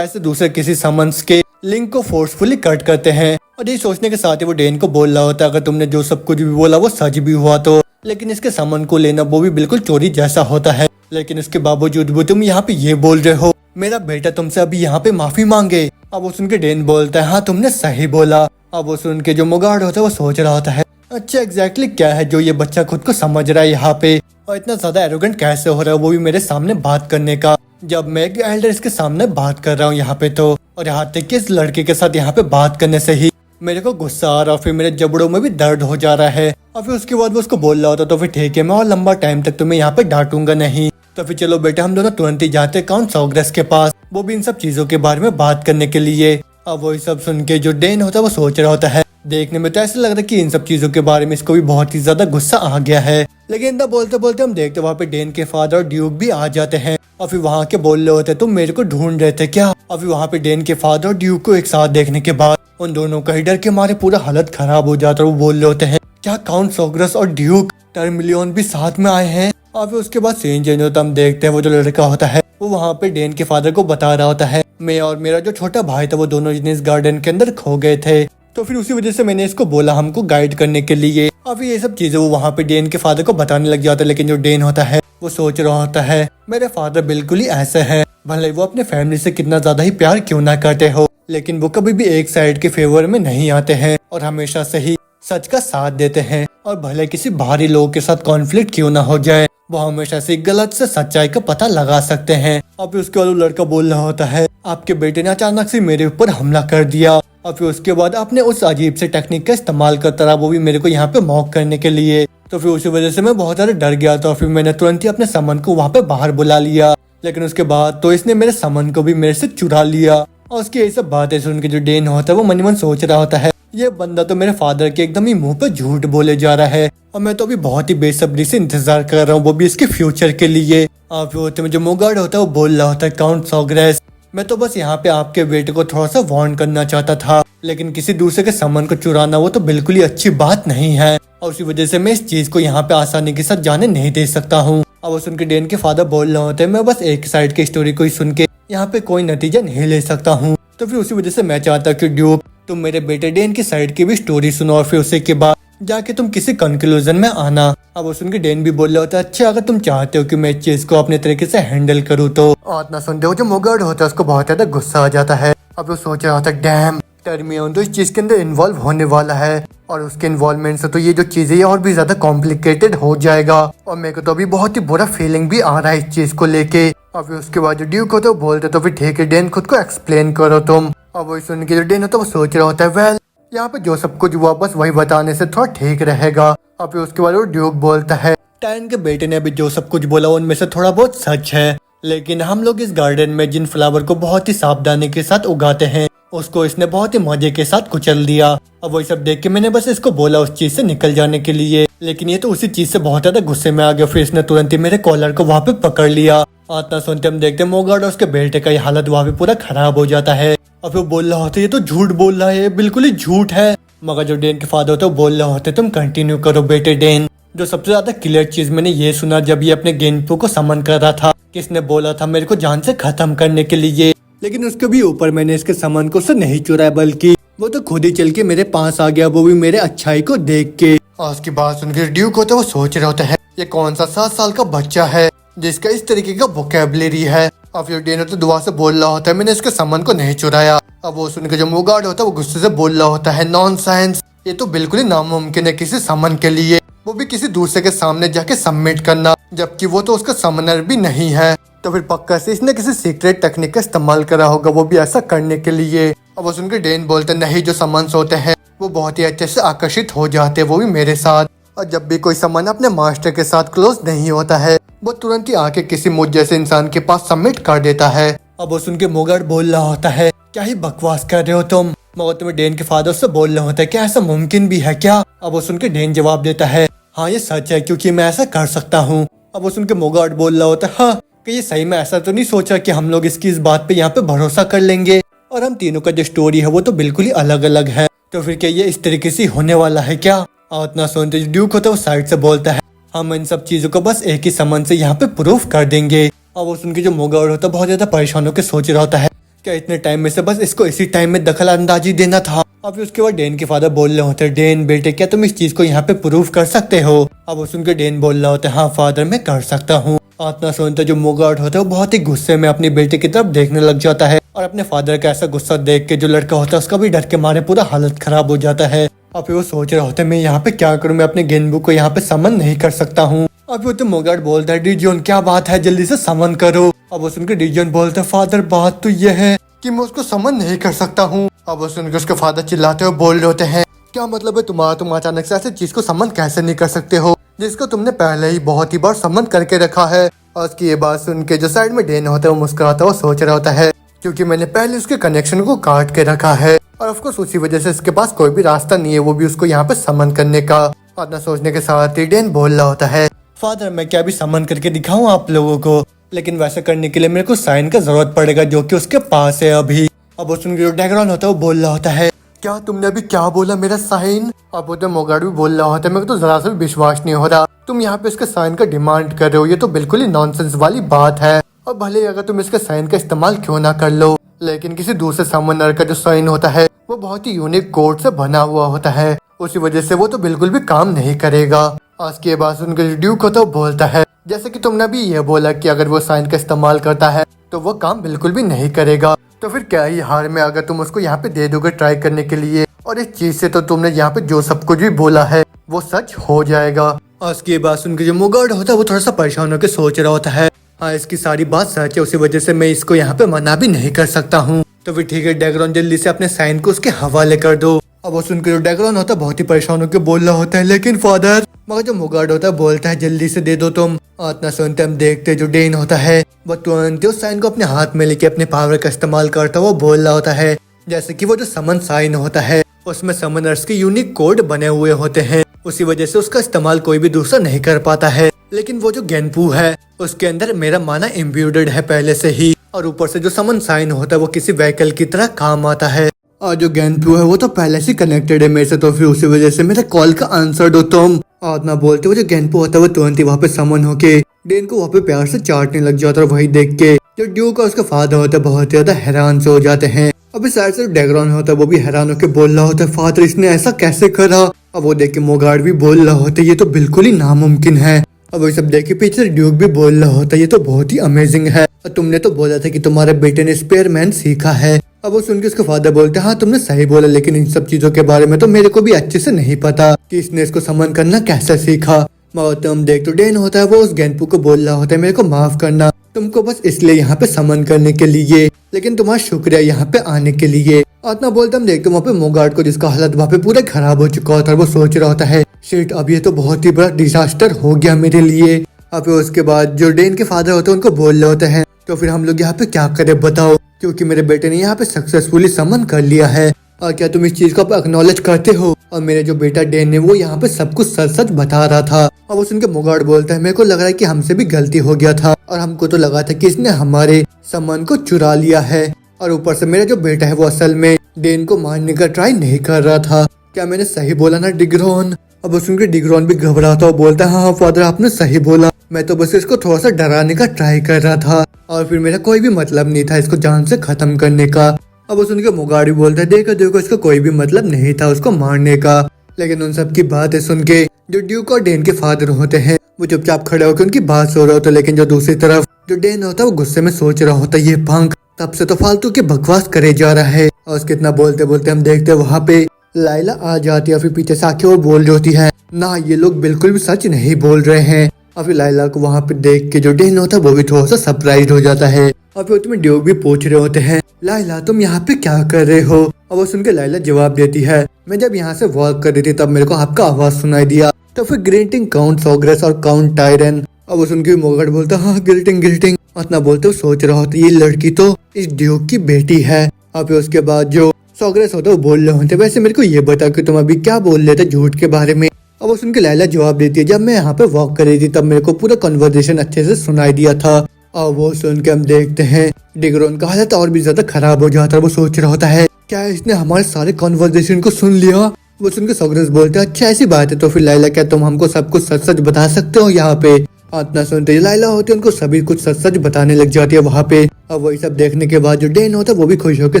दूसरे किसी समन्स के लिंक को फोर्सफुली कट करते हैं। और ये सोचने के साथ ही वो डेन को बोल रहा होता है, अगर तुमने जो सब कुछ भी बोला वो सच भी हुआ तो, लेकिन इसके समन को लेना वो भी बिल्कुल चोरी जैसा होता है, लेकिन इसके बावजूद भी तुम यहाँ पे ये बोल रहे हो मेरा बेटा तुमसे अभी यहाँ पे माफी मांगे। अब वो सुन के डेन बोलता है, हाँ तुमने सही बोला। अब वो सुन के जो मोगार्ड होता है वो सोच रहा होता है, अच्छा एग्जैक्टली क्या है जो ये बच्चा खुद को समझ रहा है यहाँ पे, और इतना ज्यादा एरोगेंट कैसे हो रहा है वो भी मेरे सामने बात करने का, जब मैं एक एल्डर इसके सामने बात कर रहा हूँ यहाँ पे तो। और यहाँ तक कि इस लड़के के साथ यहाँ पे बात करने से ही मेरे को गुस्सा आ रहा है, फिर मेरे जबड़ों में भी दर्द हो जा रहा है। और फिर उसके बाद वो उसको बोल रहा होता, तो फिर ठीक है मैं और लंबा टाइम तक तुम्हें यहाँ पे डांटूंगा नहीं। तो फिर चलो बेटा हम दोनों तुरंत ही जाते काउंट सॉर्ग्रेस के पास, वो भी इन सब चीजों के बारे में बात करने के लिए। अब वही सब सुन के जो डेन होता है वो सोच रहा होता है, देखने में तो ऐसा लग रहा है कि इन सब चीजों के बारे में इसको भी बहुत ही ज्यादा गुस्सा आ गया है। लेकिन इतना बोलते बोलते हम देखते वहाँ पे डेन के फादर और ड्यूक भी आ जाते हैं। और फिर वहाँ के बोल रहे होते तुम मेरे को ढूंढ रहे थे क्या। और फिर वहाँ पे डेन के फादर और ड्यूक को एक साथ देखने के बाद उन दोनों का ही डर के मारे पूरा हालत खराब हो जाता है। वो बोल रहे होते हैं क्या काउंट सोग्रस और ड्यूक टर्मिलियन भी साथ में आए हैं। और फिर उसके बाद सीन चेंज होता हम देखते हैं वो जो लड़का होता है वो वहाँ पे डेन के फादर को बता रहा होता है मैं और मेरा जो छोटा भाई था वो दोनों इस गार्डन के अंदर खो गए थे, तो फिर उसी वजह से मैंने इसको बोला हमको गाइड करने के लिए। और फिर ये सब चीजें वो वहाँ पे डेन के फादर को बताने लग जाता है। लेकिन जो डेन होता है वो सोच रहा होता है मेरे फादर बिल्कुल ही ऐसे हैं, भले वो अपने फैमिली से कितना ज्यादा ही प्यार क्यों ना करते हो, लेकिन वो कभी भी एक साइड के फेवर में नहीं आते हैं और हमेशा से ही सच का साथ देते हैं। और भले किसी बाहरी लोग के साथ कॉन्फ्लिक्ट क्यों ना हो जाए वो हमेशा से गलत से सच्चाई का पता लगा सकते हैं। और फिर उसके बाद वो लड़का बोल रहा होता है आपके बेटे ने अचानक से मेरे ऊपर हमला कर दिया और फिर उसके बाद आपने उस अजीब से टेक्निक का इस्तेमाल करता रहा, वो भी मेरे को यहाँ पे मॉक करने के लिए। तो फिर उसी वजह से मैं बहुत ज्यादा डर गया था और फिर मैंने तुरंत ही अपने समन को वहाँ पे बाहर बुला लिया। लेकिन उसके बाद तो इसने मेरे समन को भी मेरे से चुरा लिया। और उसकी ये सब बातें सुन के जो डेन होता है वो मन ही मन सोच रहा होता है ये बंदा तो मेरे फादर के एकदम ही मुंह पे झूठ बोले जा रहा है और मैं तो अभी बहुत ही बेसब्री से इंतजार कर रहा हूँ, वो भी इसके फ्यूचर के लिए। और फिर होते में जो मोगार्ड होता है वो बोल रहा होता है काउंट सोग्रेस मैं तो बस यहाँ पे आपके बेटे को थोड़ा सा वार्न करना चाहता था, लेकिन किसी दूसरे के समन को चुराना वो तो बिल्कुल ही अच्छी बात नहीं है और उसी वजह से मैं इस चीज को यहाँ पे आसानी के साथ जाने नहीं दे सकता हूँ। अब वो सुन के डेन के फादर बोल रहे होते हैं मैं बस एक साइड की स्टोरी को ही सुन के यहाँ पे कोई नतीजा नहीं ले सकता हूँ। तो फिर उसी वजह से मैं चाहता कि ड्यूक तुम मेरे बेटे डेन की साइड की भी स्टोरी सुनो और फिर उसी के बाद जाके तुम किसी कंक्लूजन में आना। अब वो सुन के डेन भी बोल रहा होता है अच्छा अगर तुम चाहते हो कि मैं इस चीज को अपने तरीके से हैंडल करूँ तो। और इतना सुनते हो जो मोगार्ड होता है उसको बहुत ज्यादा गुस्सा आ जाता है। अब वो सोच रहा होता है डैम टर्मियन तो इस चीज के अंदर इन्वॉल्व होने वाला है और उसके इन्वॉल्वमेंट से तो ये जो चीजें और भी ज्यादा कॉम्प्लिकेटेड हो जाएगा और मेरे को तो अभी बहुत ही बुरा फीलिंग भी आ रहा है इस चीज को लेके। और फिर उसके बाद जो ड्यूक होता है वो बोलते तो फिर ठीक है डेन खुद को एक्सप्लेन करो तुम। और वही सुन के जो डेन होता है वो सोच रहा होता है वेल यहाँ पे जो सब कुछ हुआ बस वही बताने से थोड़ा ठीक रहेगा। और फिर उसके बाद वो ड्यूक बोलता है टैन के बेटे ने अभी जो सब कुछ बोला उनमें से थोड़ा बहुत सच है, लेकिन हम लोग इस गार्डन में जिन फ्लावर को बहुत ही सावधानी के साथ उगाते हैं उसको इसने बहुत ही मजे के साथ कुचल दिया। अब वही सब देख के मैंने बस इसको बोला उस चीज से निकल जाने के लिए, लेकिन ये तो उसी चीज से बहुत ज्यादा गुस्से में आ गया। फिर इसने तुरंत ही मेरे कॉलर को वहाँ पे पकड़ लिया। इतना सुनते हम देखते मोगार्ड और उसके बेटे का ये हालत वहाँ पे पूरा खराब हो जाता है। और फिर बोल रहा होता है ये तो झूठ बोल रहा है, बिल्कुल ही झूठ है। मगर जो डेन के फादर होते बोल रहे होते तुम कंटिन्यू करो बेटे डेन। जो सबसे ज्यादा क्लियर चीज मैंने ये सुना जब ये अपने गेंदपू को समन कर रहा था, किसने बोला था मेरे को जान से खत्म करने के लिए, लेकिन उसके भी ऊपर मैंने इसके समन को उससे नहीं चुराया बल्कि वो तो खुद ही चल के मेरे पास आ गया, वो भी मेरे अच्छाई को देख के। और उसकी बात सुनकर ड्यूक होता है वो सोच रहे होते हैं ये कौन सा 7 साल का बच्चा है जिसका इस तरीके का वोकेबलरी है। और फिर डेन तो दुआ से बोल रहा होता है मैंने इसके समन को नहीं चुराया। अब वो सुनकर जो मोगार्ड होता है वो गुस्से से बोल रहा होता है नॉनसेंस, ये तो बिल्कुल ही नामुमकिन है किसी समन के लिए, वो भी किसी दूसरे के सामने जाके सबमिट करना, जबकि वो तो उसका समनर भी नहीं है। तो फिर पक्का से इसने किसी सीक्रेट टेक्निक का इस्तेमाल करा होगा वो भी ऐसा करने के लिए। अब वो सुनकर डेन बोलते नहीं जो समन्स होते हैं वो बहुत ही अच्छे से आकर्षित हो जाते हैं, वो भी मेरे साथ। और जब भी कोई समन अपने मास्टर के साथ क्लोज नहीं होता है वो तुरंत ही आके किसी मुझ जैसे इंसान के पास सबमिट कर देता है। अब वो सुन के मोगार्ड बोल रहा होता है क्या ही बकवास कर रहे हो तुम, मगर तुम्हें डेन के फादर से बोल रहा होता है क्या ऐसा मुमकिन भी है क्या। अब वो सुन के डेन जवाब देता है हाँ ये सच है क्योंकि मैं ऐसा कर सकता हूँ। अब वो सुन के मोगार्ड बोल रहा होता है हाँ कि ये सही में ऐसा तो नहीं सोचा कि हम लोग इसकी इस बात पे यहाँ पे भरोसा कर लेंगे और हम तीनों का जो स्टोरी है वो तो बिल्कुल ही अलग अलग है, तो फिर क्या ये इस तरीके से होने वाला है क्या। और इतना सुनते ड्यूक होता है वो साइड से बोलता है हम इन सब चीजों को बस एक ही समन से यहाँ पे प्रूफ कर देंगे। और वो सुन के जो मोगार्ड होता है बहुत ज्यादा परेशान होकर सोच रहा होता है क्या इतने टाइम में से बस इसको इसी टाइम में दखल अंदाजी देना था। और फिर उसके बाद डेन के फादर बोल रहे होते हैं डेन बेटे क्या तुम इस चीज को यहाँ पे प्रूफ कर सकते हो। अब वो सुन के डेन बोल रहा होता है हाँ फादर मैं कर सकता हूँ। इतना सुनते जो मोगार्ड होता है वो बहुत ही गुस्से में अपनी बेटे की तरफ देखने लग जाता है और अपने फादर का ऐसा गुस्सा देख के जो लड़का होता है उसका भी डर के मारे पूरा हालत खराब हो जाता है। और फिर वो सोच रहा होता है मैं यहाँ पे क्या करूँ, मैं अपने गेंदबू को यहाँ पे समन नहीं कर सकता हूँ। अब वो तो मोगार्ड बोलता है डिजियन क्या बात है जल्दी से समन करो। अब वो सुनकर डिजियन बोलता है फादर बात तो ये है कि मैं उसको समन नहीं कर सकता हूँ। अब वो सुनकर उसके फादर चिल्लाते हुए बोल रहे होते हैं क्या मतलब है तुम्हारा, तुम अचानक से ऐसे चीज को समन कैसे नहीं कर सकते हो जिसको तुमने पहले ही बहुत ही बार समन करके रखा है। और उसकी ये बात सुन के जो साइड में डेन होता है वो मुस्कुराता हुआ सोच रहा होता है क्योंकि मैंने पहले उसके कनेक्शन को काट के रखा है और ऑफकोर्स उसी वजह से इसके पास कोई भी रास्ता नहीं है वो भी उसको यहाँ पे समन करने का। अपना सोचने के साथ ही डेन बोल रहा होता है फादर मैं क्या भी समन करके दिखाऊं आप लोगों को। लेकिन वैसा करने के लिए मेरे को साइन का जरूरत पड़ेगा जो कि उसके पास है अभी। अब वो सुन के जो डेगरॉन होता है वो बोल रहा होता है, क्या तुमने अभी क्या बोला, मेरा साइन? अब वो तो मोगाट भी बोल रहा होता है, मेरे को तो जरा सा भी विश्वास नहीं हो रहा, तुम यहाँ पे इसके साइन का डिमांड कर रहे हो, ये तो बिल्कुल ही नॉनसेंस वाली बात है। और भले ही अगर तुम इसके साइन का इस्तेमाल क्यों ना कर लो, लेकिन किसी दूसरे समनर का जो साइन होता है वो बहुत ही यूनिक कोड से बना हुआ होता है, उसी वजह से वो तो बिल्कुल भी काम नहीं करेगा। आज के बाद उनके ड्यूक होता है वो बोलता है, जैसे कि तुमने भी ये बोला कि अगर वो साइन का इस्तेमाल करता है तो वो काम बिल्कुल भी नहीं करेगा, तो फिर क्या ही हार में अगर तुम उसको यहाँ पे दे दोगे ट्राई करने के लिए, और इस चीज से तो तुमने यहाँ पे जो सब कुछ भी बोला है वो सच हो जाएगा। आज के बाद उनके जो मोगार्ड होता है वो थोड़ा सा परेशान होकर सोच रहा होता है, हाँ इसकी सारी बात सच है, उसी वजह से मैं इसको यहाँ पे मना भी नहीं कर सकता हूँ। तो फिर ठीक है डेगरॉन, जल्दी से अपने साइन को उसके हवाले कर दो। अब वो सुनकर जो डेगरॉन होता है बहुत ही परेशान होकर बोल रहा होता है, लेकिन फादर, मगर जो मोगार्ड होता है बोलता है जल्दी से दे दो तुम। इतना सुनते हम देखते जो डेन होता है वो तुरंत उस साइन को अपने हाथ में लेके अपने पावर का इस्तेमाल करता वो बोल रहा होता है, जैसे कि वो जो समन साइन होता है उसमें समनर्स के यूनिक कोड बने हुए होते हैं, उसी वजह से उसका इस्तेमाल कोई भी दूसरा नहीं कर पाता है। लेकिन वो जो गेनपू है उसके अंदर मेरा माना इम्ब्यूडेड है पहले से ही, और ऊपर से जो समन साइन होता है वो किसी व्हीकल की तरह काम आता है, और जो गेनपू है वो तो पहले से कनेक्टेड है मेरे से, तो फिर उसी वजह से मेरे कॉल का आंसर दो तुम। और ना बोलते वो जो गेनपू होता है वो तुरंत ही वहाँ पे समन होके डेन को वहाँ पे प्यार से चाटने लग जाता है। वही देख के जो ड्यूक और उसका फादर होता है बहुत ज्यादा हैरान से हो जाते हैं। अभी साइड से डेगरॉन होता है वो भी हैरान होकर बोल रहा होता है, फादर इसने ऐसा कैसे करा? अब वो देख के मोगार्ड भी बोल रहा होता है, ये तो बिल्कुल ही नामुमकिन है। अब वो सब देख के पीछे ड्यूक भी बोल रहा होता है, ये तो बहुत ही अमेजिंग है, और तुमने तो बोला था कि तुम्हारे बेटे ने स्पेयरमैन सीखा है। अब वो सुन के उसके फादर बोलते हैं, हाँ तुमने सही बोला, लेकिन इन सब चीजों के बारे में तो मेरे को भी अच्छे से नहीं पता कि इसने इसको समन करना कैसे सीखा। मगर तुम देख तो डेन होता है वो उस गेनपू को बोल रहा होता है, मेरे को माफ करना, तुमको बस इसलिए यहाँ पे समन करने के लिए, लेकिन तुम्हारा शुक्रिया यहाँ पे आने के लिए। इतना बोलते हम देखते वहाँ पे मोगार्ड को जिसका हालत वहाँ पे पूरा खराब हो चुका होता है, वो सोच रहा होता है, शिट अब ये तो बहुत ही बड़ा डिजास्टर हो गया मेरे लिए। अब उसके बाद जो डेन के फादर होते हैं उनको बोल रहे होते हैं, तो फिर हम लोग यहाँ पे क्या करें बताओ, क्योंकि मेरे बेटे ने यहाँ पे सक्सेसफुली समन कर लिया है, और क्या तुम इस चीज को एक्नॉलेज करते हो? और मेरे जो बेटा डेन है वो यहाँ पे सब कुछ सच सच बता रहा था। और वो सुन के मोगार्ड बोलता है, मेरे को लग रहा है कि हमसे भी गलती हो गया था, और हमको तो लगा था कि इसने हमारे सम्मान को चुरा लिया है, और ऊपर से मेरा जो बेटा है वो असल में डेन को मारने का ट्राई नहीं कर रहा था। क्या मैंने सही बोला ना डिग्रॉन? अब वो सुन के डिग्रॉन भी घबराता हुआ बोलता है, हाँ फादर आपने सही बोला, मैं तो बस इसको थोड़ा सा डराने का ट्राई कर रहा था, और फिर मेरा कोई भी मतलब नहीं था इसको जान से खत्म करने का। अब वो सुन के मोगार्ड भी बोलता है, देखो देखो इसका कोई भी मतलब नहीं था उसको मारने का। लेकिन उन सब की बातें सुन के जो ड्यूक और डेन के फादर होते हैं वो चुपचाप खड़े होकर उनकी बात सुन रहे होते, लेकिन जो दूसरी तरफ जो डेन होता है वो गुस्से में सोच रहा होता है, ये पंख तब से तो फालतू की बकवास करे जा रहा है। और उसके इतना बोलते बोलते हम देखते वहाँ पे लाइला आ जाती है, फिर पीछे से आके और बोल रही होती है, ना ये लोग बिल्कुल भी सच नहीं बोल रहे हैं। और फिर लाइला को वहाँ पे देख के जो डेन होता है वो भी थोड़ा सा सरप्राइज हो जाता है, और फिर तुम्हें ड्यूक भी पूछ रहे होते हैं, लाइला तुम यहाँ पे क्या कर रहे हो? और वो सुन के लाइला जवाब देती है, मैं जब यहाँ से वॉक कर रही थी तब मेरे को आपका आवाज सुनाई दिया, तो फिर ग्रीटिंग काउंट सोग्रेस और काउंट टायरन। अब वो सुन के मोगार्ड बोलता, हाँ ग्रीटिंग ग्रीटिंग। इतना बोलते सोच रहा होता ये लड़की तो इस ड्यूक की बेटी है। और फिर उसके बाद जो सोग्रेस होता है वो बोल रहे होते, वैसे मेरे को ये बता कि तुम अभी क्या बोल रहे थे झूठ के बारे में? अब वो सुन के लाइला जवाब देती है, जब मैं यहाँ पे वॉक कर रही थी तब मेरे को पूरा कन्वर्सेशन अच्छे से सुनाई दिया था। और वो सुन के हम देखते हैं डिग्रॉन का हालत और भी ज्यादा खराब हो जाता है, वो सोच रहा होता है क्या इसने हमारे सारे कन्वर्सेशन को सुन लिया? वो सुन के सोग्रेस बोलते हैं, अच्छा ऐसी बात है, तो फिर लाइला क्या तुम हमको सब कुछ सच सच बता सकते हो यहाँ पे? इतना सुनते लाइला होती है उनको सभी कुछ सच सच बताने लग जाती है वहाँ पे। अब वही सब देखने के बाद जो डेन होता है वो भी खुश होकर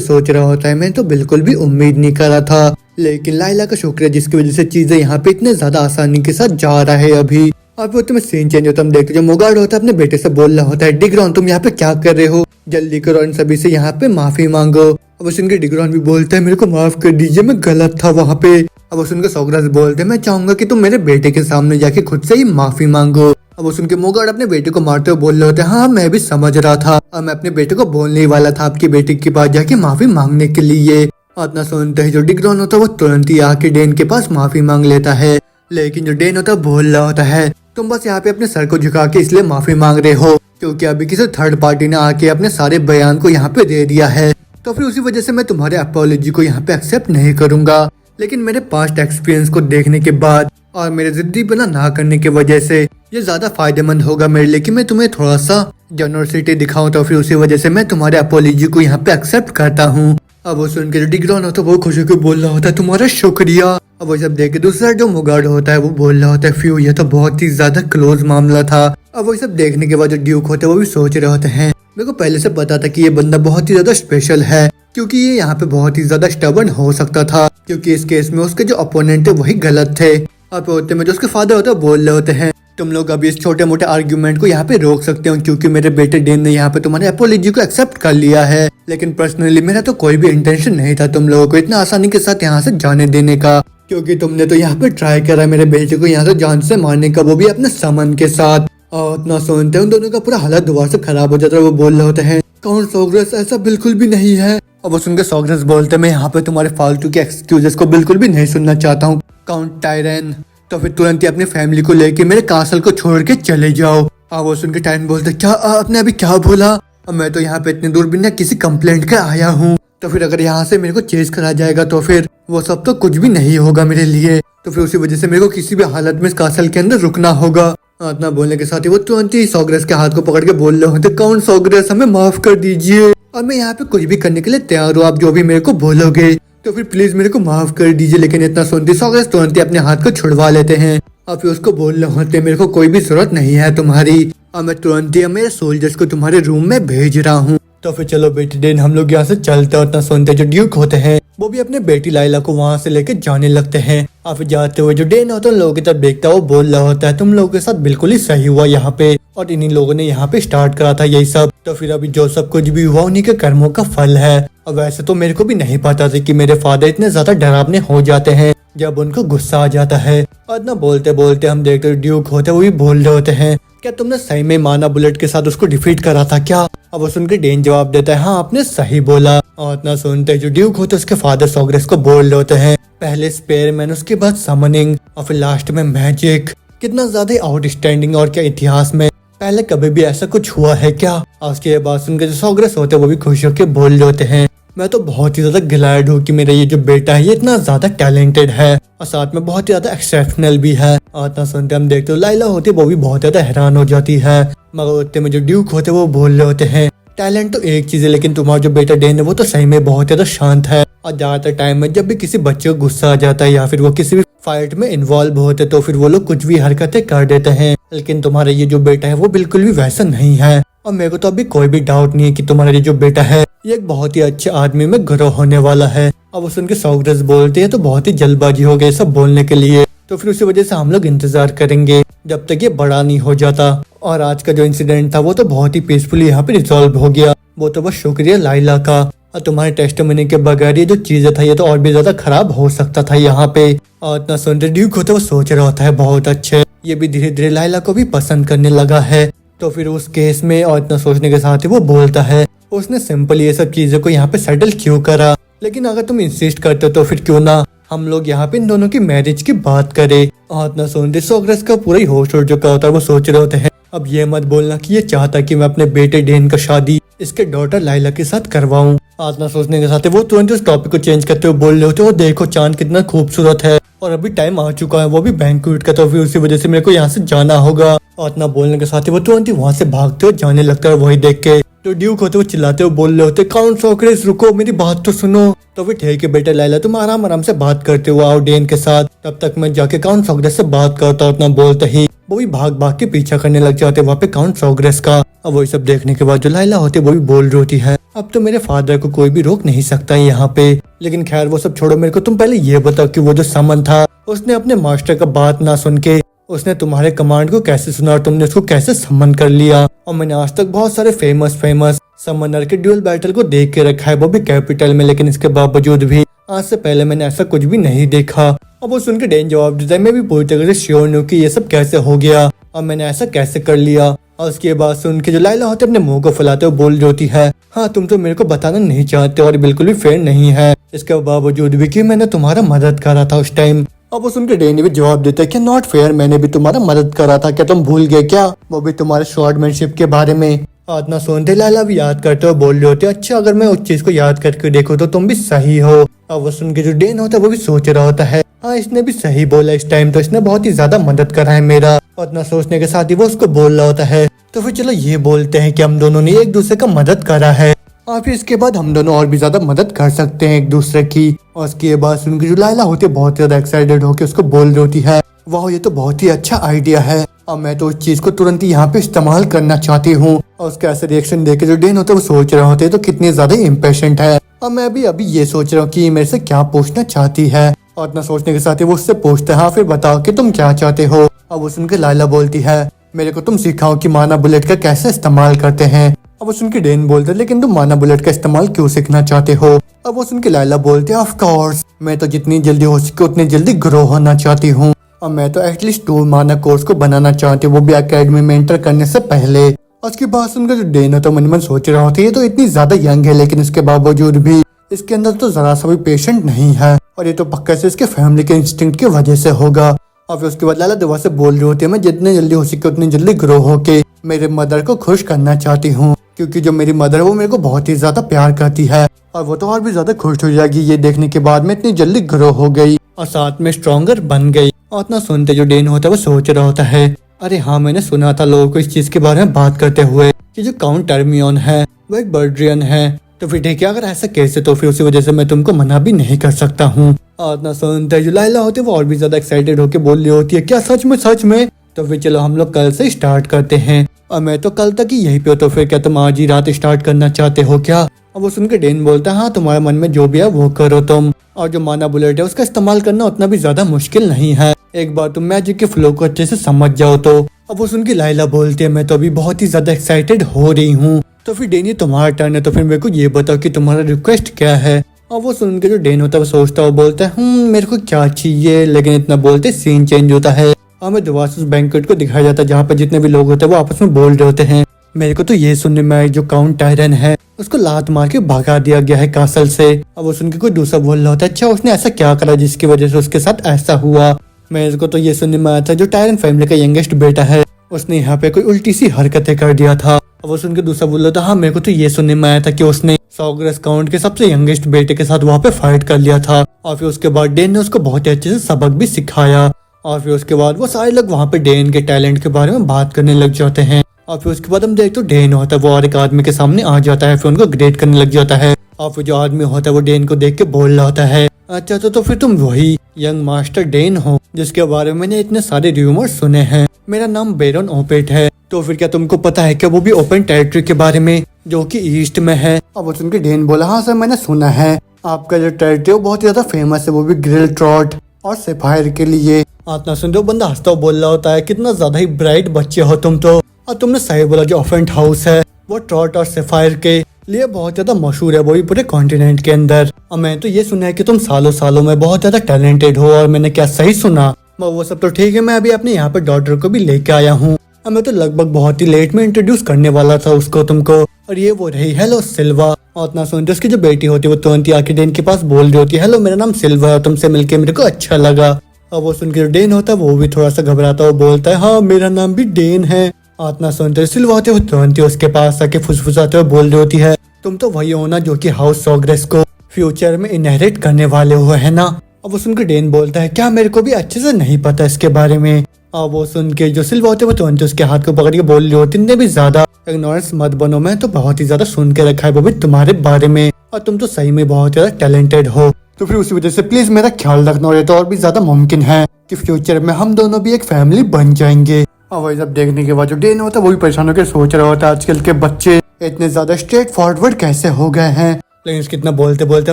सोच रहा होता है, मैं तो बिल्कुल भी उम्मीद नहीं कर रहा था, लेकिन लाइला का शुक्रिया जिसकी वजह से चीजें यहाँ पे इतने ज्यादा आसानी के साथ जा रहा है अभी। और फिर तुम्हें सीन चेंज होता है, हम देखते जो मोगार्ड होता है अपने बेटे से बोल रहा होता है, डिग्रॉन तुम यहाँ पे क्या कर रहे हो? जल्दी करो इन सभी से यहाँ पे माफी मांगो। अब सुनकर डिग्रॉन भी बोलता है, मेरे को माफ कर दीजिए मैं गलत था वहाँ पे। अब सुनकर सोग्रेस बोलते हैं, मैं चाहूंगा कि तुम मेरे बेटे के सामने जाके खुद से ही माफी मांगो। अब सुन के मोगार्ड अपने बेटे को मारते हुए बोल रहे होते हैं, हाँ मैं भी समझ रहा था, और मैं अपने बेटे को बोलने ही वाला था आपकी बेटी के पास जाके माफी मांगने के लिए। इतना सुनते ही जो डिग्रॉन होता है वो तुरंत ही आके डेन के पास माफी मांग लेता है, लेकिन जो डेन होता है बोल रहा होता है, तुम बस यहाँ पे अपने सर को झुका के इसलिए माफी मांग रहे हो क्योंकि अभी किसी थर्ड पार्टी ने आके अपने सारे बयान को यहाँ पे दे दिया है, तो फिर उसी वजह से मैं तुम्हारे अपॉलॉजी को यहाँ पे एक्सेप्ट नहीं करूंगा। लेकिन मेरे पास्ट एक्सपीरियंस को देखने के बाद और मेरे जिद्दी बना ना करने की वजह से ये ज्यादा फायदेमंद होगा मेरे लिए कि मैं तुम्हें थोड़ा सा जनरसिटी दिखाऊं, तो फिर उसी वजह से मैं तुम्हारे अपोलॉजी को यहाँ पे एक्सेप्ट करता हूँ। अब वो सुन के जो डिग्रॉन होता है वो खुशी को बोल रहा होता है तुम्हारा शुक्रिया। अब वो जब देखे दूसरा जो मुगार्ड होता है वो बोल रहा होता है फ्यू ये तो बहुत ही ज्यादा क्लोज मामला था। अब वो सब देखने के बाद जो ड्यूक होते हैं वो भी सोच रहे होते हैं मेरे को पहले से पता था कि ये बंदा बहुत ही ज्यादा स्पेशल है, क्योंकि ये यहाँ पे बहुत ही ज्यादा स्टबर्न हो सकता था, क्योंकि इस केस में उसके जो अपोनेंट थे वही गलत थे। अब होते में जो उसके फादर होते हैं बोल रहे होते हैं तुम लोग अभी इस छोटे मोटे आर्ग्यूमेंट को यहाँ पे रोक सकते हो, क्योंकि मेरे बेटे डेन ने यहाँ पे तुम्हारे अपोलॉजी को एक्सेप्ट कर लिया है। लेकिन पर्सनली मेरा तो कोई भी इंटेंशन नहीं था तुम लोगों को इतना आसानी के साथ यहाँ से जाने देने का, क्योंकि तुमने तो यहाँ पे ट्राई करा मेरे बेटे को यहाँ से जान से मारने का, वो भी अपने समन के साथ। और इतना सुनते उन दोनों का पूरा हालत दोबारा से खराब हो जाता है। वो बोल रहे होते हैं कौन सोग्रेस ऐसा बिल्कुल भी नहीं है। अब वो सुनकर सोग्रेस बोलते मैं यहाँ पे तुम्हारे फालतू के एक्सक्यूजेस को बिल्कुल भी नहीं सुनना चाहता हूँ काउंट टायरन, तो फिर तुरंत ही अपनी फैमिली को लेके मेरे कासल को छोड़ के चले जाओ। अब वो सुनकर टायरन बोलते क्या आपने अभी क्या बोला? अब मैं तो यहाँ पे इतनी दूर बिना किसी कंप्लेंट के आया हूँ, तो फिर अगर यहाँ से मेरे को चेज करा जाएगा तो फिर वो सब तो कुछ भी नहीं होगा मेरे लिए, तो फिर उसी वजह से मेरे को किसी भी हालत में इस कासल के अंदर रुकना होगा। इतना बोलने के साथ ही वो तुरंत ही सोग्रेस के हाथ को पकड़ के बोल रहे होते कौन सोग्रेस हमें माफ कर दीजिए और मैं यहाँ पे कुछ भी करने के लिए तैयार हूँ, आप जो भी मेरे को बोलोगे तो फिर प्लीज मेरे को माफ कर दीजिए। लेकिन इतना सुनती सोग्रेस तुरंत ही अपने हाथ को छुड़वा लेते हैं और फिर उसको बोल रहे होते मेरे को कोई भी जरूरत नहीं है तुम्हारी, और मैं तुरंत ही मेरे सोल्जर्स को तुम्हारे रूम में भेज रहा हूँ। तो फिर चलो बेटी डेन हम लोग यहाँ से चलते हैं। उतना सुनते जो ड्यूक होते हैं वो भी अपने बेटी लाइला को वहाँ से लेके जाने लगते हैं। और फिर जाते हुए जो डेन होता है उन लोगों की तरफ देखता है, वो बोल रहा होता है तुम लोगों के साथ बिल्कुल ही सही हुआ यहाँ पे, और इन्हीं लोगों ने यहाँ पे स्टार्ट करा था यही सब, तो फिर अभी जो सब कुछ भी हुआ उन्हीं के कर्मों का फल है। और वैसे तो मेरे को भी नहीं पता था कि मेरे फादर इतने ज्यादा डरावने हो जाते हैं जब उनको गुस्सा आ जाता है। और इतना बोलते बोलते हम देखते ड्यूक होते वो भी बोल रहे होते हैं क्या तुमने सही में माना बुलेट के साथ उसको डिफीट करा था क्या? अब वो सुनकर डेन जवाब देता है हाँ आपने सही बोला। और इतना सुनते जो ड्यूक होते उसके फादर सोग्रेस को बोल रहे होते हैं पहले स्पेयरमैन उसके बाद समनिंग और फिर लास्ट में मैजिक, कितना ज्यादा आउटस्टैंडिंग, और क्या इतिहास में पहले कभी भी ऐसा कुछ हुआ है क्या? और उसके बाद सुनकर जो सोग्रेस होते हैं वो भी खुश होकर बोल रहे होते हैं मैं तो बहुत ही ज्यादा ग्लैड हूँ कि मेरा ये जो बेटा है ये इतना ज्यादा टैलेंटेड है और साथ में बहुत ही ज्यादा एक्सेप्शनल भी है। और इतना सुनते हम देखते हो लाइला होती है वो भी बहुत ज्यादा हैरान हो जाती है, मगर उतने में जो ड्यूक होते वो बोल रहे होते हैं टैलेंट तो एक चीज है लेकिन तुम्हारा जो बेटा डेन है वो तो सही में बहुत ज्यादा शांत है, और ज्यादातर टाइम में जब भी किसी बच्चे को गुस्सा आ जाता है या फिर वो किसी भी फाइट में इन्वॉल्व होते तो फिर वो लोग कुछ भी हरकतें कर देते हैं, लेकिन तुम्हारा ये जो बेटा है वो बिल्कुल भी वैसा नहीं है। और मेरे को तो अभी कोई भी डाउट नहीं है कि तुम्हारा ये जो बेटा है ये एक बहुत ही अच्छे आदमी में ग्रो होने वाला है। अब वो सुन के सोग्रेस बोलते हैं तो बहुत ही जल्दबाजी हो गई सब बोलने के लिए, तो फिर उसी वजह से हम लोग इंतजार करेंगे जब तक ये बड़ा नहीं हो जाता। और आज का जो इंसिडेंट था वो तो बहुत ही पीसफुली यहाँ पे रिजॉल्व हो गया, वो तो बस शुक्रिया लाइला का, और तुम्हारे टेस्टिमनी के बगैर ये जो चीजें था ये तो और भी ज्यादा खराब हो सकता था यहाँ पे। और इतना सुनते ड्यूक होता है वो सोच रहा होता है बहुत अच्छे, ये भी धीरे धीरे लाइला को भी पसंद करने लगा है। तो फिर उस केस में और इतना सोचने के साथ ही वो बोलता है उसने सिंपल ये सब चीजों को यहाँ पे सेटल क्यों करा, लेकिन अगर तुम इंसिस्ट करते हो तो फिर क्यों ना हम लोग यहाँ पे इन दोनों की मैरिज की बात करें। और इतना सुनते सोग्रेस का पूरा ही होश उड़ चुका होता है, वो सोच रहे होते हैं अब ये मत बोलना कि ये चाहता कि मैं अपने बेटे डेन का शादी इसके डॉटर लाइला के साथ करवाऊं। इतना सोचने के साथ वो तुरंत उस टॉपिक को चेंज करते हुए बोल रहे होते वो देखो चांद कितना खूबसूरत है और अभी टाइम आ चुका है वो भी बैंक्वेट का, तो फिर उसी वजह से मेरे को यहाँ से जाना होगा। और इतना बोलने के साथ ही वो तुरंत ही वहाँ से भागते हुए जाने लगता है। वही देख के तो ड्यूक होते वो चिल्लाते हुए बोल रहे होते काउंट सोग्रेस रुको मेरी बात तो सुनो। तो फिर ठीक है बेटा लाइला तुम आराम आराम से बात करते हुए आओ डेन के साथ, तब तक मैं जाके काउंट सोग्रेस से बात करता हूँ। इतना बोलते ही वो भी भाग भाग के पीछा करने लग जाते वहाँ पे काउंट सोग्रेस का। अब वही सब देखने के बाद जो लाइला होती है वो भी बोल रही होती है अब तो मेरे फादर को कोई भी रोक नहीं सकता है यहाँ पे, लेकिन खैर वो सब छोड़ो, मेरे को तुम पहले ये बताओ कि वो जो समन था उसने अपने मास्टर का बात ना सुन के उसने तुम्हारे कमांड को कैसे सुना और तुमने उसको कैसे समन कर लिया। और मैंने आज तक बहुत सारे फेमस समनर के ड्यूल बैटल को देख के रखा है वो भी कैपिटल में, लेकिन इसके बावजूद भी आज से पहले मैंने ऐसा कुछ भी नहीं देखा। अब वो सुन के डेन जवाब देता है मैं भी पूरी तरह से श्योर नहीं हूँ कि ये सब कैसे हो गया और मैंने ऐसा कैसे कर लिया। और उसके बाद सुन के जो लाइला होते अपने मुंह को फैलाते हुए बोल होती है हाँ तुम तो मेरे को बताना नहीं चाहते और बिल्कुल भी फेयर नहीं है, इसके बावजूद भी कि मैंने तुम्हारा मदद करा था उस टाइम। अब वो सुन के डेन भी जवाब देता है कि नॉट फेयर, मैंने भी तुम्हारा मदद करा था, क्या तुम भूल गए क्या, वो भी तुम्हारे स्वॉर्डमैनशिप के बारे में। इतना सुनते लाइला भी याद करते हो बोल रहे होते अच्छा अगर मैं उस चीज को याद करके देखो तो तुम भी सही हो। अब वो सुन के जो डेन होता है वो भी सोच रहा होता है हाँ इसने भी सही बोला, इस टाइम तो इसने बहुत ही ज्यादा मदद करा है मेरा, और इतना सोचने के साथ ही वो उसको बोल रहा होता है तो फिर चलो ये बोलते हैं कि हम दोनों ने एक दूसरे का मदद करा है और फिर इसके बाद हम दोनों और भी ज्यादा मदद कर सकते हैं एक दूसरे की। और उसके बाद सुनकर जो लाइला होती है बहुत ज्यादा एक्साइटेड होकर उसको बोल रही होती है वाह ये तो बहुत ही अच्छा आइडिया है और मैं तो उस चीज को तुरंत ही यहाँ पे इस्तेमाल करना चाहती हूँ। और उसका ऐसे रिएक्शन देख के जो डेन होता है वो सोच रहे होते हैं तो कितने ज्यादा इम्पेशेंट है। और मैं भी अभी ये सोच रहा हूँ कि मेरे से क्या पूछना चाहती है। और इतना सोचने के साथ ही वो उससे पूछते हैं हाँ फिर बताओ कि तुम क्या चाहते हो। अब वो सुनकर लाइला बोलती है मेरे को तुम सिखाओ कि माना बुलेट का कैसे इस्तेमाल करते हैं। अब वो सुन के डेन बोलते हैं लेकिन तुम माना बुलेट का इस्तेमाल क्यों सीखना चाहते हो। अब वो सुन के लाइला बोलते हैं ऑफ कोर्स मैं तो जितनी जल्दी हो सके उतनी जल्दी ग्रो होना चाहती हूँ और मैं तो एटलीस्ट 2 माना कोर्स को बनाना चाहती हूँ वो भी एकेडमी में एंटर करने से पहले। उसकी बात सुनकर जो डेन होता है मन मन सोच रहा होता है ये तो इतनी ज्यादा यंग है लेकिन इसके बावजूद भी इसके अंदर तो जरा सा भी पेशेंट नहीं है और ये तो पक्का से इसके फैमिली के इंस्टिंक्ट की वजह से होगा। और फिर उसके बाद लाला दुआ से बोल रही होती है मैं जितने जल्दी हो सके उतनी जल्दी ग्रो होके मेरे मदर को खुश करना चाहती हूँ क्योंकि जो मेरी मदर है वो मेरे को बहुत ही ज्यादा प्यार करती है और वो तो और भी ज्यादा खुश हो जाएगी ये देखने के बाद मैं इतनी जल्दी ग्रो हो गई और साथ में स्ट्रॉन्गर बन गई। और इतना सुनते जो डेन होता है वो सोच रहा होता है अरे हाँ मैंने सुना था लोगों को इस चीज के बारे में बात करते हुए कि जो काउंट टर्मियन है वो एक बर्ड्रियन है तो फिर ठीक है अगर ऐसा कैसे तो फिर उसी वजह से मैं तुमको मना भी नहीं कर सकता हूँ। और इतना सुनते जो लाइला होती है वो और भी ज्यादा एक्साइटेड होकर बोल रही होती है क्या सच में। तो फिर चलो हम लोग कल से स्टार्ट करते हैं और मैं तो कल तक ही यहीं पे हो तो फिर क्या तुम आज ही रात स्टार्ट करना चाहते हो क्या। अब वो सुनकर डेन बोलता है हाँ तुम्हारे मन में जो भी है वो करो तुम। और जो माना बुलेट है उसका इस्तेमाल करना उतना भी ज्यादा मुश्किल नहीं है एक बार तुम मैजिक के फ्लो को अच्छे से समझ जाओ तो। अब वो सुन के लाइला बोलती है मैं तो अभी बहुत ही ज्यादा एक्साइटेड हो रही हूँ। तो फिर डेन तुम्हारा टर्न है तो फिर मेरे को ये बताओ कि तुम्हारा रिक्वेस्ट क्या है। और वो सुन के जो डेन होता है वो सोचता है बोलता है मेरे को क्या चाहिए लेकिन इतना बोलते सीन चेंज होता है और मैं दोबारा से उस बैंक्वेट को दिखाया जाता है जहाँ पर जितने भी लोग होते हैं वो आपस में बोल रहे होते हैं। मेरे को तो ये सुनने में आया जो काउंट टायरन है उसको लात मार के भगा दिया गया है कासल से। अब वो सुन के कोई दूसरा बोल रहा होता है अच्छा उसने ऐसा क्या करा जिसकी वजह से उसके साथ ऐसा हुआ। मेरे को तो ये सुनने में आया था जो टायरन फैमिली का यंगेस्ट बेटा है उसने यहाँ पे कोई उल्टी सी हरकतें कर दिया था। अब वो सुन के दूसरा बोल रहा था हाँ मेरे को तो ये सुनने में आया था कि उसने सॉग्रेस काउंट के सबसे यंगेस्ट बेटे के साथ वहाँ पे फाइट कर लिया था और फिर उसके बाद डेन ने उसको बहुत ही अच्छे से सबक भी सिखाया। और फिर उसके बाद वो सारे लोग वहाँ पे डेन के टैलेंट के बारे में बात करने लग जाते हैं। और फिर उसके बाद हम देखते तो डेन होता है वो और एक आदमी के सामने आ जाता है फिर उनको ग्रेड करने लग जाता है। और फिर जो आदमी होता है वो डेन को देख के बोल रहा होता है अच्छा तो फिर तुम वही यंग मास्टर डेन हो जिसके बारे में मैंने इतने सारे रूमर्स सुने हैं। मेरा नाम बेरन ओपेट है तो फिर क्या तुमको पता है कि वो भी ओपन टेरिटरी के बारे में जो कि ईस्ट में है। अब वो सुन के डेन बोला हाँ सर मैंने सुना है आपका जो टेरिटरी वो बहुत ज्यादा फेमस है वो भी ग्रिल ट्रॉट और सेफायर के लिए। इतना सुनते बंदा हंसता बोल रहा होता है कितना ज्यादा ही ब्राइट बच्चे हो तुम तो। और तुमने सही बोला जो ओफेंट हाउस है वो ट्रॉट और सेफायर के लिए बहुत ज्यादा मशहूर है वो भी पूरे कॉन्टिनेंट के अंदर। और मैं तो ये सुना है कि तुम सालों में बहुत ज्यादा टैलेंटेड हो और मैंने क्या सही सुना। वो सब तो ठीक है मैं अभी अपने यहाँ पे डॉटर को भी लेके आया हूँ और मैं तो लगभग बहुत ही लेट में इंट्रोड्यूस करने वाला था उसको तुमको। और ये वो रही हेलो सिल्वा। और इतना सुनते उसकी जो बेटी होती है वो तुरंत आके डेन के पास बोल रही होती है हेलो मेरा नाम सिल्वा है तुमसे मिलके मेरे को अच्छा लगा। और वो सुन के जो डेन होता है वो भी थोड़ा सा घबराता हुआ बोलता है हाँ मेरा नाम भी डेन है। इतना सुनते सिल्वा होते वो तुरंत उसके पास आके फुसफुसाते हुए बोल रही होती है तुम तो वही हो ना जो कि हाउस सॉग्रेस को फ्यूचर में इनहेरिट करने वाले हो है ना। अब वो सुनकर डेन बोलता है क्या मेरे को भी अच्छे से नहीं पता इसके बारे में। और वो सुन के जो सिल्वा होते वो तुरंत उसके हाथ को पकड़ के बोल रही होती इतने भी ज्यादा इग्नोरेंस मत बनो मैं तो बहुत ही ज्यादा सुन के रखा है वो भी तुम्हारे बारे में और तुम तो सही में बहुत ज्यादा टैलेंटेड हो तो फिर उसी वजह से प्लीज मेरा ख्याल रखना और ये तो और भी ज्यादा मुमकिन है कि फ्यूचर में हम दोनों भी एक फैमिली बन जाएंगे। और वही सब देखने के बाद जो डेन होता है वो भी परेशान होकर सोच रहा होता है आजकल के बच्चे इतने ज्यादा स्ट्रेट फॉरवर्ड कैसे हो गए हैं। लेकिन कितना बोलते बोलते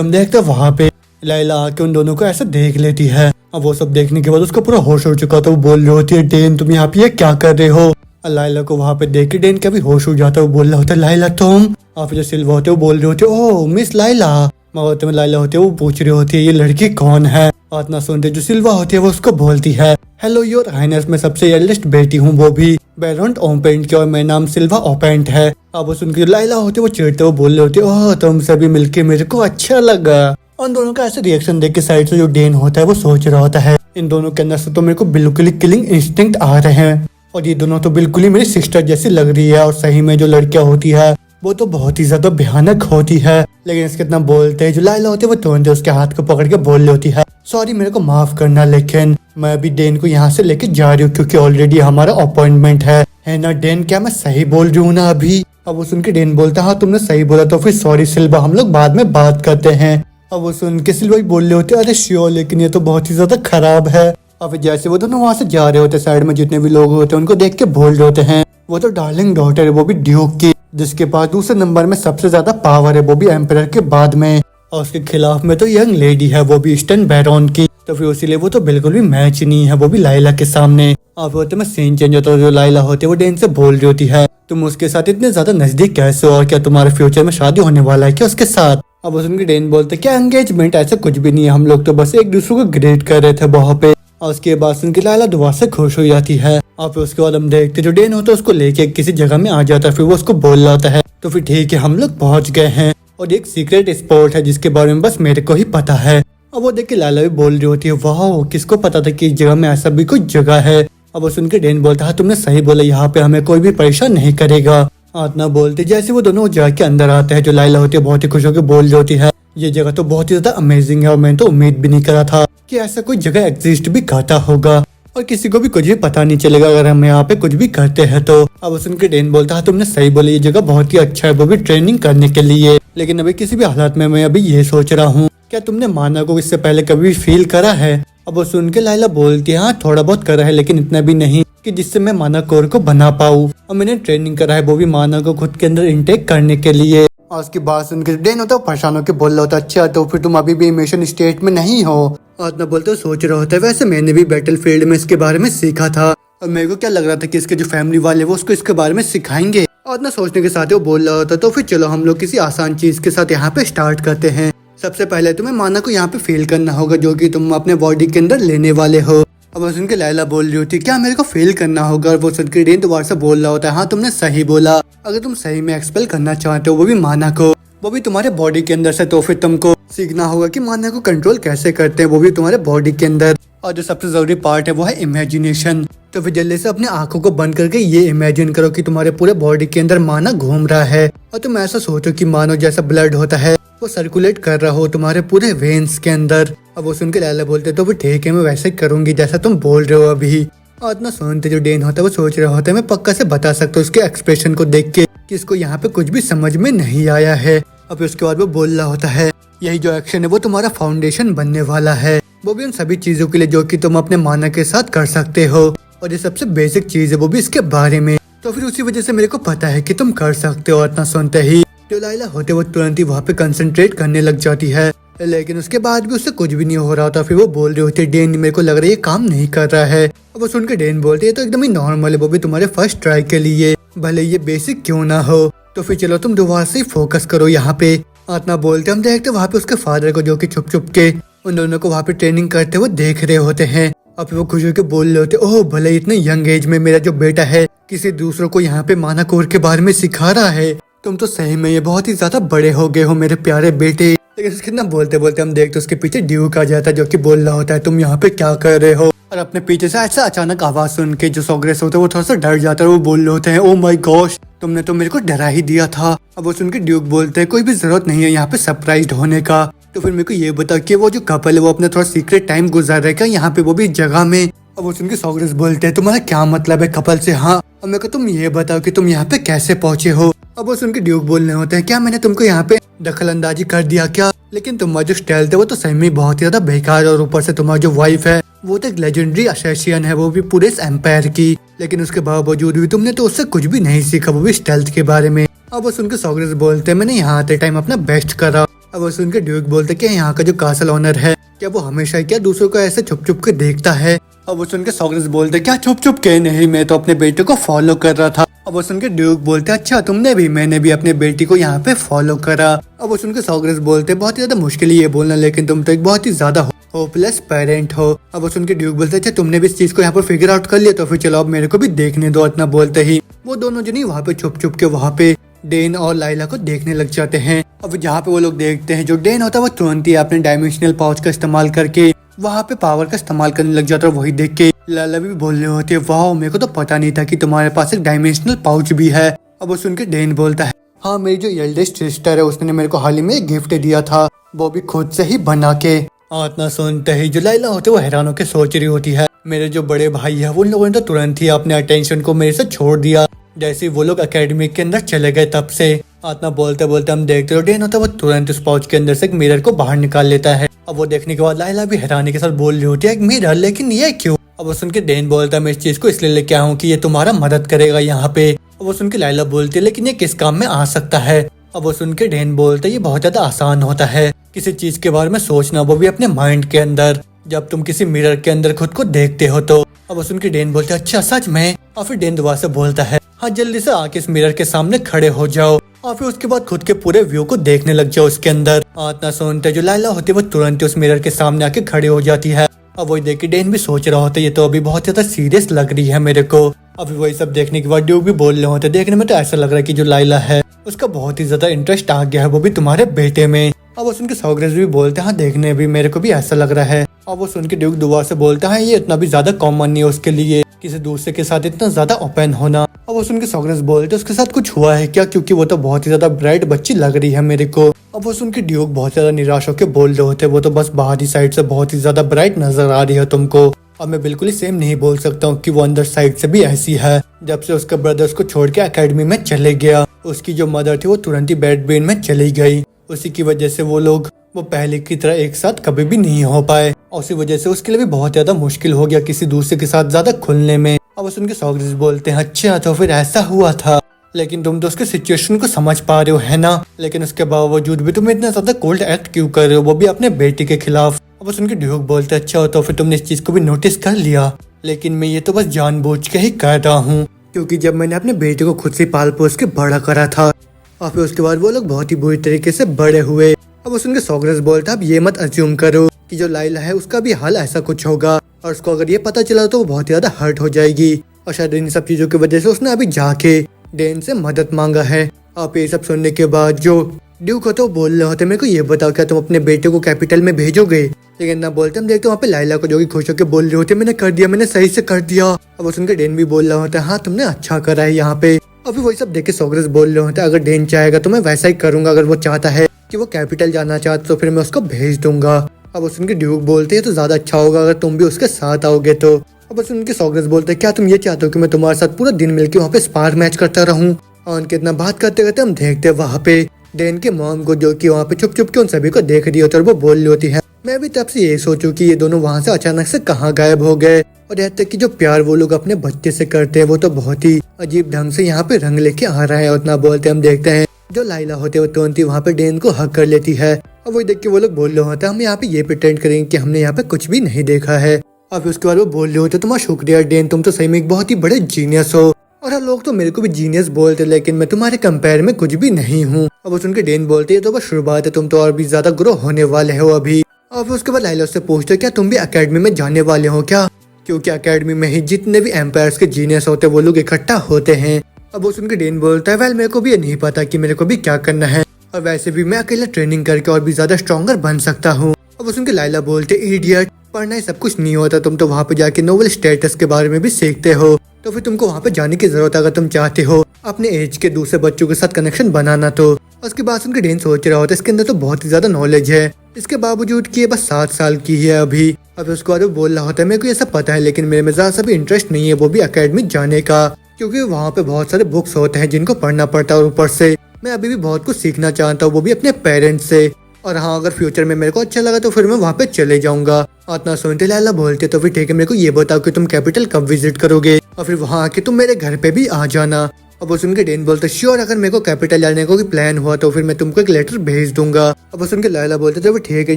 हम देखते वहाँ पे लाइला आके उन दोनों को ऐसे देख लेती है। अब वो सब देखने के बाद उसको पूरा होश हो चुका था वो बोल रही होती है डेन तुम यहाँ पे ये क्या कर रहे हो। लाइला को वहाँ पे देख के डेन का भी होश हो जाता है वो बोल रहा होता है लाइला तुम। और फिर जो सिल्वा होते वो बोल रहे होते ओह मिस लाइला। में लाइला होती है वो पूछ रही होती है ये लड़की कौन है। और इतना सुनते जो सिल्वा होती है वो उसको बोलती है हेलो योर हाइनेस मैं सबसे एल्डेस्ट बेटी हूँ वो भी बेरंट ओपेंट की और मेरा नाम सिल्वा ओपेंट है। अब वो सुन के लाइला होती है वो चिढ़ते हुए बोल रहे होते ओह तुम सभी मिलके मेरे को अच्छा लगा। उन दोनों का ऐसे रिएक्शन देख के साइड से जो डेन होता है वो सोच रहा होता है इन दोनों के अंदर से तो मेरे को बिल्कुल ही किलिंग इंस्टिंक्ट आ रहे हैं और ये दोनों तो बिल्कुल ही मेरी सिस्टर जैसी लग रही है। और सही में जो लड़कियां होती है वो तो बहुत ही ज्यादा भयानक होती है। लेकिन इसके इतना बोलते हैं जो लाइला होती है वो तुरंत उसके हाथ को पकड़ के बोल रही होती है सॉरी मेरे को माफ करना लेकिन मैं अभी डेन को यहाँ से लेके जा रही हूँ क्योंकि ऑलरेडी हमारा अपॉइंटमेंट है ना डेन? क्या मैं सही बोल रही हूँ ना अभी? अब वो सुन के डेन बोलता हाँ तुमने सही बोला, तो फिर सॉरी सिल्वा, हम लोग बाद में बात करते हैं। अब वो सुन के सिल्वा बोल रहे होते अरे श्योर, लेकिन ये तो बहुत ही ज्यादा खराब है। अब जैसे वो दोनों वहाँ से जा रहे होते, साइड में जितने भी लोग होते हैं उनको देख के बोल रहे होते हैं वो तो डार्लिंग डॉटर है, वो भी ड्यूक की, जिसके पास दूसरे नंबर में सबसे ज्यादा पावर है, वो भी एम्परर के बाद में। और उसके खिलाफ में तो यंग लेडी है, वो भी ईस्टर्न बैरॉन की, तो फिर इसीलिए वो तो बिल्कुल भी मैच नहीं है, वो भी लाइला के सामने। अब होते में सीन चेंज होता है, जो लाइला होती है वो डेन से बोल रही होती है तुम उसके साथ इतने ज्यादा नजदीक कैसे हो, और क्या तुम्हारे फ्यूचर में शादी होने वाला है क्या उसके साथ? अब उनकी डेन बोलते क्या एंगेजमेंट, ऐसा कुछ भी नहीं है, हम लोग तो बस एक दूसरे को ग्रेट कर रहे थे वहाँ पे। और उसके बाद उनकी लाइला दुआ से खुश हो जाती है। और फिर उसके बाद हम देखते जो डेन होता है उसको लेके किसी जगह में आ जाता है, फिर वो उसको बोल रहा है तो फिर ठीक है हम लोग पहुंच गए हैं, और एक सीक्रेट स्पॉट है जिसके बारे में बस मेरे को ही पता है। अब वो देख के लाइला भी बोल रही होती है वाह किसको पता था कि इस जगह में ऐसा भी कोई जगह है। अब वो सुन के डेन बोलता है तुमने सही बोला, यहाँ पे हमें कोई भी परेशान नहीं करेगा। आतना बोलते जैसे वो दोनों जाके अंदर आते हैं, जो लाइला होती है बहुत ही खुश होकर बोल रही होती है ये जगह तो बहुत ही ज्यादा अमेजिंग है, और मैंने तो उम्मीद भी नहीं करा था कि ऐसा कोई जगह एग्जिस्ट भी करता होगा, और किसी को भी कुछ भी पता नहीं चलेगा अगर हम यहाँ पे कुछ भी करते हैं तो। अब सुन के डेन बोलता है तुमने सही बोला, ये जगह बहुत ही अच्छा है, वो भी ट्रेनिंग करने के लिए, लेकिन अभी किसी भी हालात में मैं अभी ये सोच रहा हूँ क्या तुमने माना को इससे पहले कभी फील करा है? अब वो सुन के लाइला बोलती है हाँ थोड़ा बहुत करा है, लेकिन इतना भी नहीं कि जिससे मैं माना कोर को बना पाऊँ, और मैंने ट्रेनिंग करा है वो भी माना को खुद के अंदर इंटेक करने के लिए। और उसकी बात सुन के डेन होता है परेशान होकर बोल रहा होता अच्छा तो फिर तुम अभी भी इमोशन स्टेट में नहीं हो? और ना बोलते सोच रहा होता है वैसे मैंने भी बैटल फील्ड में इसके बारे में सीखा था, और मेरे को क्या लग रहा था कि इसके जो फैमिली वाले वो उसको इसके बारे में सिखाएंगे। और ना सोचने के साथ वो बोल रहा होता तो फिर चलो हम लोग किसी आसान चीज के साथ यहाँ पे स्टार्ट करते हैं। सबसे पहले तुम्हें माना को यहाँ पे फील करना होगा जो कि तुम अपने बॉडी के अंदर लेने वाले हो। अब वो सुन के लाइला बोल रही होती क्या मेरे को फील करना होगा, और वो सुन के डेन दोबारा से बोल रहा होता है हाँ तुमने सही बोला, अगर तुम सही में एक्सपेल करना चाहते हो वो भी माना को, वो भी तुम्हारे बॉडी के अंदर से, तो फिर तुमको सीखना होगा कि माना को कंट्रोल कैसे करते हैं, वो भी तुम्हारे बॉडी के अंदर। और जो सबसे जरूरी पार्ट है वो है इमेजिनेशन, तो फिर जल्दी से अपने आंखों को बंद करके ये इमेजिन करो कि तुम्हारे पूरे बॉडी के अंदर माना घूम रहा है, और तुम ऐसा सोचो कि मानो जैसा ब्लड होता है वो सर्कुलेट कर रहा हो तुम्हारे पूरे वेन्स के अंदर। अब वो सुन के लाइला बोलते तो फिर ठीक है मैं वैसे करूंगी जैसा तुम बोल रहे हो अभी। और इतना सुनते जो डेन होता है वो सोच रहा होता है मैं पक्का से बता सकता हूँ उसके एक्सप्रेशन को देख के कि इसको यहाँ पे कुछ भी समझ में नहीं आया है। अब उसके बाद वो बोल रहा होता है यही जो एक्शन है वो तुम्हारा फाउंडेशन बनने वाला है, वो भी उन सभी चीजों के लिए जो कि तुम अपने माना के साथ कर सकते हो, और ये सबसे बेसिक चीज है वो भी इसके बारे में, तो फिर उसी वजह से मेरे को पता है कि तुम कर सकते हो। इतना सुनते ही जो लाइला होते वो तुरंत ही वहाँ पे कंसंट्रेट करने लग जाती है, लेकिन उसके बाद भी उससे कुछ भी नहीं हो रहा था। फिर वो बोल रही होती है डेन मेरे को लग रहा है ये काम नहीं कर रहा है। अब वो सुन के डेन बोलते है तो एकदम ही नॉर्मल है, वो भी तुम्हारे फर्स्ट ट्राई के लिए, भले ये बेसिक क्यों ना हो, तो फिर चलो तुम दोबारा से फोकस करो यहाँ पे। इतना बोलते हम देखते वहाँ पे उसके फादर को जो कि छुप छुप के उन दोनों को वहाँ पे ट्रेनिंग करते हुए देख रहे होते हैं। अब वो खुश होकर बोल रहे होते ओह भले इतने यंग एज में मेरा जो बेटा है किसी दूसरों को यहाँ पे माना कोर के बारे में सिखा रहा है, तुम तो सही में ये बहुत ही ज्यादा बड़े हो गए हो मेरे प्यारे बेटे। लेकिन उसके ना बोलते बोलते हम देखते उसके पीछे ड्यूक आ जाता है जो कि बोल रहा होता है तुम यहाँ पे क्या कर रहे हो, और अपने पीछे से ऐसा अचानक आवाज सुन के जो सोग्रेस होते हैं वो थोड़ा सा डर जाता है, वो बोल रहे होते हैं ओ माय गॉश तुमने तो मेरे को डरा ही दिया था। अब वो सुन के ड्यूक बोलते हैं कोई भी जरूरत नहीं है यहाँ पे सरप्राइज होने का, तो फिर मेरे को ये बता कि वो जो कपल है वो अपना थोड़ा सीक्रेट टाइम गुजार रहा है क्या यहाँ पे, वो भी जगह में। अब वो सुन के सोग्रेस बोलते हैं तुम्हारा क्या मतलब है कपल से? हाँ, अब मेरे को तुम ये बताओ कि तुम यहाँ पे कैसे पहुँचे हो। अब वो सुन के ड्यूक बोलने होते हैं क्या मैंने तुमको यहाँ पे दखल अंदाजी कर दिया क्या? लेकिन तुम्हारा जो स्टाइल था वो तो सही में बहुत ज्यादा बेकार, और ऊपर से तुम्हारा जो वाइफ है वो तो एक लेजेंडरी असैसिन है, वो भी पूरे एम्पायर की, लेकिन उसके बावजूद भी तुमने तो उससे कुछ भी नहीं सीखा, वो भी स्टेल्थ के बारे में। अब वो सुनकर सोग्रेस बोलते हैं मैंने यहाँ आते टाइम अपना बेस्ट करा। अब वो सुनकर ड्यूक बोलते क्या यहाँ का जो कासल ऑनर है क्या वो हमेशा क्या दूसरों को ऐसे छुप छुप के देखता है? अब वो सुनकर सोग्रेस बोलते क्या छुप छुप के नहीं, मैं तो अपने बेटे को फॉलो कर रहा था। अब वो सुनकर ड्यूक बोलते अच्छा तुमने भी? मैंने भी अपने बेटी को यहाँ पे फॉलो करा। अब वो सुनकर सोग्रेस बोलते बहुत ज्यादा मुश्किल ये बोलना, लेकिन तुम तो एक बहुत ही ज्यादा होपलेस पेरेंट हो। अब वो सुनकर ड्यूक बोलते अच्छा तुमने भी इस चीज को यहाँ पर फिगर आउट कर लिया, तो फिर चलो अब मेरे को भी देखने दो। इतना बोलते ही वो दोनों जनी वहाँ पे छुप छुप के वहाँ पे डेन और लाइला को देखने लग जाते हैं। अब जहाँ पे वो लोग देखते हैं जो डेन होता है वो तुरंत ही अपने डायमेंशनल पाउच का इस्तेमाल करके वहाँ पे पावर का इस्तेमाल करने लग जाता है। वही देख के लाइला भी बोल रहे होते हैं वाह मेरे को तो पता नहीं था कि तुम्हारे पास एक डायमेंशनल पाउच भी है। अब वो सुन के डेन बोलता है हाँ मेरी जो एल्डेस्ट सिस्टर है उसने मेरे को हाल ही में गिफ्ट दिया था, वो भी खुद से ही बना के। इतना सुनते ही जो लाइला होती है वो हैरान होकर सोच रही होती है, मेरे जो बड़े भाई है उन लोगों ने तो तुरंत ही अपने अटेंशन को मेरे से छोड़ दिया जैसे वो लोग एकेडमी के अंदर चले गए तब से। इतना बोलते बोलते हम देखते हो डेन होता है वो तुरंत उस पाउच के अंदर से एक मिरर को बाहर निकाल लेता है। अब वो देखने के बाद लाइला भी हैरानी के साथ बोल रही होती है, एक मिरर, लेकिन ये क्यों? अब वो सुन के डेन बोलता है, मैं इस चीज को इसलिए लेके आया हूँ कि ये तुम्हारा मदद करेगा यहाँ पे। अब वो सुन के लाइला बोलती है, लेकिन ये किस काम में आ सकता है? अब वो सुन के डेन बोलता है, ये बहुत ज्यादा आसान होता है किसी चीज के बारे में सोचना, वो भी अपने माइंड के अंदर, जब तुम किसी मिरर के अंदर खुद को देखते हो तो। अब वो सुन के डेन बोलता है, अच्छा सच में? और फिर डेन दोबारा से बोलता है, हाँ जल्दी से आके इस मिरर के सामने खड़े हो जाओ और फिर उसके बाद खुद के पूरे व्यू को देखने लग जाओ उसके अंदर। इतना सुनते जो लाइला होती है वो तुरंत उस मिरर के सामने आके खड़े हो जाती है। अब वही देख के डेन भी सोच रहा होता है, ये तो अभी बहुत ज्यादा सीरियस लग रही है मेरे को। अभी वही सब देखने के बाद ड्यूक भी बोल रहे होते, देखने में तो ऐसा लग रहा है कि जो लाइला है उसका बहुत ही ज्यादा इंटरेस्ट आ गया है, वो भी तुम्हारे बेटे में। अब वो सुन के सॉक्रेटिस भी बोलते हैं, हाँ देखने भी मेरे को भी ऐसा लग रहा है। अब वो सुन के ड्यूक दोबारा से बोलता है, ये इतना भी ज्यादा कॉमन नहीं है उसके लिए किसी दूसरे के साथ इतना ज्यादा ओपन होना। अब वो सुन के सॉक्रेटिस बोलते, उसके साथ कुछ हुआ है क्या? क्योंकि वो तो बहुत ही ज्यादा ब्राइट बच्ची लग रही है मेरे को। अब वो सुन के ड्यूक बहुत ज्यादा निराश होकर बोल रहे होते, वो तो बस बाहरी साइड से बहुत ही ज्यादा ब्राइट नजर आ रही है तुमको। अब मैं बिल्कुल ही सेम नहीं बोल सकता हूँ कि वो अंदर साइड से भी ऐसी है। जब से उसका ब्रदर उसको छोड़ के एकेडमी में चले गया, उसकी जो मदर थी वो तुरंत ही बैड ब्रेन में चली गई। उसी की वजह से वो पहले की तरह एक साथ कभी भी नहीं हो पाए और उसी वजह से उसके लिए भी बहुत ज्यादा मुश्किल हो गया किसी दूसरे के साथ ज्यादा खुलने में। अब उस उनके सॉक्रेटिस बोलते हैं, अच्छा तो फिर ऐसा हुआ था, लेकिन तुम तो उसके सिचुएशन को समझ पा रहे हो है ना? लेकिन उसके बावजूद भी तुम इतना ज्यादा कोल्ड एक्ट क्यों कर रहे हो, वो भी अपने बेटे के खिलाफ? अब उस उनके ड्यूक बोलते, अच्छा तो फिर तुमने इस चीज को भी नोटिस कर लिया, लेकिन मैं ये तो बस जानबूझ के ही कर रहा हूँ, क्योंकि जब मैंने अपने बेटे को खुद से पाल पोस के बड़ा करा था और फिर उसके बाद वो लोग बहुत ही बुरी तरीके से बड़े हुए। अब उस उनके सॉक्रेटिस बोलता, अब ये मत अज्यूम करो कि जो लाइला है उसका भी हाल ऐसा कुछ होगा और उसको अगर ये पता चला तो वो बहुत ज्यादा हर्ट हो जाएगी और शायद इन सब चीजों की वजह से उसने अभी जाके डेन से मदद मांगा है। आप ये सब सुनने के बाद जो ड्यूक होता है वो बोल रहे होते, मेरे को ये बताओ क्या तुम अपने बेटे को कैपिटल में भेजोगे? लेकिन ना बोलते हम देखते वहाँ पे लाइला को जो कि खुश होकर बोल रहे होते, मैंने कर दिया, मैंने सही से कर दिया। अब सुनकर डेन भी बोल रहा होता है, हाँ तुमने अच्छा करा है यहाँ पे। अभी वही सब देख के सॉक्रेटिस बोल रहे होते हैं, अगर डेन चाहेगा तो मैं वैसा ही करूंगा, अगर वो चाहता है कि वो कैपिटल जाना चाहता तो फिर मैं उसको भेज दूंगा। अब उनके ड्यूक बोलते हैं, तो ज्यादा अच्छा होगा अगर तुम भी उसके साथ आओगे तो। अब उनके सॉक्रेटिस बोलते हैं, क्या तुम ये चाहते हो कि मैं तुम्हारे साथ पूरा दिन मिलकर वहाँ पे स्पार मैच करता रहूं? और उनके इतना बात करते करते हम देखते हैं वहाँ पे डेन के मॉम को, जो कि वहाँ पे छुप छुप के उन सभी को देख रही होती है और वो बोल रही होती है, मैं भी तब से यही सोचूं कि ये दोनों वहाँ से अचानक से कहाँ गायब हो गए। और यहाँ तक कि जो प्यार वो लोग अपने बच्चे से करते हैं वो तो बहुत ही अजीब ढंग से यहाँ पे रंग लेके आ रहा है। और उतना बोलते हम देखते हैं जो लाइला होते हैं वो तुरंत ही वहाँ पे डेन को हक कर लेती है और वही देख के वो लोग बोल रहे होते हैं, हम यहाँ पे ये प्रिटेंड करेंगे कि हमने यहाँ पे कुछ भी नहीं देखा है। अब उसके बाद वो बोल रहे होते, तुम्हारा शुक्रिया डेन, तुम तो सही में एक बहुत ही बड़े जीनियस हो और हर लोग तो मेरे को भी जीनियस बोलते, लेकिन मैं तुम्हारे कंपेयर में कुछ भी नहीं हूँ। अब उनके डेन बोलते है, तो बस शुरुआत है, तुम तो और भी ज्यादा ग्रो होने वाले हो अभी। और उसके बाद लाइला से पूछते, क्या तुम भी एकेडमी में जाने वाले हो क्या? क्योंकि एकेडमी में ही जितने भी एम्पायर्स के जीनियस होते हैं वो लोग इकट्ठा होते हैं। अब उनके डेन बोलता है, वेल मेरे को भी ये नहीं पता कि मेरे को भी क्या करना है और वैसे भी मैं अकेला ट्रेनिंग करके और भी ज्यादा स्ट्रॉन्गर बन सकता हूँ। अब उनके लाइला बोलते, इडियट, पढ़ना ही सब कुछ नहीं होता, तुम तो वहाँ पे जाके नोबल स्टेटस के बारे में भी सीखते हो, तो फिर तुमको वहाँ पे जाने की जरूरत है अगर तुम चाहते हो अपने एज के दूसरे बच्चों के साथ कनेक्शन बनाना। तो उसके बाद उनके डेन सोच रहा होता है, इसके अंदर तो बहुत ही ज्यादा नॉलेज है, इसके बावजूद कि ये बस 7 साल की है अभी। अब उसके बाद वो बोल रहा होता है, मेरे को ये सब पता है, लेकिन मेरे में ज्यादा सा भी इंटरेस्ट नहीं है वो भी एकेडमी जाने का, क्योंकि वहाँ पे बहुत सारे बुक्स होते हैं जिनको पढ़ना पड़ता है और ऊपर से मैं अभी भी बहुत कुछ सीखना चाहता हूँ, वो भी अपने पेरेंट्स से। और हाँ, अगर फ्यूचर में मेरे को अच्छा लगा तो फिर मैं वहाँ पे चले जाऊंगा। इतना सुनते लाला बोलते, तो फिर ठीक है, मेरे को ये बताओ कि तुम कैपिटल कब विजिट करोगे और फिर वहाँ आके तुम मेरे घर पे भी आ जाना। अब वो सुन के डेन बोलते, श्योर, अगर मेरे को कैपिटल जाने को प्लान हुआ तो फिर मैं तुमको एक लेटर भेज दूंगा। अब वो सुन के लाला बोलते, तो ठीक है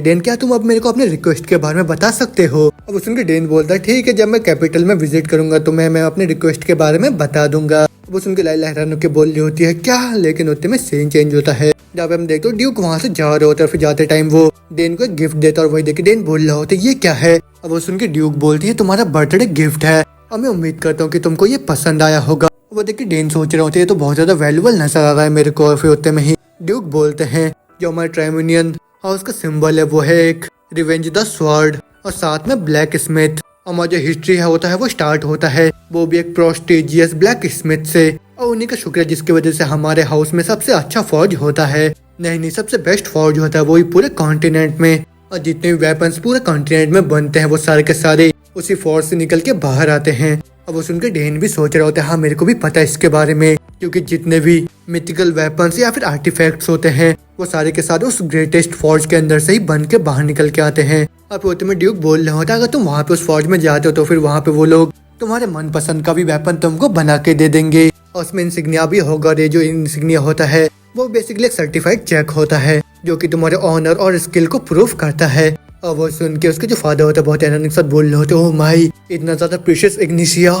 डेन, क्या तुम अब मेरे को अपने रिक्वेस्ट के बारे में बता सकते हो? अब वो सुन के डेन बोलता है, ठीक है, जब मैं कैपिटल में विजिट करूंगा तो मैं अपने रिक्वेस्ट के बारे में बता दूंगा। अब वो सुन के लाइला हैरान होकर बोल रही होती है, क्या? लेकिन उतने में सीन चेंज होता है जब हम देखते हो ड्यूक वहाँ से जा रहे होता है, फिर जाते टाइम वो डेन को एक गिफ्ट देता है और वही देख डेन बोल रहा होता है, ये क्या है? अब वो सुन के ड्यूक बोलती है, तुम्हारा बर्थडे गिफ्ट है और मैं उम्मीद करता हूँ कि तुमको ये पसंद आया होगा। वो देख के डेन सोच रहे होते हैं, तो बहुत ज्यादा वैल्यूबल नजर आ रहा है मेरे को। और फिर उतने में ही ड्यूक बोलते हैं, जो हमारे ट्राइमिनियन हाउस का सिंबल है वो है एक रिवेंज द स्वॉर्ड और साथ में ब्लैक स्मिथ। हमारा जो हिस्ट्री है होता है वो स्टार्ट होता है वो भी एक प्रोस्टेजियस ब्लैक स्मिथ से, और उन्हीं का शुक्र है जिसकी वजह से हमारे हाउस में सबसे अच्छा फौज होता है, नहीं सबसे बेस्ट फौज होता है वो ही पूरे कॉन्टिनेंट में। और जितने भी वेपन्स पूरे कॉन्टिनेंट में बनते हैं वो सारे के सारे उसी फोर्स से निकल के बाहर आते हैं। अब वो सुनकर डेन भी सोच रहा होता है हाँ मेरे को भी पता है इसके बारे में, क्योंकि जितने भी मिथिकल वेपन्स या फिर आर्टिफैक्ट्स होते हैं वो सारे के सारे उस ग्रेटेस्ट फॉर्ज के अंदर से ही बन के बाहर निकल के आते हैं। अब वो तुम्हें ड्यूक बोल रहा होता है अगर तुम वहाँ पे उस फॉर्ज में जाते हो तो फिर वहाँ पे वो लोग तुम्हारे मनपसंद का भी वेपन तुमको बना के दे देंगे और उसमें इंसिग्निया भी होगा। और ये जो इंसिग्निया होता है वो बेसिकली एक सर्टिफाइड चेक होता है जो कि तुम्हारे ऑनर और स्किल को प्रूफ करता है। और वो सुन के उसके जो फादर होता है बहुत हैरानी के साथ बोल रहे होते ओह माई इतना ज्यादा प्रीशियस इग्निशिया,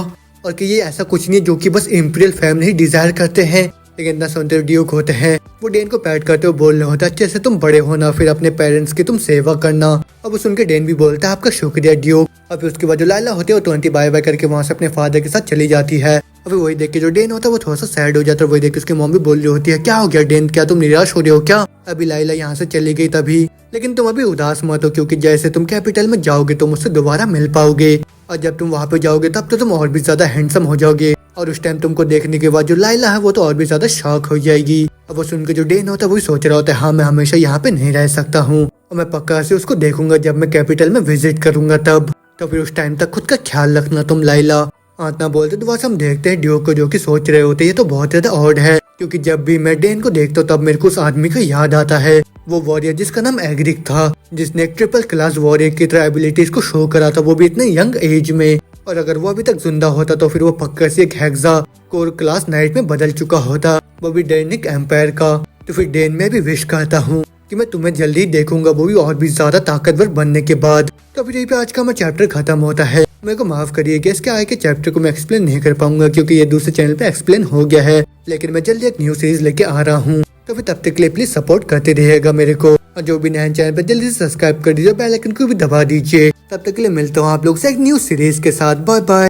और कि ये ऐसा कुछ नहीं है जो कि बस इम्पीरियल फैमिली ही डिजायर करते हैं। लेकिन इतना सुनते ड्यूक होते हैं वो डेन को पैट करते हुए बोल रहे होता है अच्छे से तुम बड़े होना फिर अपने पेरेंट्स की तुम सेवा करना। अब वो सुन के डेन भी बोलता है आपका शुक्रिया ड्यूक। और फिर उसके बाद जो लाइला होती है वो 20 बाय बाय करके वहाँ से अपने फादर के साथ चली जाती है। और फिर वही देख के जो डेन होता है वो थोड़ा सा सैड हो जाता है। वही देख के उसकी मॉम भी बोल रही होती है क्या हो गया डेन, क्या तुम निराश हो रहे हो क्या, अभी लाइला यहाँ से चली गई तभी, लेकिन तुम अभी उदास मत हो क्योंकि जैसे तुम कैपिटल में जाओगे तुम उससे दोबारा मिल पाओगे और जब तुम वहाँ पे जाओगे तब तो तुम और भी ज्यादा हैंडसम हो जाओगे और उस टाइम तुमको देखने के बाद जो लाइला है वो तो और भी ज्यादा शॉक हो जाएगी। अब वो सुनकर जो डेन होता है वही सोच रहा होता है हाँ मैं हमेशा यहाँ पे नहीं रह सकता हूँ और मैं पक्का से उसको देखूंगा जब मैं कैपिटल में विजिट करूंगा तब, तो फिर उस टाइम तक खुद का ख्याल रखना तुम लाइला। इतना बोलते तो बस हम देखते हैं ड्यूक को जो कि सोच रहे होते ये तो बहुत ज्यादा ऑड है क्योंकि जब भी मैं डेन को देखता हूँ तब मेरे को उस आदमी का याद आता है, वो वॉरियर जिसका नाम एग्रिक था जिसने एक ट्रिपल क्लास वॉरियर की तरह एबिलिटीज को शो करा था वो भी इतने यंग एज में, और अगर वो अभी तक जिंदा होता तो फिर वो पक्का से एक हेक्सा कोर क्लास नाइट में बदल चुका होता, वो भी डेनिक एम्पायर का। तो फिर डेन में भी विश करता हूँ कि मैं तुम्हें जल्दी देखूंगा वो भी और भी ज्यादा ताकतवर बनने के बाद। तो फिर यही पे आज का हमारा चैप्टर खत्म होता है। मेरे को माफ करिए कि इसके आगे के चैप्टर को मैं एक्सप्लेन नहीं कर पाऊंगा क्योंकि ये दूसरे चैनल पे एक्सप्लेन हो गया है, लेकिन मैं जल्दी एक न्यू सीरीज लेके आ रहा हूँ। तो फिर तब तक के लिए प्लीज सपोर्ट करते रहिएगा मेरे को, और जो भी नए चैनल पे जल्दी से सब्सक्राइब कर दीजिए, बेल आइकन को भी दबा दीजिए। तब तक के लिए मिलता हूँ आप लोग से एक न्यू सीरीज के साथ। Bye bye.